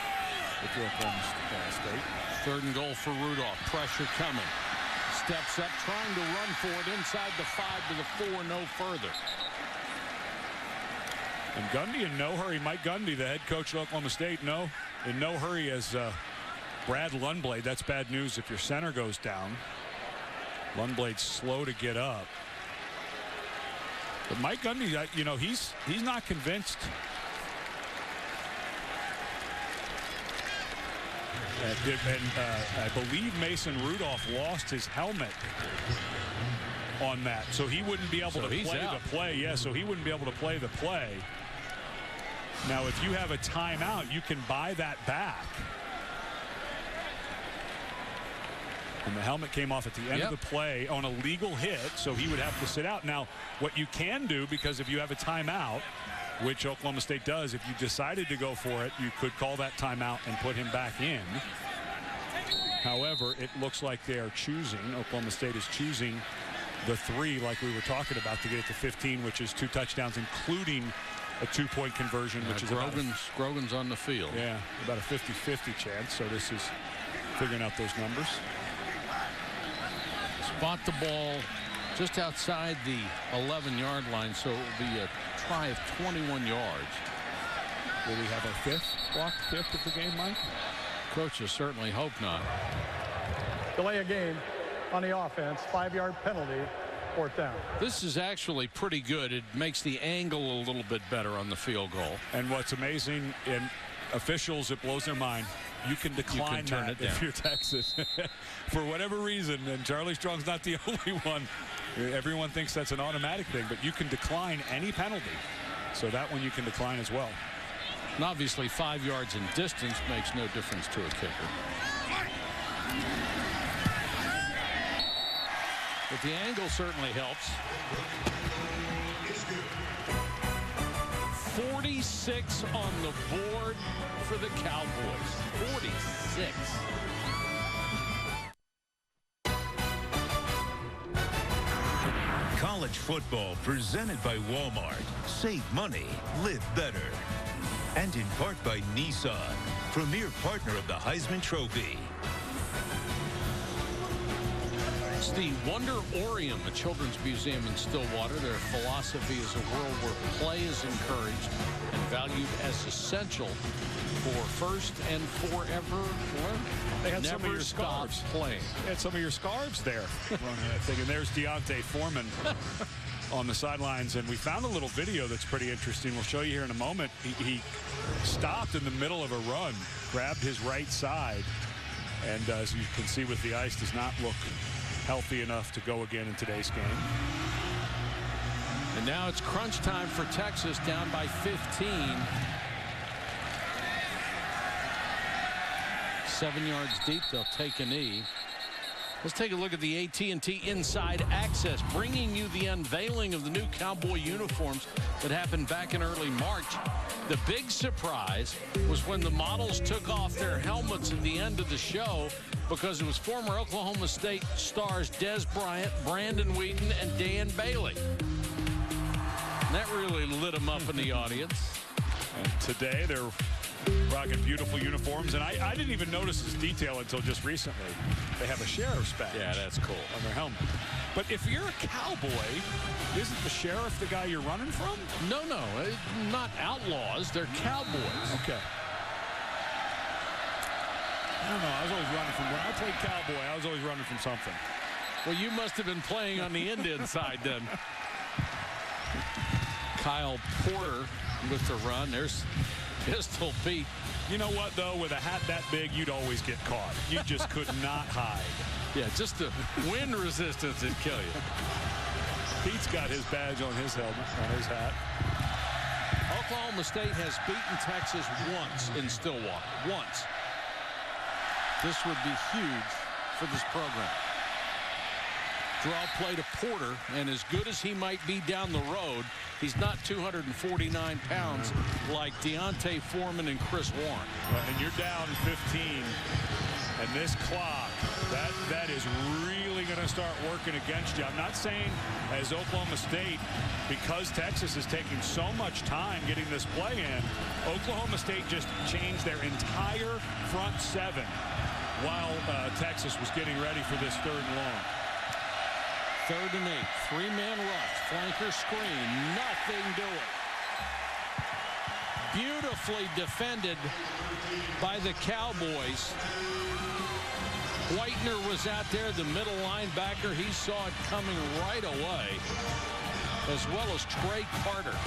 if you're Oklahoma State. 3rd and goal for Rudolph. Pressure coming. Steps up, trying to run for it inside the 5 to the 4, no further. And Gundy in no hurry. Mike Gundy, the head coach of Oklahoma State, in no hurry as Brad Lundblade. That's bad news if your center goes down. Lundblade's slow to get up. But Mike Gundy, you know, he's not convinced. I believe Mason Rudolph lost his helmet on that, so he wouldn't be able to play the play. Yeah, so he wouldn't be able to play the play. Now, if you have a timeout, you can buy that back. And the helmet came off at the end of the play on a legal hit, so he would have to sit out. Now, what you can do, because if you have a timeout, which Oklahoma State does, if you decided to go for it, you could call that timeout and put him back in. However, it looks like they are choosing, Oklahoma State is choosing the 3, like we were talking about, to get it to 15, which is 2 touchdowns, including a 2-point conversion, which is Grogan's on the field. Yeah, about a 50-50 chance. So this is figuring out those numbers. Spot the ball just outside the 11-yard line, so it will be a try of 21 yards. Will we have our 5th blocked 5th of the game, Mike? Coaches certainly hope not. Delay a game on the offense. 5-yard penalty. 4th down. This is actually pretty good. It makes the angle a little bit better on the field goal. And what's amazing, in officials, it blows their mind. You can decline that if you're Texas. For whatever reason, and Charlie Strong's not the only one. Everyone thinks that's an automatic thing, but you can decline any penalty. So that one you can decline as well. And obviously 5 yards in distance makes no difference to a kicker. But the angle certainly helps. 46 on the board for the Cowboys. 46. College football presented by Walmart. Save money, live better. And in part by Nissan, premier partner of the Heisman Trophy. It's the Wonderorium, a children's museum in Stillwater. Their philosophy is a world where play is encouraged and valued as essential for first and forever learning. They had Never some of your stop scarves playing. They had some of your scarves there. And there's Deontay Foreman on the sidelines, and we found a little video that's pretty interesting. We'll show you here in a moment. He stopped in the middle of a run, grabbed his right side, and as you can see with the ice, does not look healthy enough to go again in today's game. And now it's crunch time for Texas, down by 15. 7 yards deep, they'll take a knee. Let's take a look at the AT&T Inside Access, bringing you the unveiling of the new Cowboy uniforms that happened back in early March. The big surprise was when the models took off their helmets at the end of the show, because it was former Oklahoma State stars Des Bryant, Brandon Wheaton, and Dan Bailey. And that really lit them up in the audience. And today they're rocking beautiful uniforms, and I didn't even notice this detail until just recently. They have a sheriff's badge. Yeah, that's cool. On their helmet. But if you're a cowboy, isn't the sheriff the guy you're running from? No, not outlaws. They're cowboys. Okay. I don't know. I was always running from, when I played cowboy, I was always running from something. Well, you must have been playing on the Indian side then. Kyle Porter with the run. There's Pistol Pete. You know what, though? With a hat that big, you'd always get caught. You just could not hide. Yeah, just the wind resistance would kill you. Pete's got his badge on his helmet, on his hat. Oklahoma State has beaten Texas once in Stillwater. Once. This would be huge for this program. Draw play to Porter, and as good as he might be down the road, he's not 249 pounds like Deontay Foreman and Chris Warren. And you're down 15, and this clock, that is really going to start working against you. I'm not saying as Oklahoma State, because Texas is taking so much time getting this play in, Oklahoma State just changed their entire front seven while Texas was getting ready for this 3rd and long. 3rd and 8, 3-man rush, flanker screen, nothing doing. Beautifully defended by the Cowboys. Whitener was out there, the middle linebacker. He saw it coming right away, as well as Trey Carter.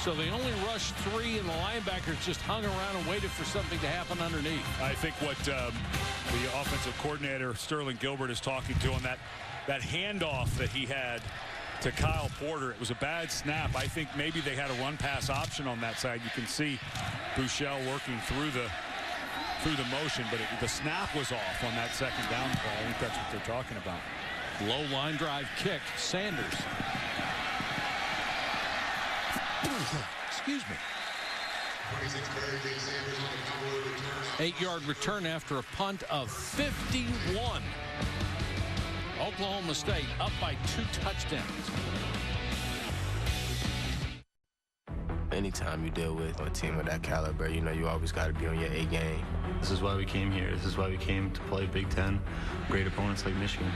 So they only rushed 3, and the linebackers just hung around and waited for something to happen underneath. I think what the offensive coordinator, Sterling Gilbert, is talking to on that handoff that he had to Kyle Porter, it was a bad snap. I think maybe they had a run-pass option on that side. You can see Buechele working through the motion, but the snap was off on that second down play. I think that's what they're talking about. Low line drive kick. Sanders. Excuse me. 8-yard return after a punt of 51. Oklahoma State up by 2 touchdowns. Anytime you deal with a team of that caliber, you know you always got to be on your A game. This is why we came here. This is why we came to play Big Ten, great opponents like Michigan.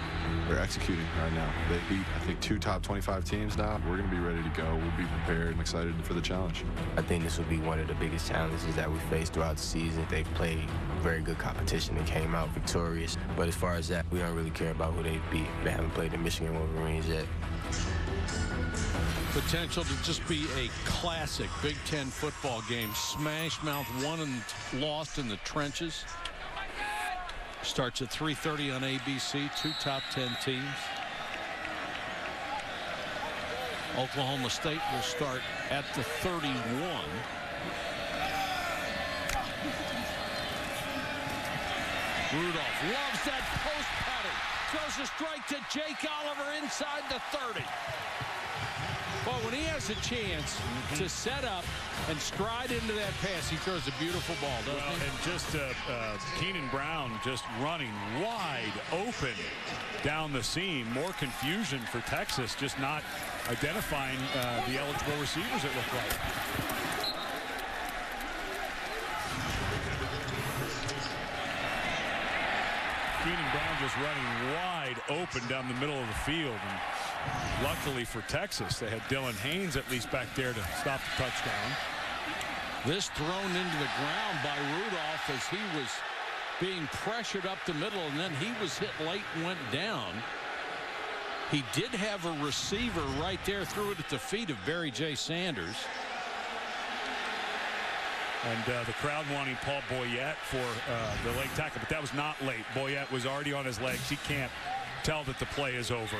They're executing right now. They beat, I think, 2 top 25 teams now. We're going to be ready to go. We'll be prepared and excited for the challenge. I think this will be one of the biggest challenges that we face throughout the season. They've played very good competition and came out victorious. But as far as that, we don't really care about who they beat. They haven't played the Michigan Wolverines yet. Potential to just be a classic Big Ten football game. Smash Mouth won and lost in the trenches. Starts at 3:30 on ABC. 2 top 10 teams. Oklahoma State will start at the 31. Rudolph loves that post pattern. Throws a strike to Jake Oliver inside the 30. Well, when he has a chance to set up and stride into that pass, he throws a beautiful ball, doesn't he? And just Keenan Brown just running wide open down the seam. More confusion for Texas, just not identifying the eligible receivers, it looked like. Keenan Brown just running wide open down the middle of the field. And luckily for Texas, they had Dylan Haynes at least back there to stop the touchdown. This thrown into the ground by Rudolph as he was being pressured up the middle, and then he was hit late and went down. He did have a receiver right there, threw it at the feet of Barry J. Sanders. And the crowd wanting Paul Boyette for the leg tackle, but that was not late. Boyette was already on his legs. He can't tell that the play is over.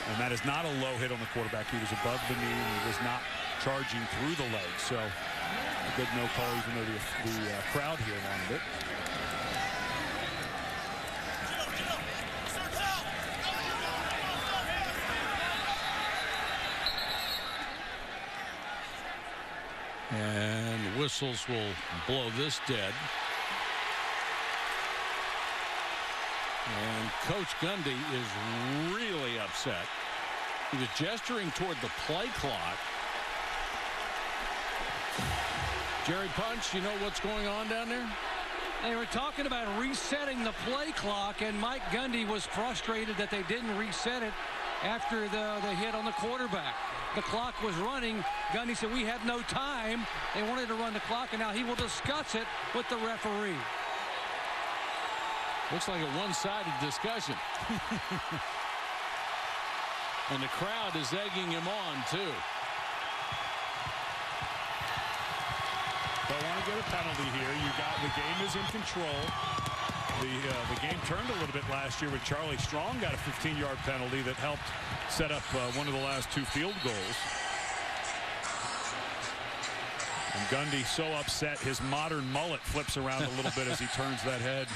And that is not a low hit on the quarterback. He was above the knee, and he was not charging through the leg. So a good no call, even though the crowd here wanted it. And whistles will blow this dead. And Coach Gundy is really upset. He was gesturing toward the play clock. Jerry Punch, you know what's going on down there? They were talking about resetting the play clock, and Mike Gundy was frustrated that they didn't reset it after the hit on the quarterback. The clock was running. Gundy said, we have no time. They wanted to run the clock, and now he will discuss it with the referee. Looks like a one-sided discussion. And the crowd is egging him on, too. Don't want to get a penalty here. The game is in control. The game turned a little bit last year when Charlie Strong got a 15-yard penalty that helped set up one of the last 2 field goals. And Gundy so upset his modern mullet flips around a little bit as he turns that head.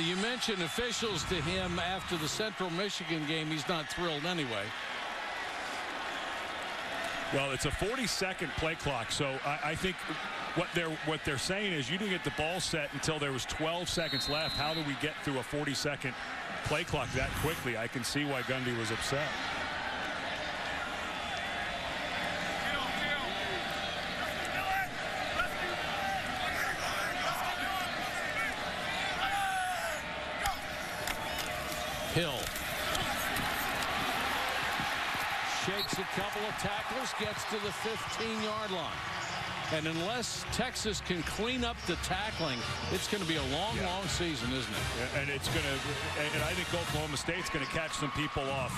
You mentioned officials to him after the Central Michigan game. He's not thrilled anyway. Well, it's a 40-second play clock, so I think what they're saying is you didn't get the ball set until there was 12 seconds left. How do we get through a 40-second play clock that quickly? I can see why Gundy was upset. Hill shakes a couple of tacklers, gets to the 15-yard line. And unless Texas can clean up the tackling, it's going to be a long season, isn't it? And it's going to, and I think Oklahoma State's going to catch some people off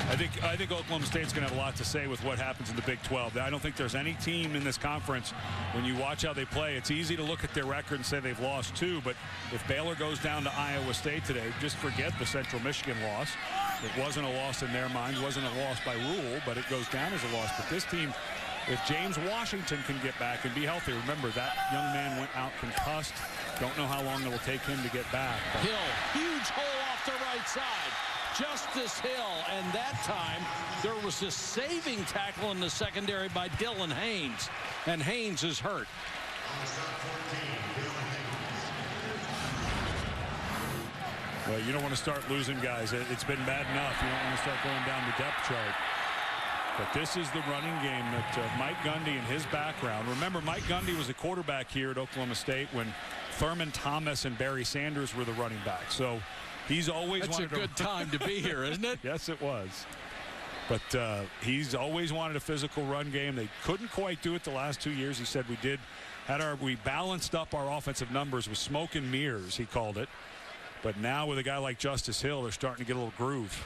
I think Oklahoma State's going to have a lot to say with what happens in the Big 12. I don't think there's any team in this conference, when you watch how they play, it's easy to look at their record and say they've lost 2, but if Baylor goes down to Iowa State today, just forget the Central Michigan loss. It wasn't a loss in their minds, wasn't a loss by rule, but it goes down as a loss. But this team, if James Washington can get back and be healthy, remember that young man went out concussed. Don't know how long it will take him to get back. Hill, huge hole off the right side. Justice Hill, and that time there was a saving tackle in the secondary by Dylan Haynes, and Haynes is hurt. Well, you don't want to start losing guys. It's been bad enough. You don't want to start going down the depth chart. But this is the running game that Mike Gundy and his background. Remember, Mike Gundy was a quarterback here at Oklahoma State when Thurman Thomas and Barry Sanders were the running backs. So he's always wanted a good time to be here, isn't it? Yes, it was. But he's always wanted a physical run game. They couldn't quite do it the last 2 years. He said we balanced up our offensive numbers with smoke and mirrors, he called it. But now with a guy like Justice Hill, they're starting to get a little groove.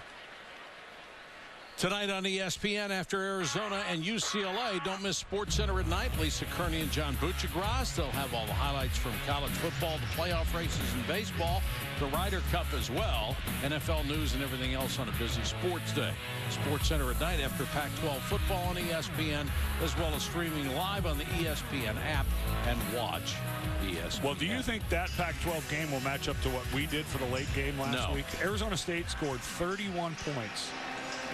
Tonight on ESPN after Arizona and UCLA, don't miss SportsCenter at night. Lisa Kearney and John Buccigross. They'll have all the highlights from college football, the playoff races in baseball, the Ryder Cup as well, NFL news and everything else on a busy sports day. SportsCenter at night after Pac-12 football on ESPN, as well as streaming live on the ESPN app and watch ESPN. Well, do you think that Pac-12 game will match up to what we did for the late game last week? Arizona State scored 31 points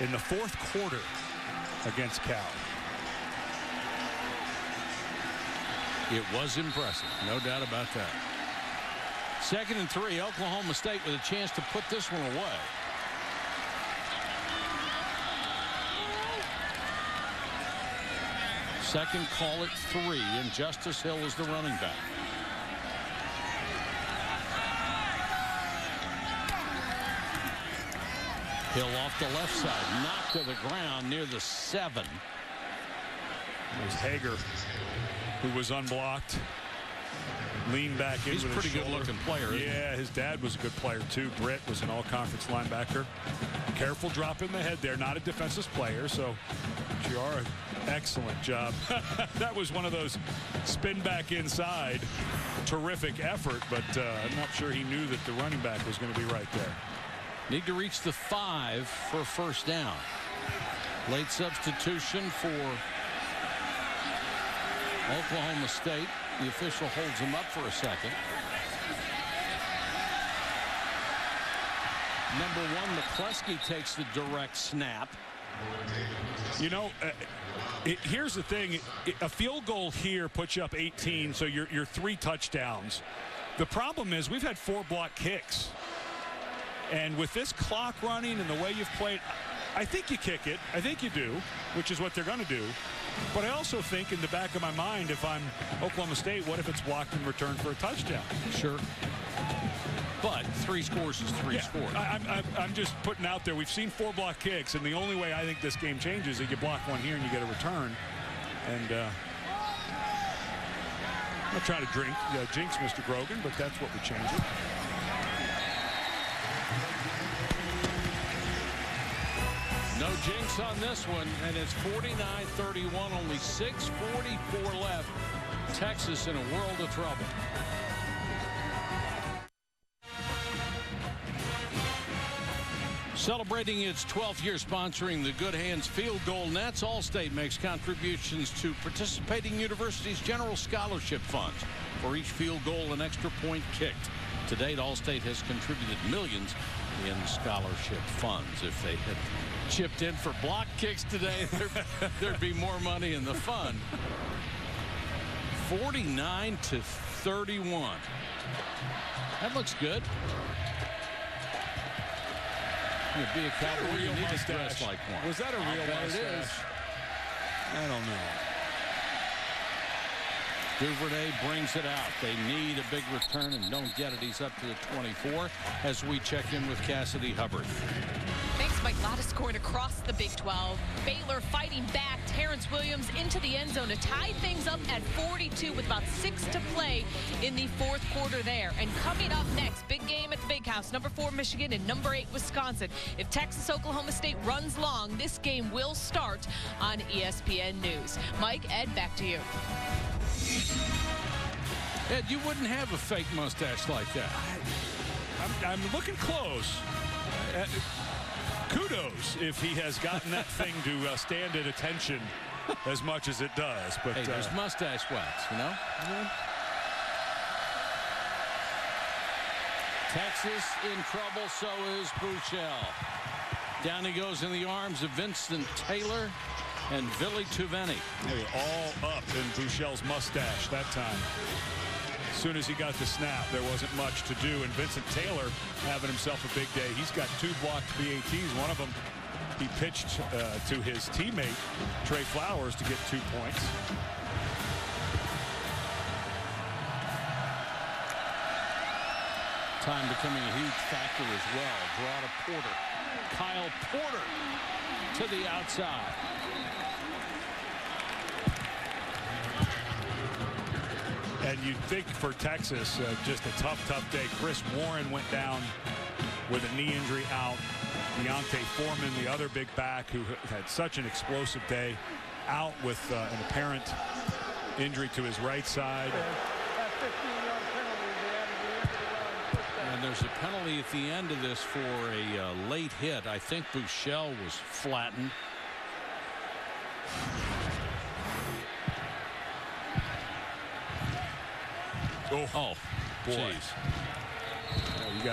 in the fourth quarter against Cal. It was impressive, no doubt about that. 2nd and 3, Oklahoma State with a chance to put this one away. Second call at 3, and Justice Hill is the running back. Hill off the left side, knocked to the ground near the 7. There's Hager, who was unblocked. Leaned back in. He's a pretty good looking player. Yeah, his dad was a good player too. Britt was an all-conference linebacker. Careful drop in the head there. Not a defensive player, so Chiara, excellent job. That was one of those spin back inside. Terrific effort, but I'm not sure he knew that the running back was going to be right there. Need to reach the 5 for a first down. Late substitution for Oklahoma State. The official holds him up for a second. Number 1, McCleskey takes the direct snap. You know, here's the thing. A field goal here puts you up 18, so you're 3 touchdowns. The problem is we've had 4 block kicks. And with this clock running and the way you've played, I think you kick it. I think you do, which is what they're going to do. But I also think in the back of my mind, if I'm Oklahoma State, what if it's blocked and returned for a touchdown? Sure. But 3 scores is 3 scores. I'm just putting out there, we've seen 4 block kicks, and the only way I think this game changes is you block one here and you get a return. And I'm not trying to jinx Mr. Grogan, but that's what would change it. No jinx on this one, and it's 49-31, only 6:44 left. Texas in a world of trouble. Celebrating its 12th year sponsoring the Good Hands Field Goal Nets, Allstate makes contributions to participating universities' general scholarship funds for each field goal and extra point kicked. To date, Allstate has contributed millions in scholarship funds. If they had chipped in for block kicks today, there'd be more money in the fund. 49-31. That looks good. You'd be a Cowboy, you need to dress like one. Was that a real mustache? It is. I don't know. Duvernay brings it out. They need a big return and don't get it. He's up to the 24 as we check in with Cassidy Hubbard. Thanks, Mike. A lot of scoring across the Big 12. Baylor fighting back. Terrence Williams into the end zone to tie things up at 42 with about 6 to play in the fourth quarter there. And coming up next, big game at the Big House. Number 4 Michigan and number 8 Wisconsin. If Texas Oklahoma State runs long, this game will start on ESPN News. Mike, Ed, back to you. Ed, you wouldn't have a fake mustache like that. I'm looking close. Kudos if he has gotten that thing to stand at attention as much as it does. But hey, there's mustache wax, you know? Texas in trouble, so is Buechele. Down he goes in the arms of Vincent Taylor and Billy Tuveni. They all up in Buechele's mustache that time. As soon as he got the snap, there wasn't much to do, and Vincent Taylor having himself a big day. He's got 2 blocked PATs. One of them he pitched to his teammate Trey Flowers to get 2 points. Time becoming a huge factor as well. Draw to Porter. Kyle Porter to the outside. And you'd think for Texas, just a tough day. Chris Warren went down with a knee injury out. Deontay Foreman, the other big back who had such an explosive day, out with an apparent injury to his right side. And there's a penalty at the end of this for a late hit. I think Buechele was flattened. Oh, boy. Jeez. You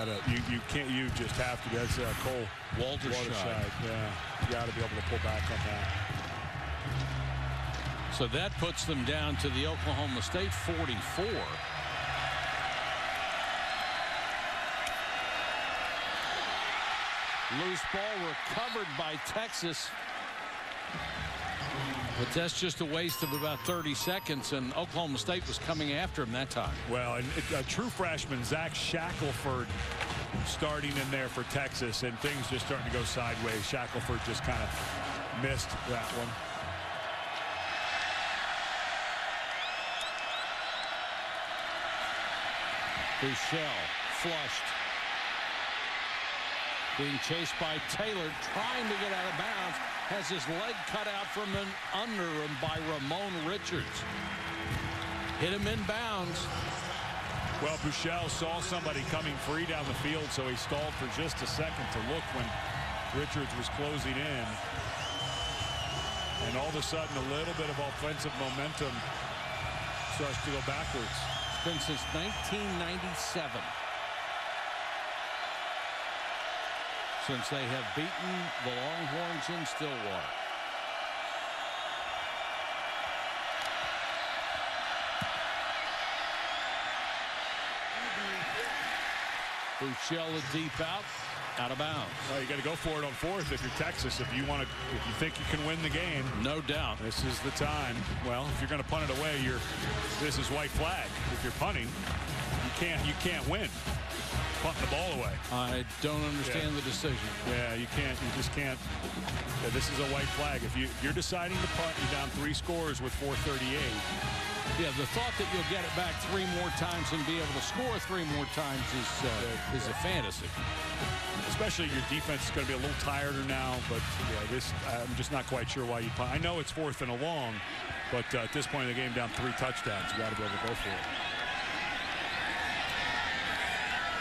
just have to. That's Cole Walterside. Yeah, you got to be able to pull back on that. So that puts them down to the Oklahoma State 44. Loose ball recovered by Texas. But that's just a waste of about 30 seconds, and Oklahoma State was coming after him that time. Well, and a true freshman, Zach Shackelford, starting in there for Texas, and things just starting to go sideways. Shackelford just kind of missed that one. Buechele flushed. Being chased by Taylor, trying to get out of bounds. Has his leg cut out from under him by Ramon Richards. Hit him in bounds. Well, Buechele saw somebody coming free down the field, so he stalled for just a second to look when Richards was closing in. And all of a sudden, a little bit of offensive momentum starts to go backwards. It's been since 1997. Since they have beaten the Longhorns in Stillwater. Buechele deep out of bounds. Well, you got to go for it on 4th if you're Texas. If you think you can win the game, no doubt. This is the time. Well, if you're going to punt it away, this is white flag. If you're punting, you can't win. Punt the ball away. I don't understand the decision. Yeah, you just can't. Yeah, this is a white flag. If you're deciding to punt, you're down 3 scores with 4:38. Yeah, the thought that you'll get it back 3 more times and be able to score 3 more times is a fantasy. Especially your defense is going to be a little tireder now, but yeah, I'm just not quite sure why you punt. I know it's 4th and a long, but at this point in the game, down 3 touchdowns, you got to be able to go for it.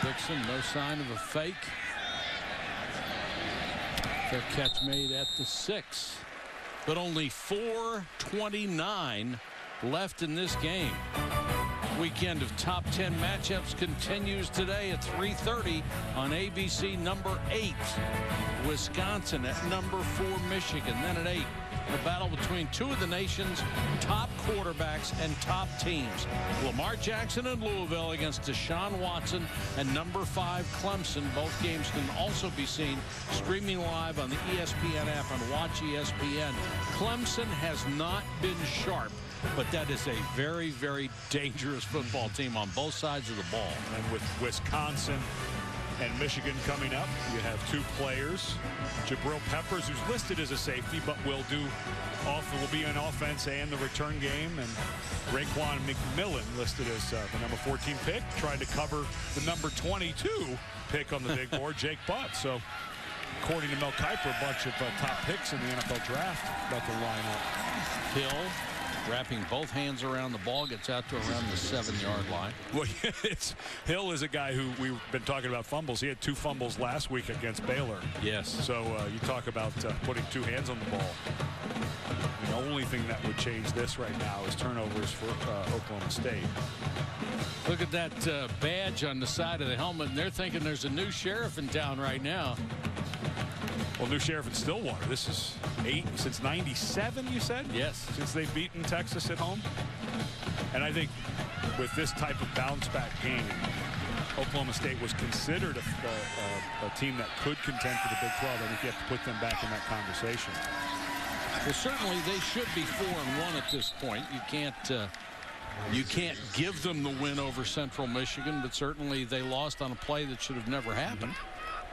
Dixon, no sign of a fake. Their catch made at the 6. But only 4:29 left in this game. Weekend of top 10 matchups continues today at 3:30 on ABC. Number 8, Wisconsin at number 4, Michigan. Then at 8, a battle between 2 of the nation's top quarterbacks and top teams. Lamar Jackson and Louisville against Deshaun Watson and number 5 Clemson. Both games can also be seen streaming live on the ESPN app and Watch ESPN. Clemson has not been sharp, but that is a very, very dangerous football team on both sides of the ball. And with Wisconsin And Michigan coming up, you have two players. Jabril Peppers, who's listed as a safety, but will be on offense and the return game. And Raekwon McMillan listed as the number 14 pick, trying to cover the number 22 pick on the big board, Jake Butt. So according to Mel Kiper, a bunch of top picks in the NFL draft about to line up. Hill wrapping both hands around the ball, gets out to around the 7-yard line. Well, Hill is a guy who we've been talking about fumbles. He had 2 fumbles last week against Baylor. Yes. So you talk about putting 2 hands on the ball. The only thing that would change this right now is turnovers for Oklahoma State. Look at that badge on the side of the helmet, and they're thinking there's a new sheriff in town right now. Well, new sheriff in Stillwater. This is 8 since '97, you said? Yes. Since they've beaten Texas at home. And I think with this type of bounce-back game, Oklahoma State was considered a team that could contend for the Big 12. I think you have to put them back in that conversation. Well, certainly they should be 4-1 at this point. You can't give them the win over Central Michigan, but certainly they lost on a play that should have never happened.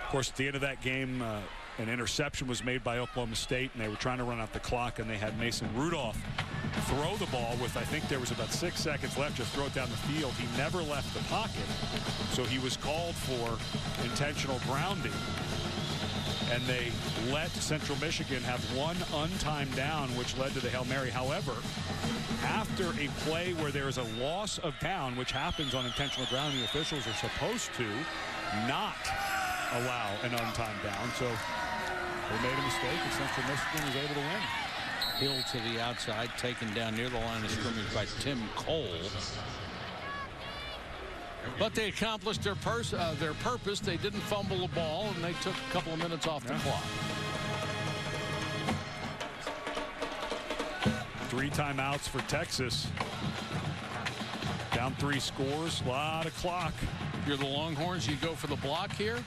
Of course, at the end of that game, an interception was made by Oklahoma State, and they were trying to run out the clock, and they had Mason Rudolph throw the ball with, I think there was about 6 seconds left, just throw it down the field. He never left the pocket, so he was called for intentional grounding. And they let Central Michigan have 1 untimed down, which led to the Hail Mary. However, after a play where there is a loss of down, which happens on intentional grounding, officials are supposed to not allow an untimed down. So they made a mistake, and Central Michigan was able to win. Hill to the outside, taken down near the line of scrimmage by Tim Cole. But they accomplished their purpose. They didn't fumble the ball, and they took a couple of minutes off the clock. 3 timeouts for Texas. Down 3 scores, a lot of clock. If you're the Longhorns, you go for the block here?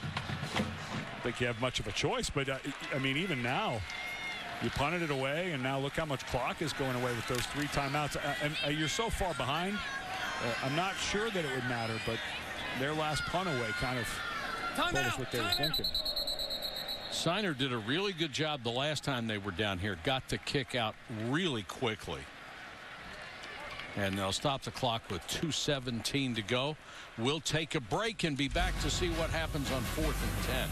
I think you have much of a choice, but I mean, even now, you punted it away, and now look how much clock is going away with those 3 timeouts. And you're so far behind. I'm not sure that it would matter, but their last punt away kind of told us what they were thinking. Siner did a really good job the last time they were down here. Got the kick out really quickly. And they'll stop the clock with 2:17 to go. We'll take a break and be back to see what happens on 4th and 10.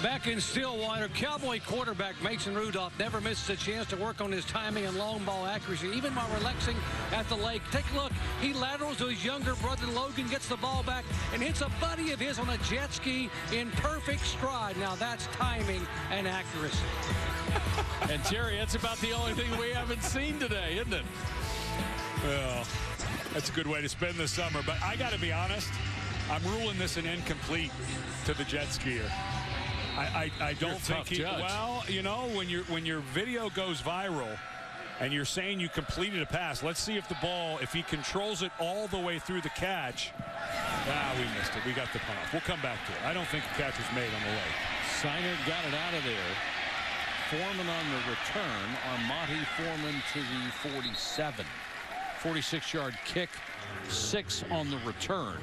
Back in Stillwater, Cowboy quarterback Mason Rudolph never misses a chance to work on his timing and long ball accuracy, even while relaxing at the lake. Take a look. He laterals to his younger brother Logan, gets the ball back, and hits a buddy of his on a jet ski in perfect stride. Now that's timing and accuracy. And Jerry, that's about the only thing we haven't seen today, isn't it? Well, that's a good way to spend the summer. But I got to be honest, I'm ruling this an incomplete to the jet skier. I don't think he, well, you know, when your video goes viral and you're saying you completed a pass, let's see if the ball, if he controls it all the way through the catch. We missed it. We got the punt off. We'll come back to it. I don't think the catch was made on the leg. Siner got it out of there. Foreman on the return. Armati Foreman to the 47. 46-yard kick, 6 on the return.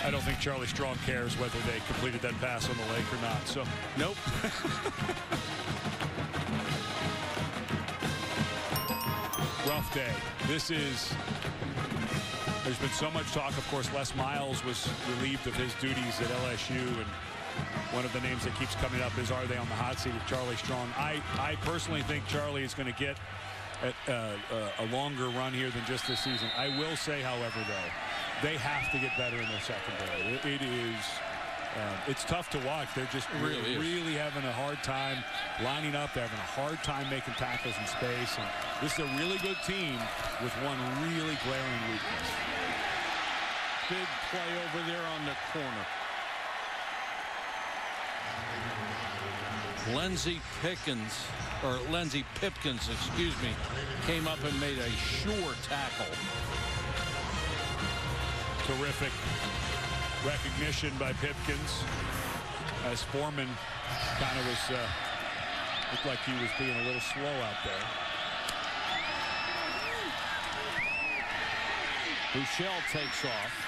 I don't think Charlie Strong cares whether they completed that pass on the lake or not. So, nope. Rough day. There's been so much talk. Of course, Les Miles was relieved of his duties at LSU, and one of the names that keeps coming up is, are they on the hot seat with Charlie Strong? I personally think Charlie is going to get a longer run here than just this season. I will say, however, though, they have to get better in their secondary. It's tough to watch. They're just really having a hard time lining up. They're having a hard time making tackles in space. And this is a really good team with one really glaring weakness. Big play over there on the corner. Lindsey Pipkins, excuse me, came up and made a sure tackle. Terrific recognition by Pipkins as Foreman kind of was Looked like he was being a little slow out there. Buechele takes off.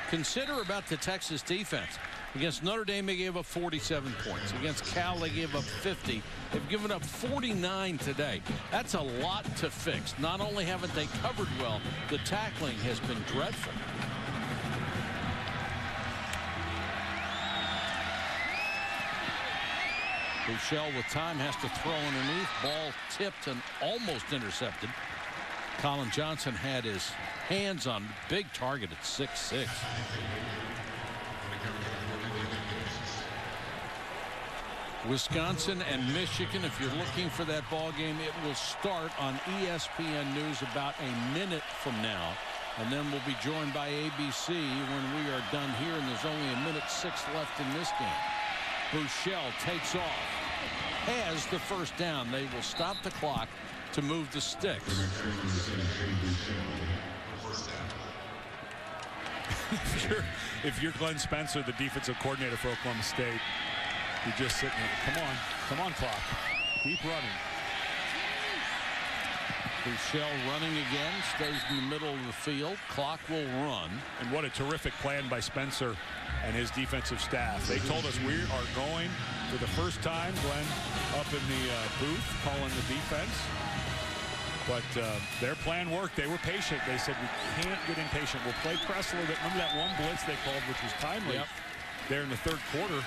Consider about the Texas defense. Against Notre Dame, they gave up 47 points. Against Cal, they gave up 50. They've given up 49 today. That's a lot to fix. Not only haven't they covered well, the tackling has been dreadful. Buechele with time has to throw underneath. Ball tipped and almost intercepted. Colin Johnson had his hands on big target at 6'6". Wisconsin and Michigan, if you're looking for that ball game, it will start on ESPN News about a minute from now. And then we'll be joined by ABC when we are done here, and there's only a minute 6 left in this game. Buechele takes off, has the first down. They will stop the clock to move the sticks. If you're Glenn Spencer, the defensive coordinator for Oklahoma State, you're just sitting there. Come on, clock. Keep running. Buechele running again, stays in the middle of the field. Clock will run. And what a terrific plan by Spencer and his defensive staff. They told us we are going for the first time, Glenn, up in the booth calling the defense. But their plan worked. They were patient. They said, we can't get impatient. We'll play press a little bit. Remember that one blitz they called, which was timely there in the third quarter.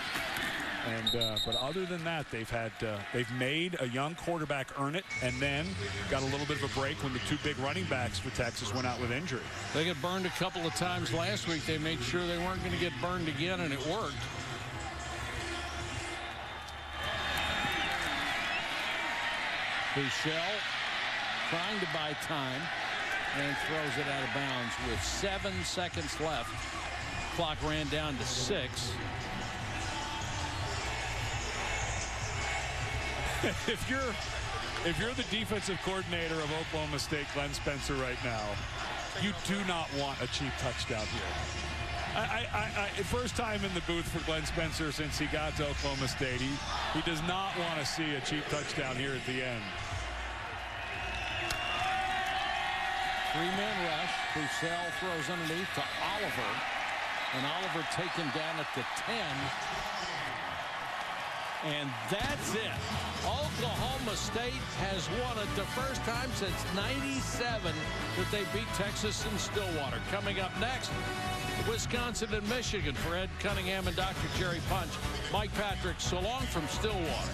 And but other than that, they've made a young quarterback earn it, and then got a little bit of a break when the two big running backs for Texas went out with injury. They got burned a couple of times last week. They made sure they weren't going to get burned again, and it worked. Buechele trying to buy time and throws it out of bounds with 7 seconds left. Clock ran down to 6. If you're the defensive coordinator of Oklahoma State, Glenn Spencer, right now, you do not want a cheap touchdown here. First time in the booth for Glenn Spencer since he got to Oklahoma State. He does not want to see a cheap touchdown here at the end. 3-man rush. Buechele throws underneath to Oliver, and Oliver taken down at the 10. And that's it. Oklahoma State has won it the first time since '97 that they beat Texas in Stillwater. Coming up next, Wisconsin and Michigan. For Ed Cunningham and Dr. Jerry Punch, Mike Patrick, so long from Stillwater.